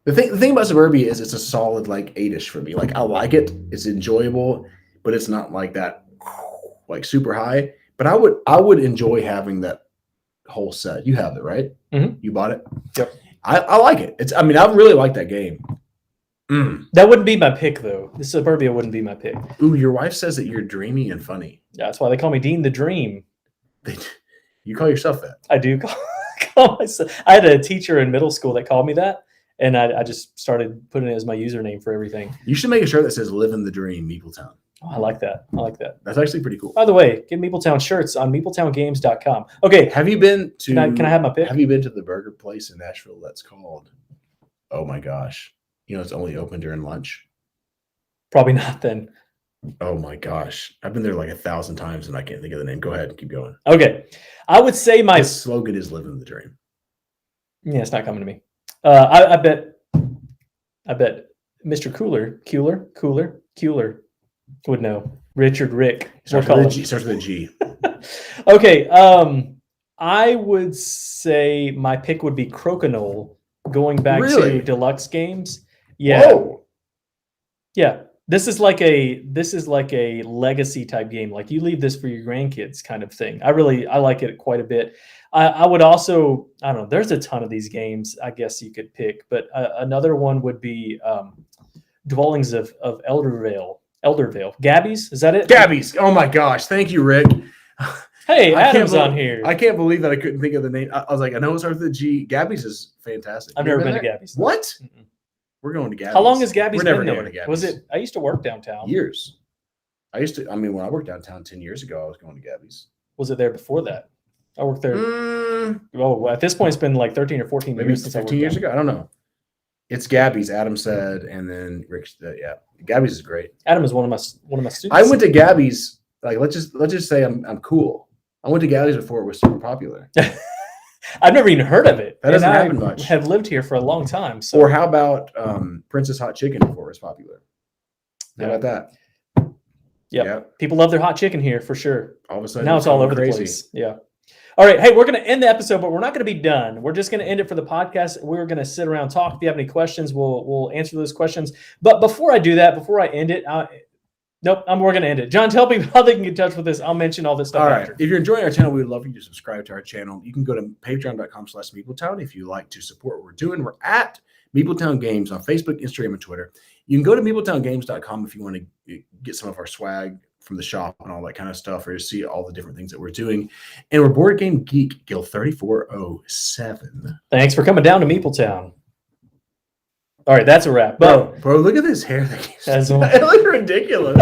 The thing about Suburbia is it's a solid like 8-ish for me. Like I like it. It's enjoyable, but it's not like that like super high. But I would enjoy having that whole set. You have it, right? Mm-hmm. You bought it? Yep. I like it. I really like that game. That wouldn't be my pick, though. The Suburbia wouldn't be my pick. Ooh, your wife says that you're dreamy and funny. Yeah, that's why they call me Dean the Dream. You call yourself that? I do call myself. I had a teacher in middle school that called me that, and I just started putting it as my username for everything. You should make a shirt that says "Living the Dream, MeepleTown." Oh, I like that. That's actually pretty cool. By the way, get MeepleTown shirts on MeepleTownGames.com. Okay. Have you been to? Can I have my pick? Have you been to the burger place in Nashville that's called? Oh my gosh. You know, it's only open during lunch. Probably not then. Oh my gosh. I've been there like 1,000 times and I can't think of the name. Go ahead and keep going. Okay. I would say my slogan is "Living the Dream." Yeah, it's not coming to me. I bet Mr. Cooler would know. Richard Rick. Starts with a G. Okay. I would say my pick would be Crokinole, going back to Deluxe Games. Yeah. Whoa. Yeah. This is like a legacy type game. Like you leave this for your grandkids kind of thing. I like it quite a bit. I would also, I don't know, there's a ton of these games I guess you could pick, but another one would be Dwellings of Eldervale. Gabby's, is that it? Gabby's. Oh my gosh. Thank you, Rick. Hey, Adam's on here. I can't believe that I couldn't think of the name. I was like, I know it starts with a G. Gabby's is fantastic. I've never been to Gabby's. What? Mm-mm. We're going to Gabby's. How long has Gabby's been there? Going to Gabby's. Was it? I used to work downtown. Years. When I worked downtown 10 years ago, I was going to Gabby's. Was it there before that? I worked there. Oh, at this point, it's been like 13 or 14 maybe years since 15 years ago. I don't know. It's Gabby's, Adam said, and then Rick said, yeah. Gabby's is great. Adam is one of my students. I went to Gabby's, like let's just say I'm cool. I went to Gabby's before it was super popular. I've never even heard of it. That doesn't happen much. I have lived here for a long time. So. Or how about Princess Hot Chicken before it was popular? How about that? Yep. People love their hot chicken here for sure. All of a sudden, now it's all over the place. Yeah. All right. Hey, we're going to end the episode, but we're not going to be done. We're just going to end it for the podcast. We're going to sit around, talk. If you have any questions, we'll answer those questions. But before I do that, before I end it, we're going to end it. John, tell people how they can get in touch with us. I'll mention all this stuff after. If you're enjoying our channel, we would love for you to subscribe to our channel. You can go to patreon.com/MeepleTown if you like to support what we're doing. We're at MeepleTown Games on Facebook, Instagram, and Twitter. You can go to MeepleTownGames.com if you want to get some of our swag from the shop and all that kind of stuff, or to see all the different things that we're doing. And we're Board Game Geek Guild 3407. Thanks for coming down to MeepleTown. All right, that's a wrap. But Bro, look at this hair. That's It looks ridiculous.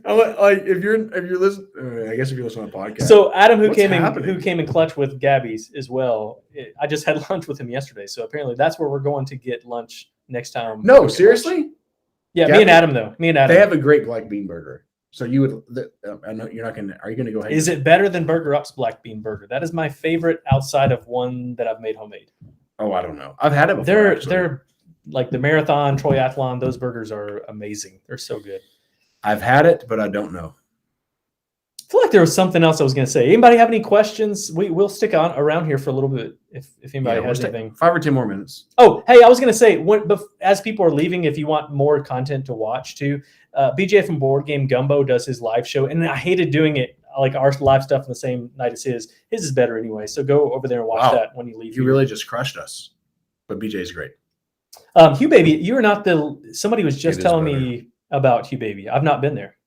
I'm like, if you're listening, I guess if you listen to a podcast. so Adam, who What's came happening? in clutch with Gabby's as well. I just had lunch with him yesterday, so apparently that's where we're going to get lunch next time. No, seriously? Yeah, Gabby, me and Adam though. Me and Adam. They have a great black bean burger. So you would, I know you're not going to, are you going to go ahead? Is it better than Burger Up's black bean burger? That is my favorite outside of one that I've made homemade. Oh, I don't know. I've had it before. They're like the Marathon, Triathlon. Those burgers are amazing. They're so good. I've had it, but I don't know. I feel like there was something else I was going to say. Anybody have any questions? We'll stick on around here for a little bit if anybody has anything. 5 or 10 more minutes. Oh, hey, I was going to say, as people are leaving, if you want more content to watch too, BJ from Board Game Gumbo does his live show, and I hated doing it like our live stuff on the same night as his. His is better anyway, so go over there and watch that when you leave. You really just crushed us, but BJ's great. Hugh Baby, you are not somebody was just telling me about Hugh Baby. I've not been there.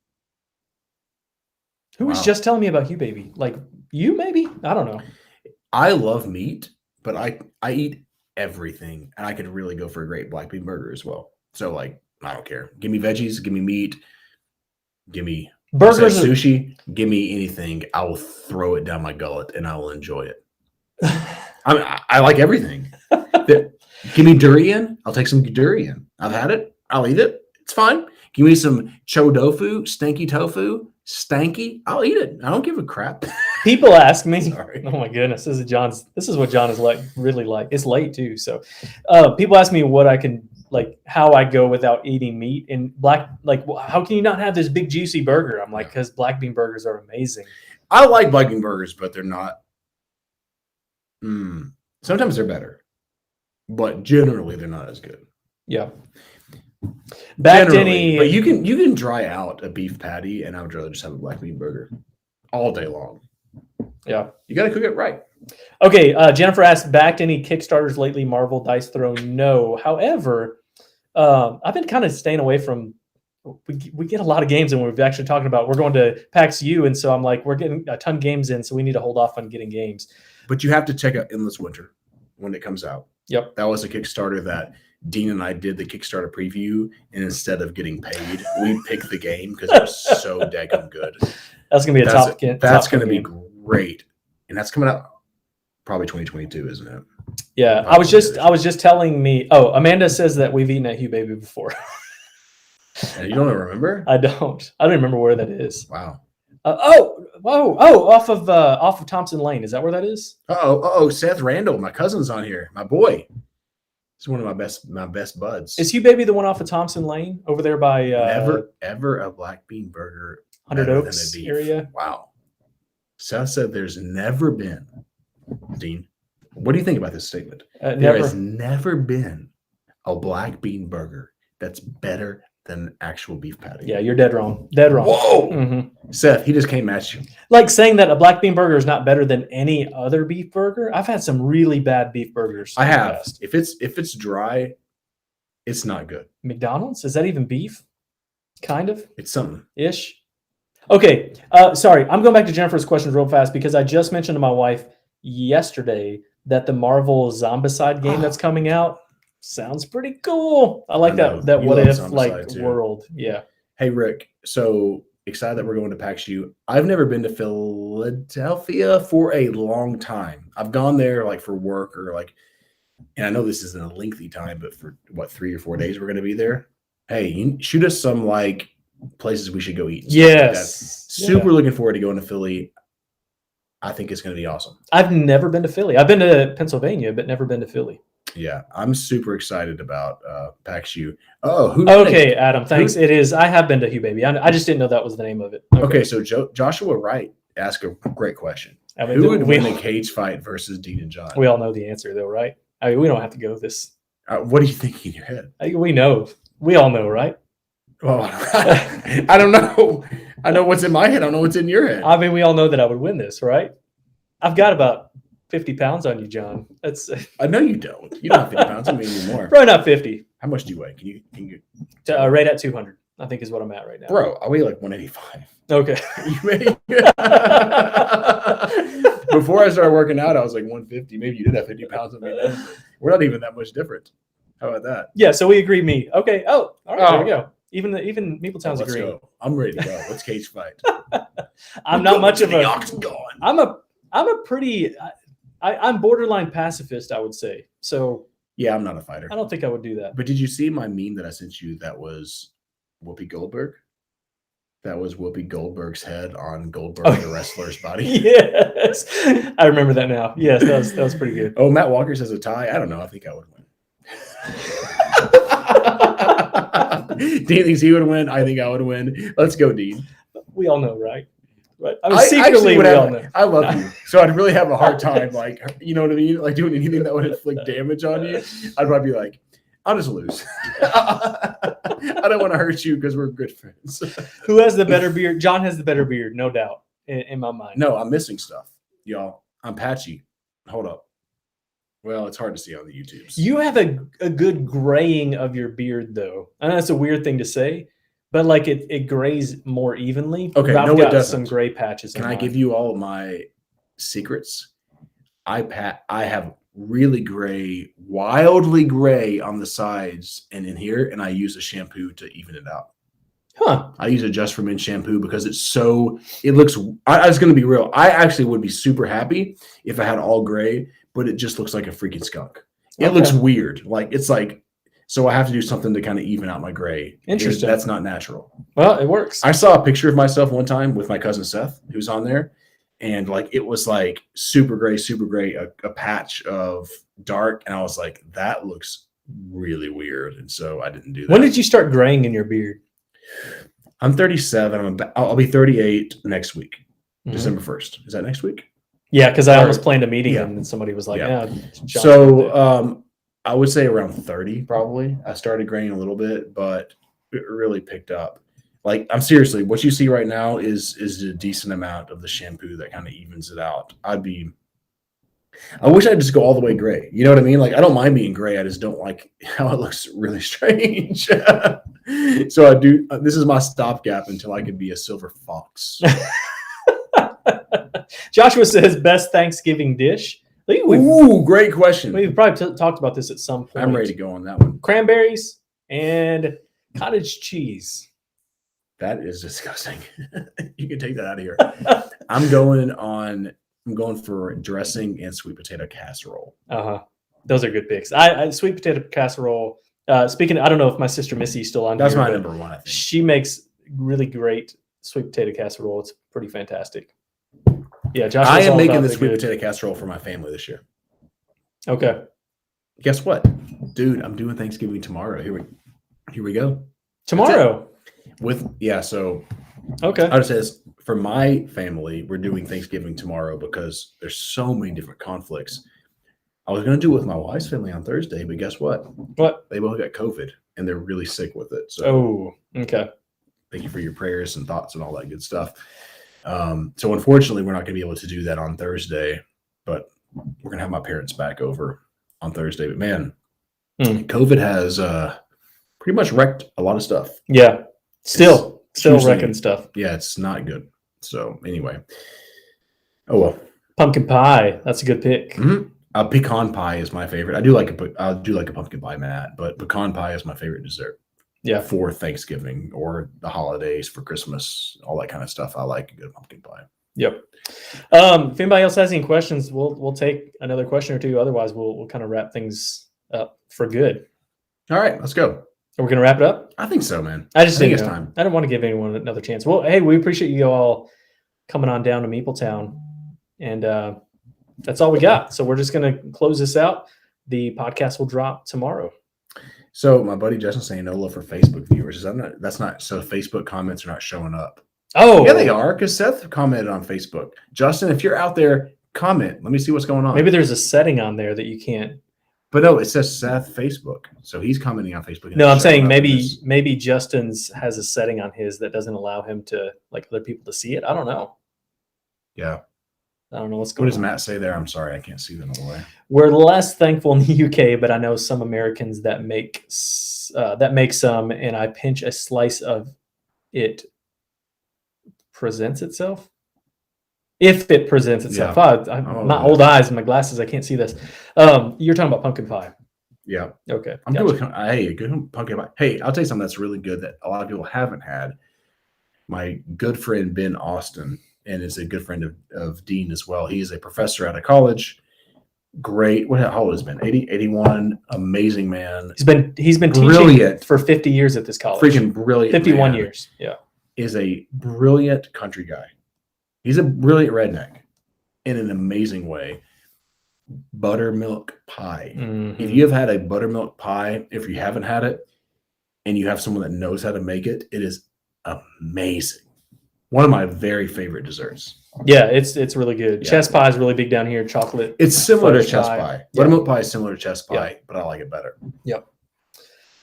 Who was just telling me about Hugh Baby? Like you, maybe? I don't know. I love meat, but I eat everything, and I could really go for a great black bean burger as well. So like, I don't care. Give me veggies, give me meat, give me burgers, sushi, give me anything. I will throw it down my gullet, and I will enjoy it. I like everything. Give me durian. I'll take some durian. I've had it. I'll eat it. It's fine. Give me some cho tofu, stanky tofu, stanky. I'll eat it. I don't give a crap. People ask me. Sorry. Oh my goodness, this is what John is like. Really like. It's late too, so people ask me what I can like, how I go without eating meat and how can you not have this big juicy burger? I'm like, because black bean burgers are amazing. I like black bean burgers, but they're not. Sometimes they're better, but generally they're not as good. Yeah. But you can dry out a beef patty, and I would rather just have a black bean burger all day long. Yeah, you got to cook it right. Okay, Jennifer asked, backed any Kickstarters lately? Marvel Dice Throw, no. However, I've been kind of staying away from. We get a lot of games, and we're actually talking about we're going to PAX U, and so I'm like, we're getting a ton of games in, so we need to hold off on getting games. But you have to check out Endless Winter when it comes out. Yep, that was a Kickstarter that Dean and I did the Kickstarter preview, and instead of getting paid, we picked the game because it was so daggum good. That's gonna be That's gonna be great, and that's coming out probably 2022, isn't it? Yeah, I was just telling me. Oh, Amanda says that we've eaten at Hugh Baby before. And you don't remember? I don't remember where that is. Wow. Off of Thompson Lane. Is that where that is? Seth Randall, my cousin's on here. My boy. He's one of my best buds. Is Hugh Baby the one off of Thompson Lane over there by never ever a black bean burger 100 Oaks area? Wow. Seth said there's never been. Dean, what do you think about this statement? There has never been a black bean burger that's better than an actual beef patty. Yeah, you're dead wrong. Dead wrong. Whoa. Mm-hmm. Seth, he just came at you. Like saying that a black bean burger is not better than any other beef burger. I've had some really bad beef burgers. I have. If it's dry, it's not good. McDonald's? Is that even beef? Kind of. It's something. Ish. Okay. Sorry. I'm going back to Jennifer's questions real fast because I just mentioned to my wife yesterday that the Marvel Zombicide game that's coming out sounds pretty cool. I like that what if like world. Yeah. Hey Rick, so excited that we're going to PAX U. I've never been to Philadelphia for a long time. I've gone there like for work or like, and I know this isn't a lengthy time, but for 3 or 4 days we're going to be there. Hey, shoot us some like places we should go eat. Yes. Super looking forward to going to Philly. I think it's going to be awesome. I've never been to Philly. I've been to Pennsylvania, but never been to Philly. Yeah, I'm super excited about PAX U. Okay, Adam, thanks. It is. I have been to Hugh Baby. I just didn't know that was the name of it. Okay, so Joshua Wright asked a great question. Who would win a cage fight versus Dean and John? We all know the answer, though, right? I mean, we don't have to go this. What are you thinking in your head? We know. We all know, right? Well, I don't know. I know what's in my head. I don't know what's in your head. I mean, we all know that I would win this, right? I've got about 50 pounds on you, John. That's. I know you don't. You don't have 50 pounds on me anymore. Probably not 50. How much do you weigh? Can you right at 200? I think is what I'm at right now. Bro, I weigh like 185. Okay. Before I started working out, I was like 150. Maybe you did have 50 pounds on me then. We're not even that much different. How about that? Yeah, so we agree. Me. Okay. Oh, all right. There we Oh. go. Even MeepleTown's Let's agreeing. go. I'm ready to go. Let's cage fight. I'm not much of a. octagon. I'm a pretty. I'm borderline pacifist, I would say. So Yeah, I'm not a fighter. I don't think I would do that. But did you see my meme that I sent you? That was Whoopi Goldberg. That was Whoopi Goldberg's head on Goldberg, the wrestler's body. Yes, I remember that now. Yes, that was pretty good. Oh, Matt Walker says a tie. I don't know. I think I would win. Dean thinks he would win. I think I would win. Let's go, Dean. We all know, right? But I mean, secretly, we all know. I love you, so I'd really have a hard time, like, you know what I mean, like doing anything that would inflict damage on you. I'd probably be like, I'll just lose. I don't want to hurt you because we're good friends. Who has the better beard? John has the better beard, no doubt, in my mind. No, I'm missing stuff, y'all. I'm patchy. Hold up. Well, it's hard to see on the YouTubes. You have a good graying of your beard, though. I know that's a weird thing to say, but like it grays more evenly. Okay, I've no, it got doesn't. some gray patches. Can I give you all my secrets? I have really gray, wildly gray on the sides and in here, and I use a shampoo to even it out. Huh. I use a Just for Men shampoo because it looks, I was going to be real. I actually would be super happy if I had all gray, but it just looks like a freaking skunk. It looks weird. Like, it's like, so I have to do something to kind of even out my gray. Interesting. That's not natural. Well, it works. I saw a picture of myself one time with my cousin Seth, who's on there. And like, it was like super gray, a patch of dark. And I was like, that looks really weird. And so I didn't do that. When did you start graying in your beard? I'm 37. I'll be 38 next week, Mm-hmm. December 1st. Is that next week? Yeah, because I almost planned a meeting and then somebody was like, Yeah. John, So I would say around 30 probably. I started graying a little bit, but it really picked up. Like, I'm seriously, what you see right now is a decent amount of the shampoo that kind of evens it out. I wish I'd just go all the way gray. You know what I mean? Like, I don't mind being gray. I just don't like how it looks really strange. So I do. This is my stopgap until I could be a silver fox. Joshua says best Thanksgiving dish. Ooh, great question. We've probably talked about this at some point. I'm ready to go on that one. Cranberries and cottage cheese. That is disgusting. You can take that out of here. I'm going for dressing and sweet potato casserole. Those are good picks. I sweet potato casserole. Speaking, I don't know if my sister Missy's still on. That's here, my number one. I think she makes really great sweet potato casserole. It's pretty fantastic. Yeah, Josh. I am making the sweet potato casserole for my family this year. Okay. Guess what, dude? I'm doing Thanksgiving tomorrow. Here we go. Tomorrow. So okay. I would say this, for my family, we're doing Thanksgiving tomorrow because there's so many different conflicts. I was going to do it with my wife's family on Thursday, but guess what? What? They both got COVID and they're really sick with it. So, okay. Thank you for your prayers and thoughts and all that good stuff. So unfortunately, we're not going to be able to do that on Thursday, but we're going to have my parents back over on Thursday. But man, COVID has pretty much wrecked a lot of stuff. Yeah. Still wrecking stuff. Yeah, it's not good. So anyway. Oh, well. Pumpkin pie. That's a good pick. Mm-hmm. Pecan pie is my favorite. I do like a pumpkin pie, Matt, but pecan pie is my favorite dessert. Yeah. For Thanksgiving or the holidays, for Christmas, all that kind of stuff. I like a good pumpkin pie. Yep. If anybody else has any questions, we'll take another question or two. Otherwise, we'll kind of wrap things up for good. All right, let's go. Are we going to wrap it up? I think so, man. I think it's time. I don't want to give anyone another chance. Well, hey, we appreciate you all coming on down to MeepleTown. And that's all we got. So we're just going to close this out. The podcast will drop tomorrow. So my buddy Justin's saying no love for Facebook viewers. That's not so Facebook comments are not showing up. Oh, yeah, they are, because Seth commented on Facebook. Justin, if you're out there, comment. Let me see what's going on. Maybe there's a setting on there that you can't. But no, it says Seth Facebook. So he's commenting on Facebook. No, I'm saying maybe Justin's has a setting on his that doesn't allow him to like other people to see it. I don't know. Yeah. I don't know what's going on. What does Matt say there? I'm sorry, I can't see them all the way. We're less thankful in the UK, but I know some Americans that make some, and I pinch a slice of it. Presents itself. If it presents itself, Yeah. my old eyes and my glasses, I can't see this. You're talking about pumpkin pie. Yeah. Okay. I'm good with, hey, good pumpkin pie. Hey, I'll tell you something that's really good that a lot of people haven't had. My good friend Ben Austin, and is a good friend of Dean as well. He is a professor out of college. Great. How old has Ben? 80, 81. Amazing man. He's been Brilliant. teaching for 50 years at this college. Freaking brilliant. 51 man. years. Yeah. Is a brilliant country guy. He's a brilliant redneck in an amazing way. Buttermilk pie. Mm-hmm. If you have had a buttermilk pie, if you haven't had it, and you have someone that knows how to make it, it is amazing. One of my very favorite desserts. Yeah, it's really good. Yeah. Chess pie is really big down here. Chocolate. It's similar to chess pie. pie. Yeah. Buttermilk pie is similar to chess pie, Yeah. but I like it better. Yep.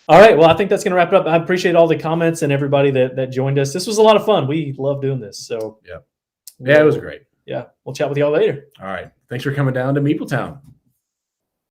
All right. Well, I think that's going to wrap it up. I appreciate all the comments and everybody that joined us. This was a lot of fun. We love doing this. So yeah, it was great. Yeah, we'll chat with y'all later. All right. Thanks for coming down to MeepleTown.